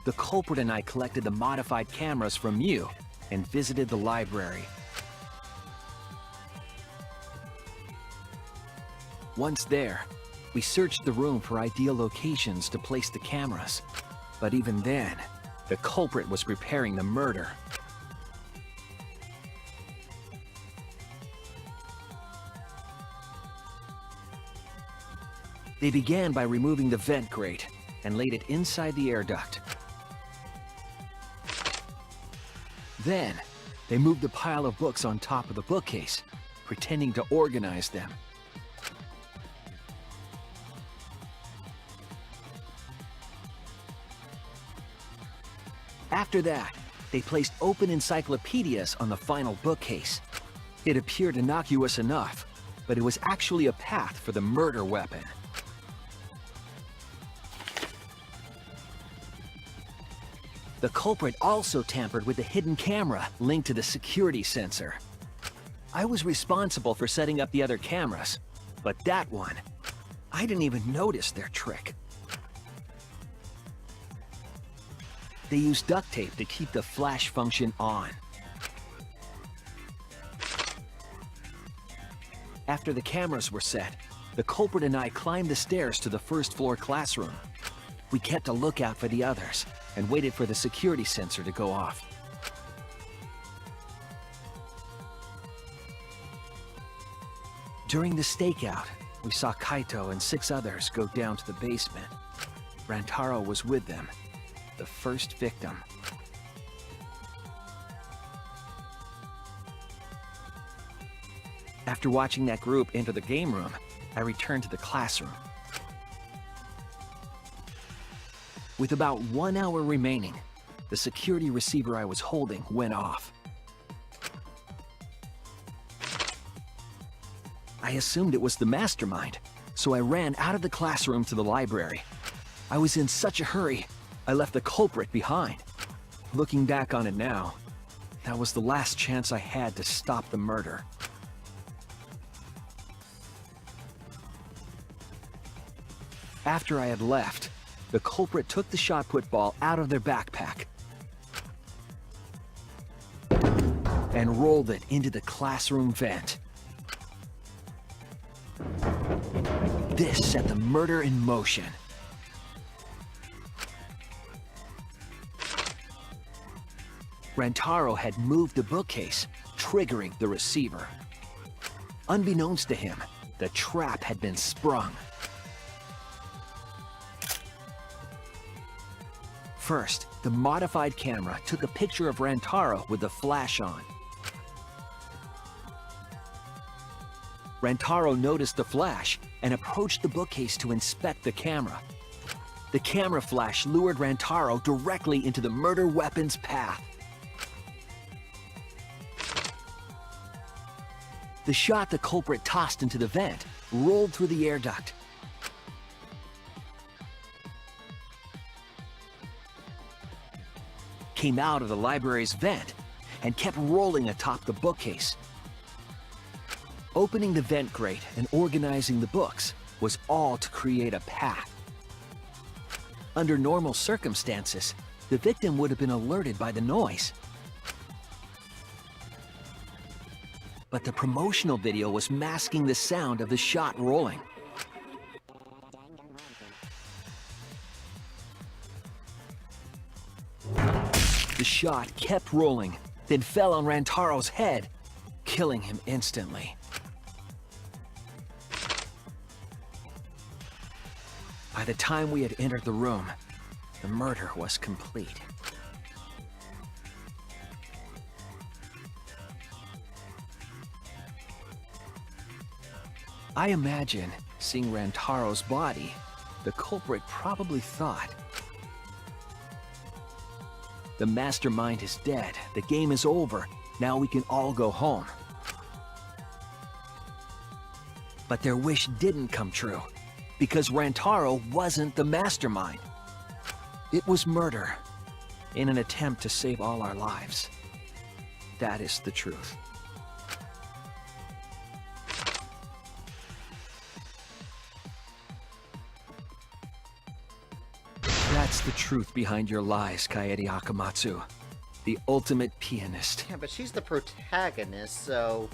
the culprit and I collected the modified cameras from you and visited the library. Once there, we searched the room for ideal locations to place the cameras. But even then, the culprit was preparing the murder. They began by removing the vent grate and laid it inside the air duct. Then, they moved the pile of books on top of the bookcase, pretending to organize them. After that, they placed open encyclopedias on the final bookcase. It appeared innocuous enough, but it was actually a path for the murder weapon. The culprit also tampered with the hidden camera linked to the security sensor. I was responsible for setting up the other cameras, but that one, I didn't even notice their trick. They used duct tape to keep the flash function on. After the cameras were set, the culprit and I climbed the stairs to the first-floor classroom. We kept a lookout for the others and waited for the security sensor to go off. During the stakeout, we saw Kaito and 6 others go down to the basement. Rantaro was with them, the first victim. After watching that group enter the game room, I returned to the classroom. With about 1 hour remaining, the security receiver I was holding went off. I assumed it was the mastermind, so I ran out of the classroom to the library. I was in such a hurry, I left the culprit behind. Looking back on it now, that was the last chance I had to stop the murder. After I had left, the culprit took the shot put ball out of their backpack and rolled it into the classroom vent. This set the murder in motion. Rantaro had moved the bookcase, triggering the receiver. Unbeknownst to him, the trap had been sprung. First, the modified camera took a picture of Rantaro with the flash on. Rantaro noticed the flash and approached the bookcase to inspect the camera. The camera flash lured Rantaro directly into the murder weapon's path. The shot the culprit tossed into the vent rolled through the air duct. Came out of the library's vent and kept rolling atop the bookcase. Opening the vent grate and organizing the books was all to create a path. Under normal circumstances, the victim would have been alerted by the noise. But the promotional video was masking the sound of the shot rolling. The shot kept rolling, then fell on Rantaro's head, killing him instantly. By the time we had entered the room, the murder was complete. I imagine, seeing Rantaro's body, the culprit probably thought, "The mastermind is dead, the game is over, now we can all go home." But their wish didn't come true, because Rantaro wasn't the mastermind. It was murder, in an attempt to save all our lives. That is the truth. That's the truth behind your lies, Kaede Akamatsu. The ultimate pianist. Yeah, but she's the protagonist, so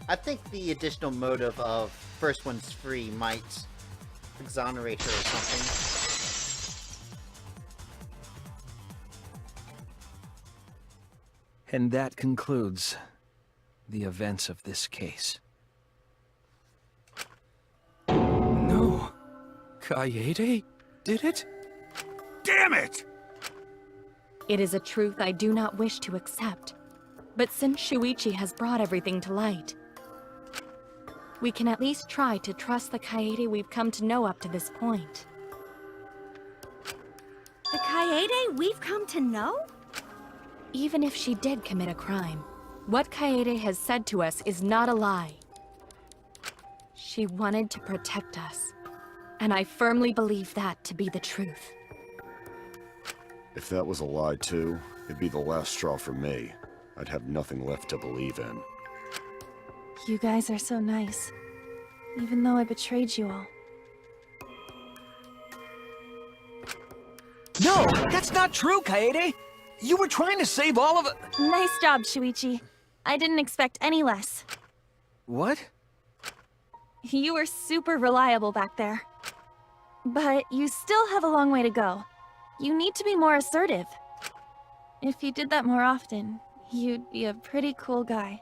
I think the additional motive of first one's free might exonerate her or something. And that concludes the events of this case. No. Kaede did it? Damn it! It is a truth I do not wish to accept. But since Shuichi has brought everything to light, we can at least try to trust the Kaede we've come to know up to this point. The Kaede we've come to know? Even if she did commit a crime, what Kaede has said to us is not a lie. She wanted to protect us, and I firmly believe that to be the truth. If that was a lie too, it'd be the last straw for me. I'd have nothing left to believe in. You guys are so nice, even though I betrayed you all. No, that's not true, Kaede! You were trying to save all of it. Nice job, Shuichi. I didn't expect any less. What? You were super reliable back there. But you still have a long way to go. You need to be more assertive. If you did that more often, you'd be a pretty cool guy.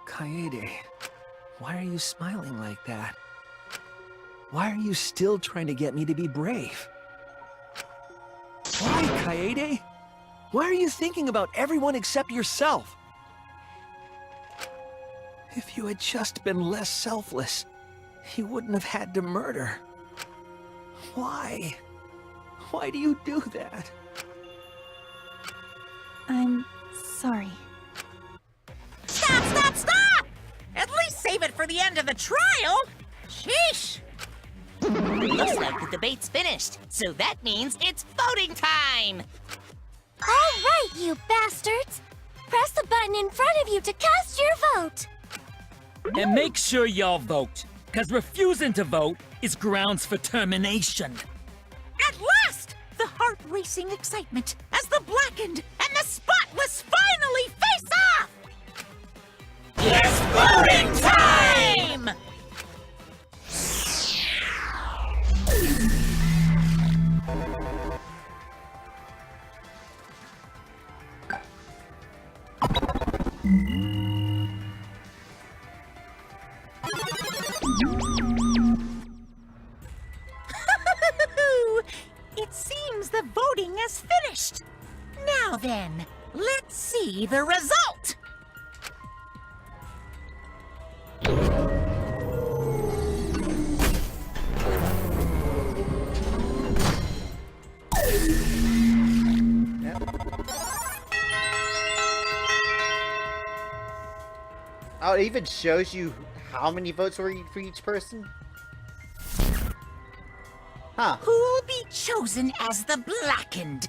Kaede, why are you smiling like that? Why are you still trying to get me to be brave? Why, Kaede? Why are you thinking about everyone except yourself? If you had just been less selfless, you wouldn't have had to murder. Why? Why do you do that? I'm sorry. Stop, stop, stop! At least save it for the end of the trial! Sheesh! Looks like the debate's finished, so that means it's voting time! All right, you bastards! Press the button in front of you to cast your vote! And make sure y'all vote, because refusing to vote is grounds for termination. At last! The heart-racing excitement as the Blackened and the Spotless finally face off! It's voting time! It seems the voting is finished. Now then, let's see the result. Oh, it even shows you how many votes were for each person? Huh. Who'll be chosen as the Blackened?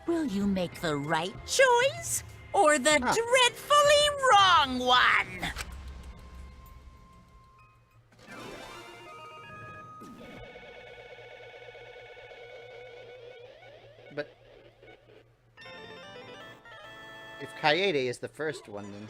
Will you make the right choice or the dreadfully wrong one? But if Kaede is the first one, then...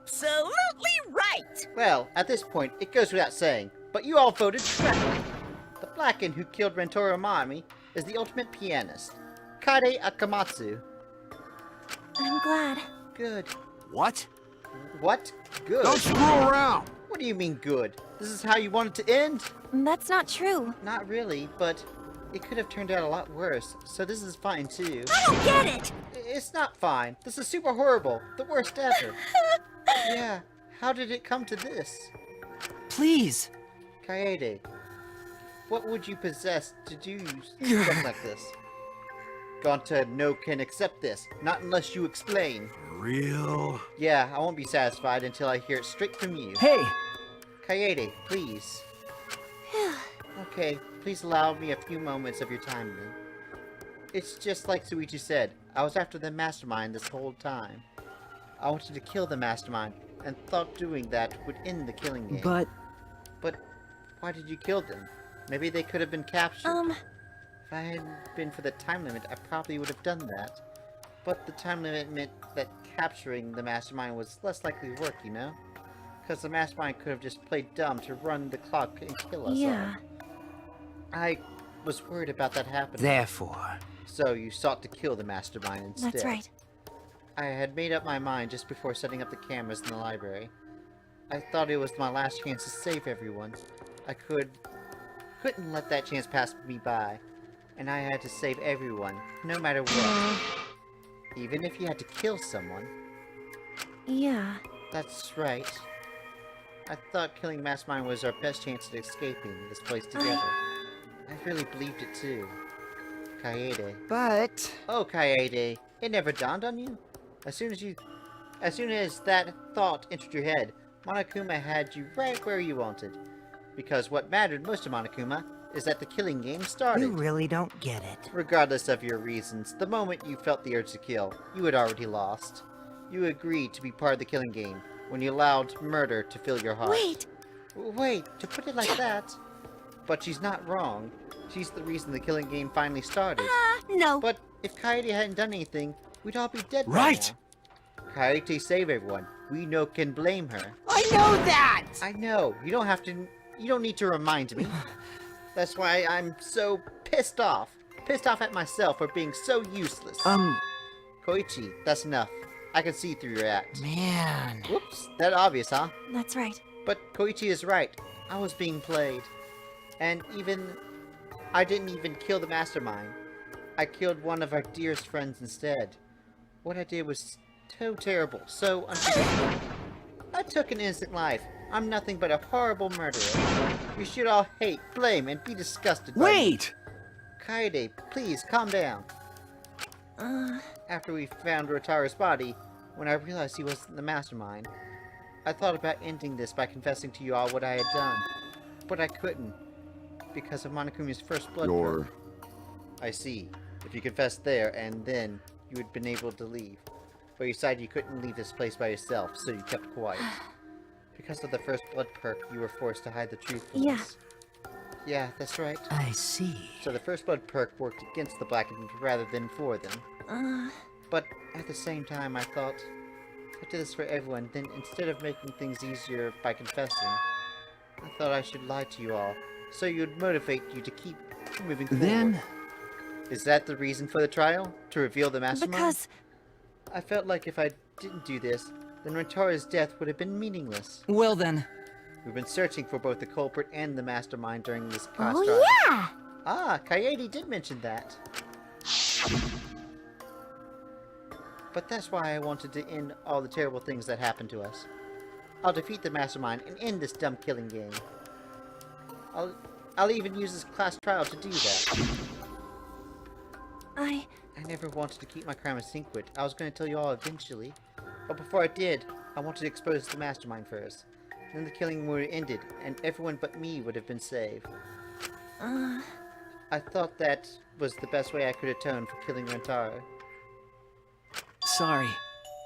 Absolutely right! Well, at this point, it goes without saying, but you all voted correctly. The Blackened who killed Rentaro Mamami is the ultimate pianist, Kade Akamatsu. I'm glad. Good. What? What? Good. Don't screw around! What do you mean good? This is how you want it to end? That's not true. Not really, but it could have turned out a lot worse, so this is fine too. I don't get it! It's not fine. This is super horrible. The worst ever. Yeah, how did it come to this? Please! Kaede, what would you possess to do stuff like this? Gonta no can accept this, not unless you explain. Real? Yeah, I won't be satisfied until I hear it straight from you. Hey! Kaede, please. Okay, please allow me a few moments of your time then. It's just like Shuichi said, I was after the mastermind this whole time. I wanted to kill the mastermind, and thought doing that would end the killing game. But why did you kill them? Maybe they could have been captured. If I hadn't been for the time limit, I probably would have done that. But the time limit meant that capturing the mastermind was less likely to work, you know? Because the mastermind could have just played dumb to run the clock and kill us all. Yeah. I was worried about that happening. Therefore... So you sought to kill the mastermind instead. That's right. I had made up my mind just before setting up the cameras in the library. I thought it was my last chance to save everyone. I couldn't let that chance pass me by. And I had to save everyone, no matter what. Even if you had to kill someone. Yeah. That's right. I thought killing Mastermind was our best chance at escaping this place together. I really believed it too. Kaede. But... Oh, Kaede. It never dawned on you? As soon as that thought entered your head, Monokuma had you right where you wanted. Because what mattered most to Monokuma is that the killing game started. You really don't get it. Regardless of your reasons, the moment you felt the urge to kill, you had already lost. You agreed to be part of the killing game when you allowed murder to fill your heart. Wait, to put it like that. But she's not wrong. She's the reason the killing game finally started. No. But if Kaede hadn't done anything, we'd all be dead Right. by now. Kaede saved everyone. We can blame her. I know that! I know. You don't need to remind me. That's why I'm so pissed off. Pissed off at myself for being so useless. Koichi, that's enough. I can see through your act. Man. Whoops, that obvious, huh? That's right. But Koichi is right. I was being played. And I didn't even kill the mastermind. I killed one of our dearest friends instead. What I did was so terrible, so unforgivable. I took an innocent life. I'm nothing but a horrible murderer. You should all hate, blame, and be disgusted by me. Wait! Kaede, please, calm down. After we found Rotaro's body, when I realized he wasn't the mastermind, I thought about ending this by confessing to you all what I had done. But I couldn't, because of Monokuma's first blood perk. I see. If you confessed there, and then you had been able to leave. But you decided you couldn't leave this place by yourself, so you kept quiet. Because of the first blood perk, you were forced to hide the truth from us. Yeah, that's right. I see. So the first blood perk worked against the Blackened rather than for them. But at the same time, I thought, if I did this for everyone, then instead of making things easier by confessing, I thought I should lie to you all, so it would motivate you to keep moving forward. Then... Is that the reason for the trial? To reveal the mastermind? Because... I felt like if I didn't do this, then Rentaro's death would have been meaningless. Well then... We've been searching for both the culprit and the mastermind during this class trial. Oh, yeah! Ah, Kaede did mention that. But that's why I wanted to end all the terrible things that happened to us. I'll defeat the mastermind and end this dumb killing game. I'll even use this class trial to do that. I never wanted to keep my crime a secret. I was going to tell you all eventually. But before I did, I wanted to expose the mastermind first. Then the killing would have ended, and everyone but me would have been saved. I thought that was the best way I could atone for killing Rentaro. Sorry.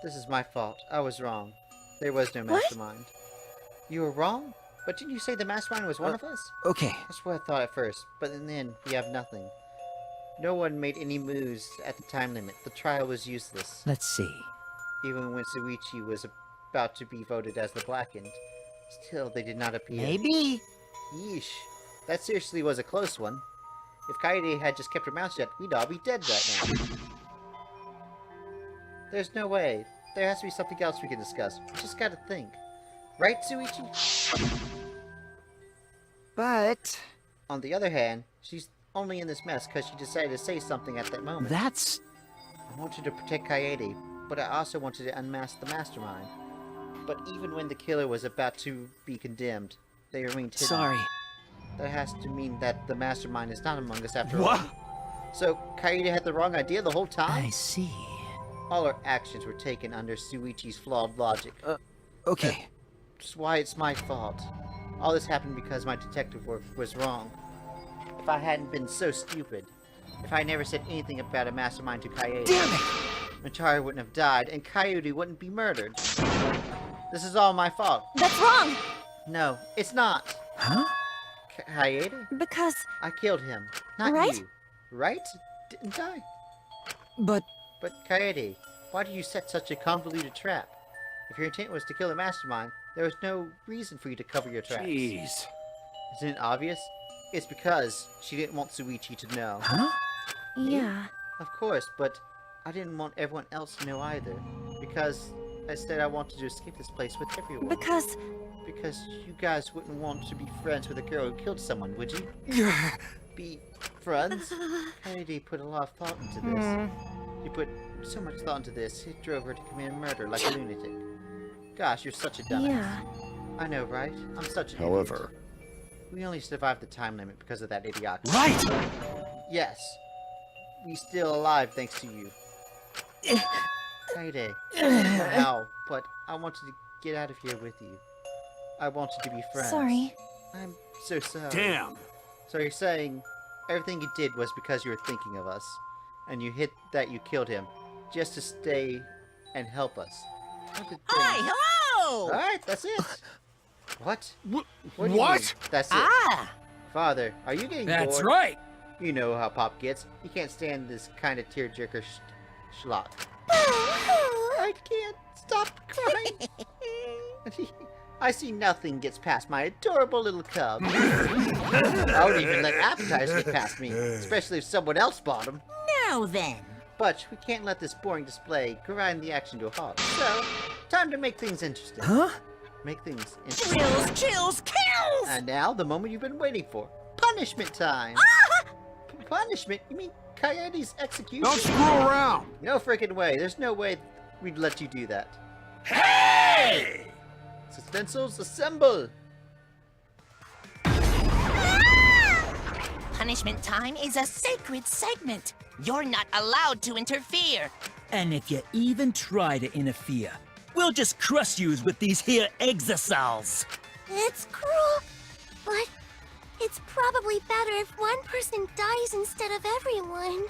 This is my fault. I was wrong. There was no mastermind. You were wrong? But didn't you say the mastermind was one of us? Okay. That's what I thought at first, but in the end, we have nothing. No one made any moves at the time limit. The trial was useless. Let's see. Even when Suichi was about to be voted as the Blackened. Still, they did not appear. Maybe. Yeesh. That seriously was a close one. If Kaede had just kept her mouth shut, we'd all be dead right now. There's no way. There has to be something else we can discuss. We just gotta think. Right, Suichi? But... On the other hand, she's only in this mess because she decided to say something at that moment. That's... I wanted to protect Kaede, but I also wanted to unmask the mastermind. But even when the killer was about to be condemned, they remained hidden. Sorry. That has to mean that the mastermind is not among us after What? all. So, Kaede had the wrong idea the whole time? I see. All our actions were taken under Suichi's flawed logic. Okay. That's why it's my fault. All this happened because my detective work was wrong. If I hadn't been so stupid, if I never said anything about a mastermind to Kaede, Damn it! Rentaro wouldn't have died, and Coyote wouldn't be murdered. This is all my fault. That's wrong! No, it's not. Huh? Kaede? Because... I killed him, not Right? you. Right? Didn't I? But... But Kaede, why did you set such a convoluted trap? If your intent was to kill the mastermind, there was no reason for you to cover your tracks. Jeez. Isn't it obvious? It's because she didn't want Psyche to know. Huh? Yeah. Of course, but I didn't want everyone else to know either. Because I said I wanted to escape this place with everyone. Because you guys wouldn't want to be friends with a girl who killed someone, would you? Be friends? Kennedy put a lot of thought into this. He put so much thought into this, it drove her to commit murder like a lunatic. Gosh, you're such a dumbass. Yeah. I know, right? I'm such an However, idiot. We only survived the time limit because of that idiocracy. Right! Yes. We still alive thanks to you. Friday. Now, but I wanted to get out of here with you. I wanted to be friends. Sorry. I'm so sorry. Damn! So you're saying everything you did was because you were thinking of us, and you hit that you killed him, just to stay and help us. Hi, hello! Alright, that's it. What? What? do you What? mean, that's it. Ah! Father, are you getting That's bored? right. You know how Pop gets. He can't stand this kind of tearjerker schlock. I can't stop crying. I see nothing gets past my adorable little cub. I wouldn't even let appetizers get past me, especially if someone else bought them. Now then. But we can't let this boring display grind the action to a halt. So, time to make things interesting. Huh? Make things interesting. Chills, chills, kills! And now, the moment you've been waiting for. Punishment time! Punishment? You mean Coyote's execution? Don't screw around! No freaking way. There's no way we'd let you do that. Hey! Suspensals, assemble! Punishment time is a sacred segment. You're not allowed to interfere. And if you even try to interfere, we'll just crush yous with these here exosols. It's cruel, but it's probably better if one person dies instead of everyone.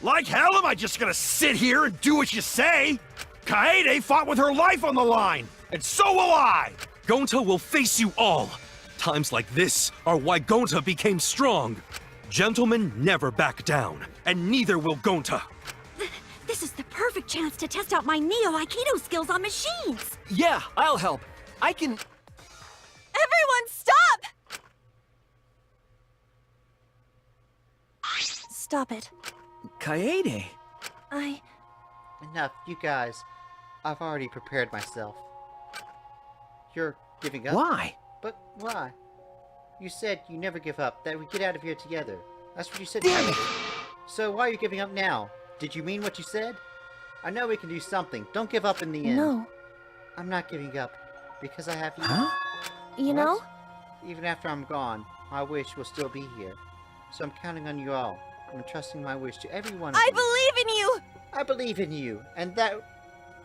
Like hell am I just gonna sit here and do what you say? Kaede fought with her life on the line, and so will I! Gonta will face you all. Times like this are why Gonta became strong. Gentlemen never back down, and neither will Gonta. This is the perfect chance to test out my Neo Aikido skills on machines. Yeah, I'll help. I can... Everyone, stop! Stop it. Kaede. Enough, you guys. I've already prepared myself. You're giving up? Why? But why? You said you never give up, that we get out of here together. That's what you said. Damn it! So why are you giving up now? Did you mean what you said? I know we can do something. Don't give up in the end. No. I'm not giving up. Because I have you. Huh? You know? Even after I'm gone, my wish will still be here. So I'm counting on you all. I'm entrusting my wish to every one of I you. believe in you! I believe in you. And that...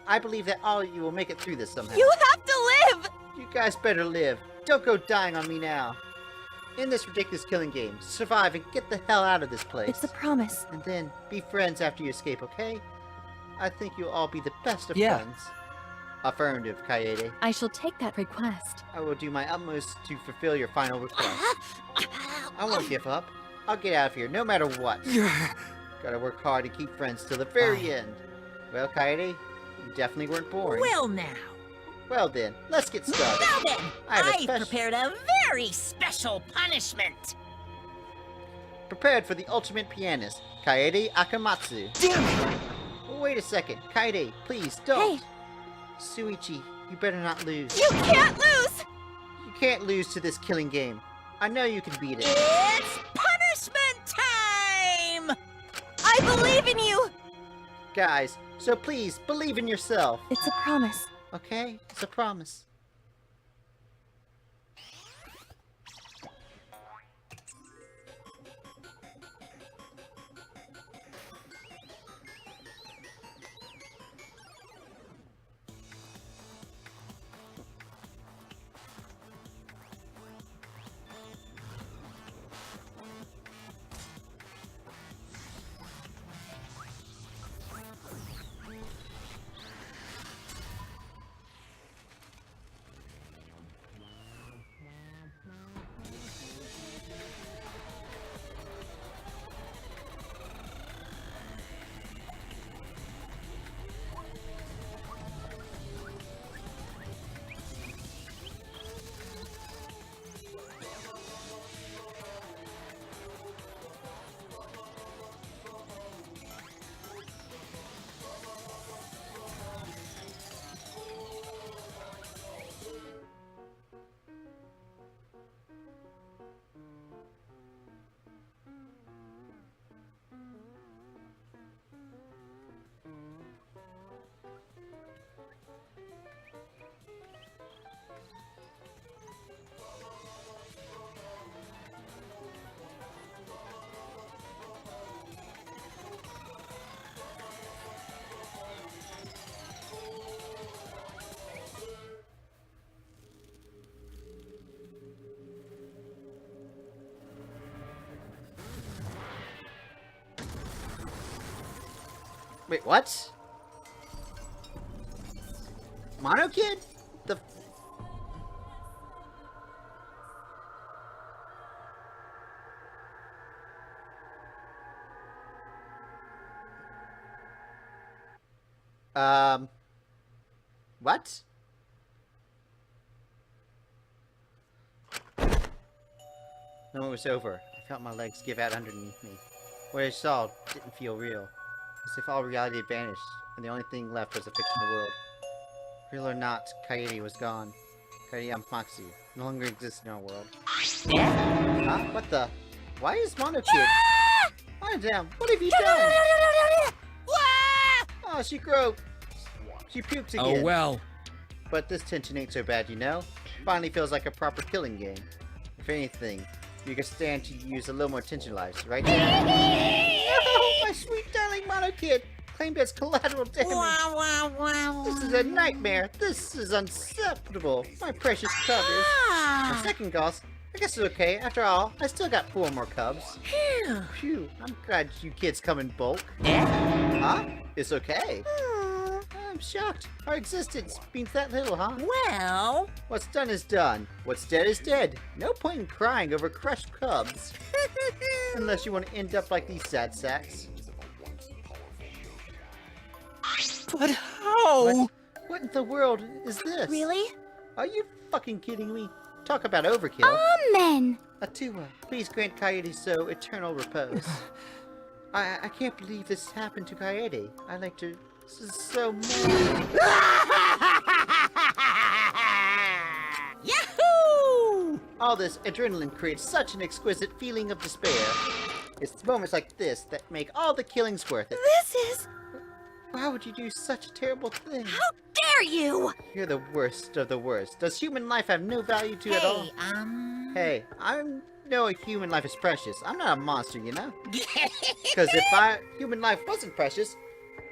I believe that all of you will make it through this somehow. You have to live! You guys better live. Don't go dying on me now. In this ridiculous killing game, survive and get the hell out of this place. It's a promise. And then be friends after you escape, okay? I think you'll all be the best of Yeah. friends. Affirmative, Kaede. I shall take that request. I will do my utmost to fulfill your final request. I won't give up. I'll get out of here, no matter what. Gotta work hard to keep friends till the very end. Well, Kaede, you definitely weren't boring. Well now. Well then, let's get started. Now then, I've prepared a very special punishment. Prepared for the ultimate pianist, Kaede Akamatsu. Damn it! Wait a second, Kaede, please don't. Hey. Suichi, you better not lose. You can't lose! You can't lose to this killing game. I know you can beat it. It's punishment time! I believe in you! Guys, so please, believe in yourself. It's a promise. Okay? It's a promise. Wait, what? Mono Kid? The... What? The moment was over. I felt my legs give out underneath me. What I saw didn't feel real. As if all reality had vanished, and the only thing left was a fictional world. Real or not, Kaede was gone. Kaede and Moxie no longer exist in our world. Huh? What the? Why is Mono Kid? Damn, what have you done? Oh, she groped. She puked again. Oh well. But this tension ain't so bad, you know? Finally feels like a proper killing game. If anything, you can stand to use a little more tension lives, right there? Oh, my sweet darling Mono Kid! Claimed as collateral damage. This is a nightmare. This is unacceptable. My precious cub is. My second goss. I guess it's okay. After all, I still got 4 more cubs. Phew. I'm glad you kids come in bulk. Huh? It's okay. I'm shocked. Our existence means that little, huh? Well... What's done is done. What's dead is dead. No point in crying over crushed cubs. Unless you want to end up like these sad sacks. But how? What in the world is this? Really? Are you fucking kidding me? Talk about overkill. Amen! Atua, please grant Kaede so eternal repose. I can't believe this happened to Kaede. I like to so more. Yahoo! All this adrenaline creates such an exquisite feeling of despair. It's moments like this that make all the killings worth it. This is... Why would you do such a terrible thing? How dare you! You're the worst of the worst. Does human life have no value to it at all? Hey, I know a human life is precious. I'm not a monster, you know? Because if human life wasn't precious,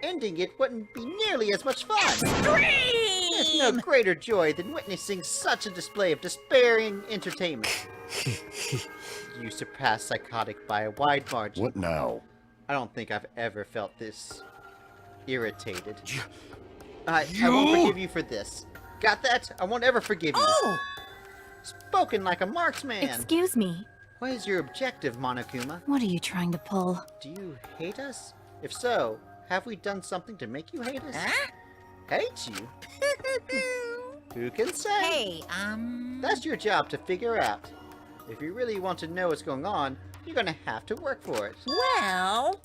ending it wouldn't be nearly as much fun. Extreme! There's no greater joy than witnessing such a display of despairing entertainment. You surpass psychotic by a wide margin. What now? I don't think I've ever felt this irritated. I won't forgive you for this. Got that? I won't ever forgive you. Oh! Spoken like a marksman. Excuse me. What is your objective, Monokuma? What are you trying to pull? Do you hate us? If so, have we done something to make you hate us? Huh? Hate you? Who can say? Hey, That's your job to figure out. If you really want to know what's going on, you're gonna have to work for it. Well...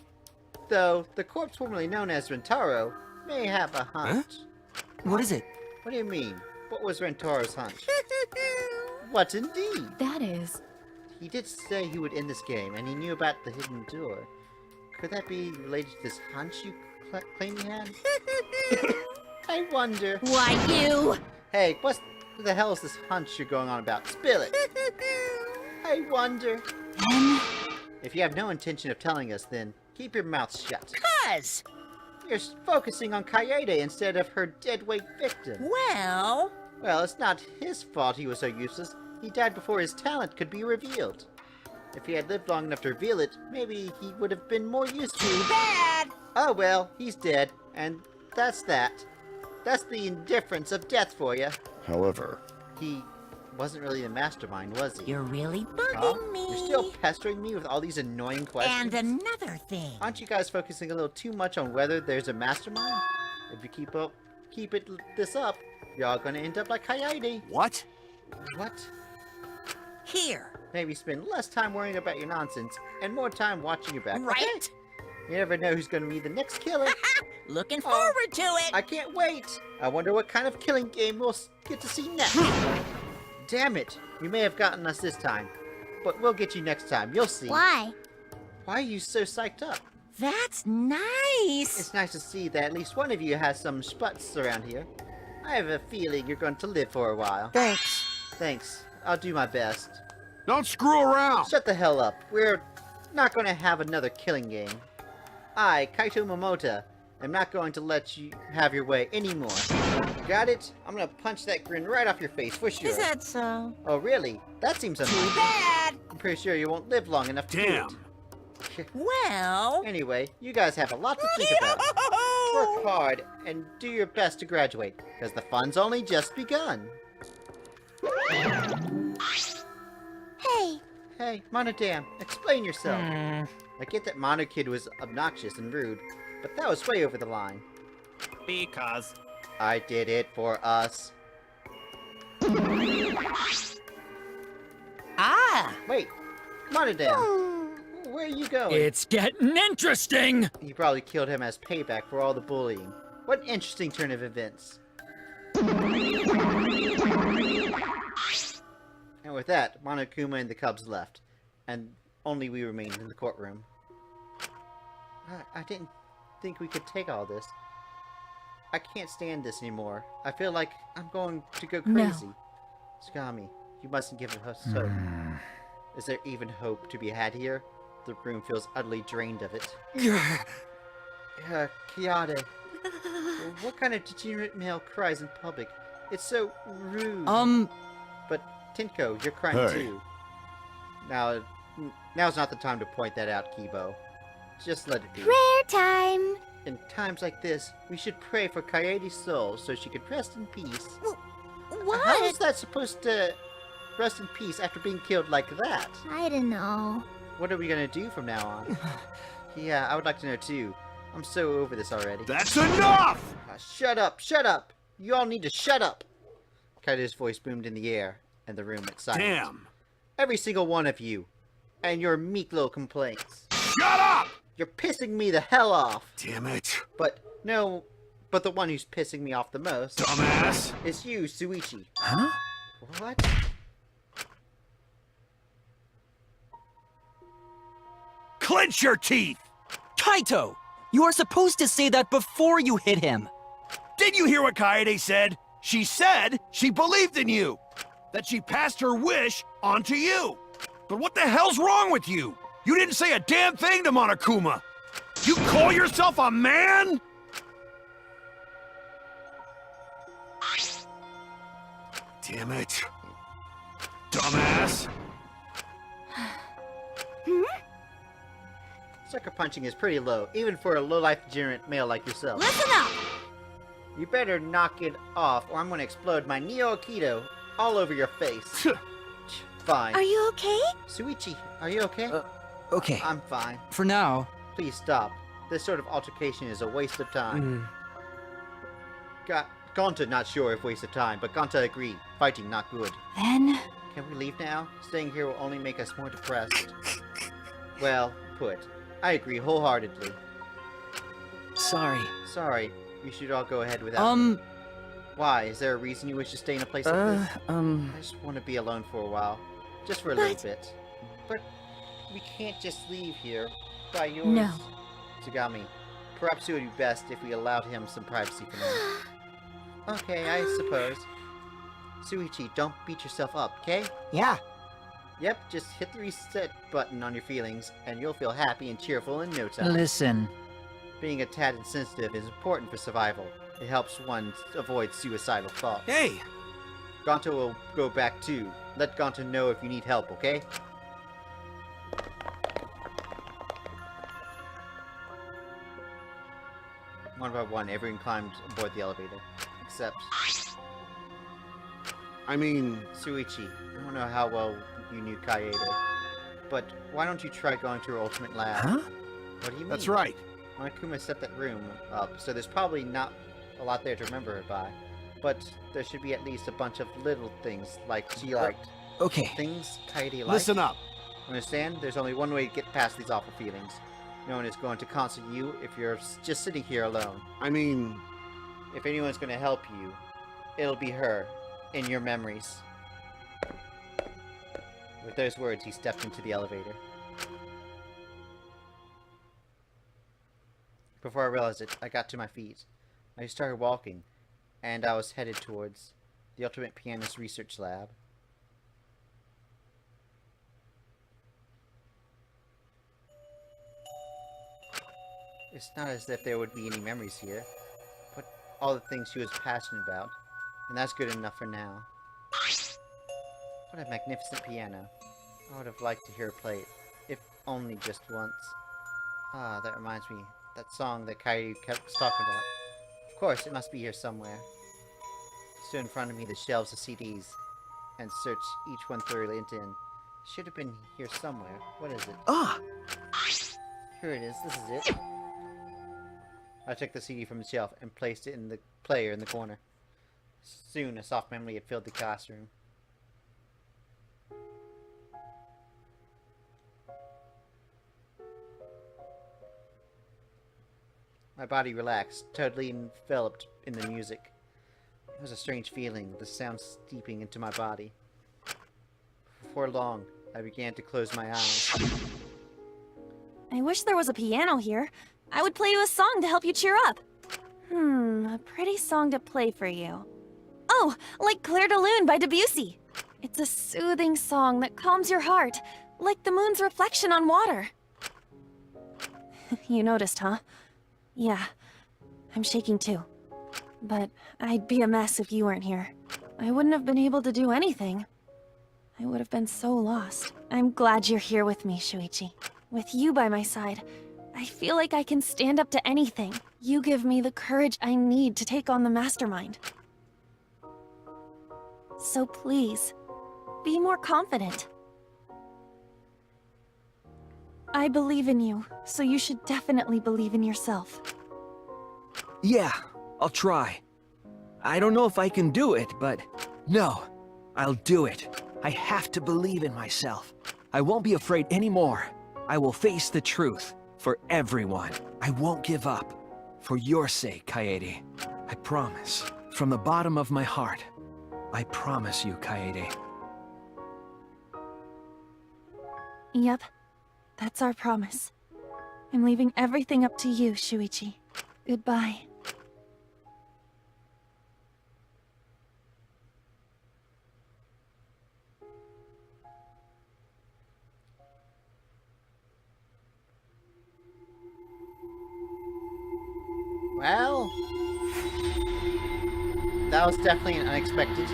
Though, the corpse formerly known as Rentaro may have a hunch. Huh? What is it? What do you mean? What was Rentaro's hunch? What indeed? That is... He did say he would end this game, and he knew about the hidden door. Could that be related to this hunch you claim you had? I wonder. Why, you? Hey, what the hell is this hunch you're going on about? Spill it. I wonder. If you have no intention of telling us, then keep your mouth shut. Cuz! You're focusing on Kaede instead of her deadweight victim. Well... Well, it's not his fault he was so useless. He died before his talent could be revealed. If he had lived long enough to reveal it, maybe he would have been more useful. Too bad! Oh well, he's dead, and that's that. That's the indifference of death for you. However... He wasn't really the mastermind, was he? You're really bugging me. You're still pestering me with all these annoying questions? And another thing. Aren't you guys focusing a little too much on whether there's a mastermind? If you keep this up, you're all gonna end up like Kaede. What? What? Here. Maybe spend less time worrying about your nonsense and more time watching your back. Right? Okay? You never know who's gonna be the next killer. Looking forward to it. I can't wait. I wonder what kind of killing game we'll get to see next. Damn it. You may have gotten us this time, but we'll get you next time. You'll see. Why? Why are you so psyched up? That's nice. It's nice to see that at least one of you has some sputs around here. I have a feeling you're going to live for a while. Thanks. Thanks. I'll do my best. Don't screw around! Shut the hell up. We're not going to have another killing game. I, Kaito Momota, am not going to let you have your way anymore. Got it? I'm going to punch that grin right off your face for sure. Is that so? Oh, really? That seems Too unlikely. bad. I'm pretty sure you won't live long enough to do it. Well... Anyway, you guys have a lot to think about. work hard and do your best to graduate, because the fun's only just begun. Hey. Hey, Monodam, explain yourself. I get that Mono Kid was obnoxious and rude, but that was way over the line. Because I did it for us. Ah! Wait, Monodam, where are you going? It's getting interesting! You probably killed him as payback for all the bullying. What an interesting turn of events. And with that, Monokuma and the Cubs left, and only we remained in the courtroom. I didn't think we could take all this. I can't stand this anymore. I feel like I'm going to go crazy. No. Tsugami, you mustn't give us hope. Is there even hope to be had here? The room feels utterly drained of it. Kiyade, what kind of degenerate male cries in public? It's so rude. But Tinko, you're crying too. Now's not the time to point that out, Kibo. Just let it be. Prayer time! In times like this, we should pray for Kaede's soul so she could rest in peace. What? How is that supposed to rest in peace after being killed like that? I don't know. What are we gonna do from now on? Yeah, I would like to know too. I'm so over this already. That's enough! Shut up! Shut up! You all need to shut up! Kaede's voice boomed in the air, and the room went silent. Damn! Every single one of you, and your meek little complaints. Shut up! You're pissing me the hell off. Damn it. But the one who's pissing me off the most, dumbass, is you, Suichi. Huh? What? Clench your teeth! Kaito! You are supposed to say that before you hit him! Did you hear what Kaede said? She said she believed in you! That she passed her wish on to you! But what the hell's wrong with you? You didn't say a damn thing to Monokuma! You call yourself a man?! Damn it. Dumbass! Sucker punching is pretty low, even for a low-life degenerate male like yourself. Listen up! You better knock it off, or I'm gonna explode my Neo Aikido all over your face. Fine. Are you okay? Suichi, are you okay? Okay. I'm fine. For now. Please stop. This sort of altercation is a waste of time. Gonta not sure if waste of time, but Gonta agreed. Fighting not good. Then... Can we leave now? Staying here will only make us more depressed. Well put. I agree wholeheartedly. Sorry. Sorry. We should all go ahead without me. Why? Is there a reason you wish to stay in a place like this? I just want to be alone for a while. Just for a little bit. But we can't just leave here by yours. No. Tsugami, perhaps it would be best if we allowed him some privacy for now. Okay, I suppose. Suichi, don't beat yourself up, okay? Yeah. Yep, just hit the reset button on your feelings, and you'll feel happy and cheerful in no time. Listen. Being a tad insensitive is important for survival. It helps one avoid suicidal thoughts. Hey! Gonta will go back too. Let Gonta know if you need help, okay? One by one, everyone climbed aboard the elevator. Except... I mean... Suichi, I don't know how well you knew Kaede, but why don't you try going to her ultimate lab? Huh? What do you mean? That's right. Monokuma set that room up, so there's probably not a lot there to remember her by. But there should be at least a bunch of little things, like she liked. Okay. Things Kaede liked. Listen up. Understand? There's only one way to get past these awful feelings. No one is going to console you if you're just sitting here alone. I mean... If anyone's going to help you, it'll be her, in your memories. With those words, he stepped into the elevator. Before I realized it, I got to my feet. I started walking, and I was headed towards the Ultimate Pianist Research Lab. It's not as if there would be any memories here, but all the things she was passionate about, and that's good enough for now. What a magnificent piano. I would have liked to hear her play it, if only just once. Ah, that reminds me. That song that Kairi kept talking about. Of course, it must be here somewhere. Stood in front of me the shelves of CDs and searched each one thoroughly into it. Should have been here somewhere. What is it? Ah! Here it is. This is it. I took the CD from the shelf and placed it in the player in the corner. Soon, a soft memory had filled the classroom. My body relaxed, totally enveloped in the music. It was a strange feeling, the sound steeping into my body. Before long, I began to close my eyes. I wish there was a piano here. I would play you a song to help you cheer up. A pretty song to play for you. Oh, like Clair de Lune by Debussy. It's a soothing song that calms your heart, like the moon's reflection on water. You noticed, huh? Yeah, I'm shaking too. But I'd be a mess if you weren't here. I wouldn't have been able to do anything. I would have been so lost. I'm glad you're here with me, Shuichi. With you by my side, I feel like I can stand up to anything. You give me the courage I need to take on the Mastermind. So please, be more confident. I believe in you, so you should definitely believe in yourself. Yeah, I'll try. I don't know if I can do it, but no, I'll do it. I have to believe in myself. I won't be afraid anymore. I will face the truth for everyone. I won't give up. For your sake, Kaede. I promise. From the bottom of my heart, I promise you, Kaede. Yep, that's our promise. I'm leaving everything up to you, Shuichi. Goodbye. Well, that was definitely an unexpected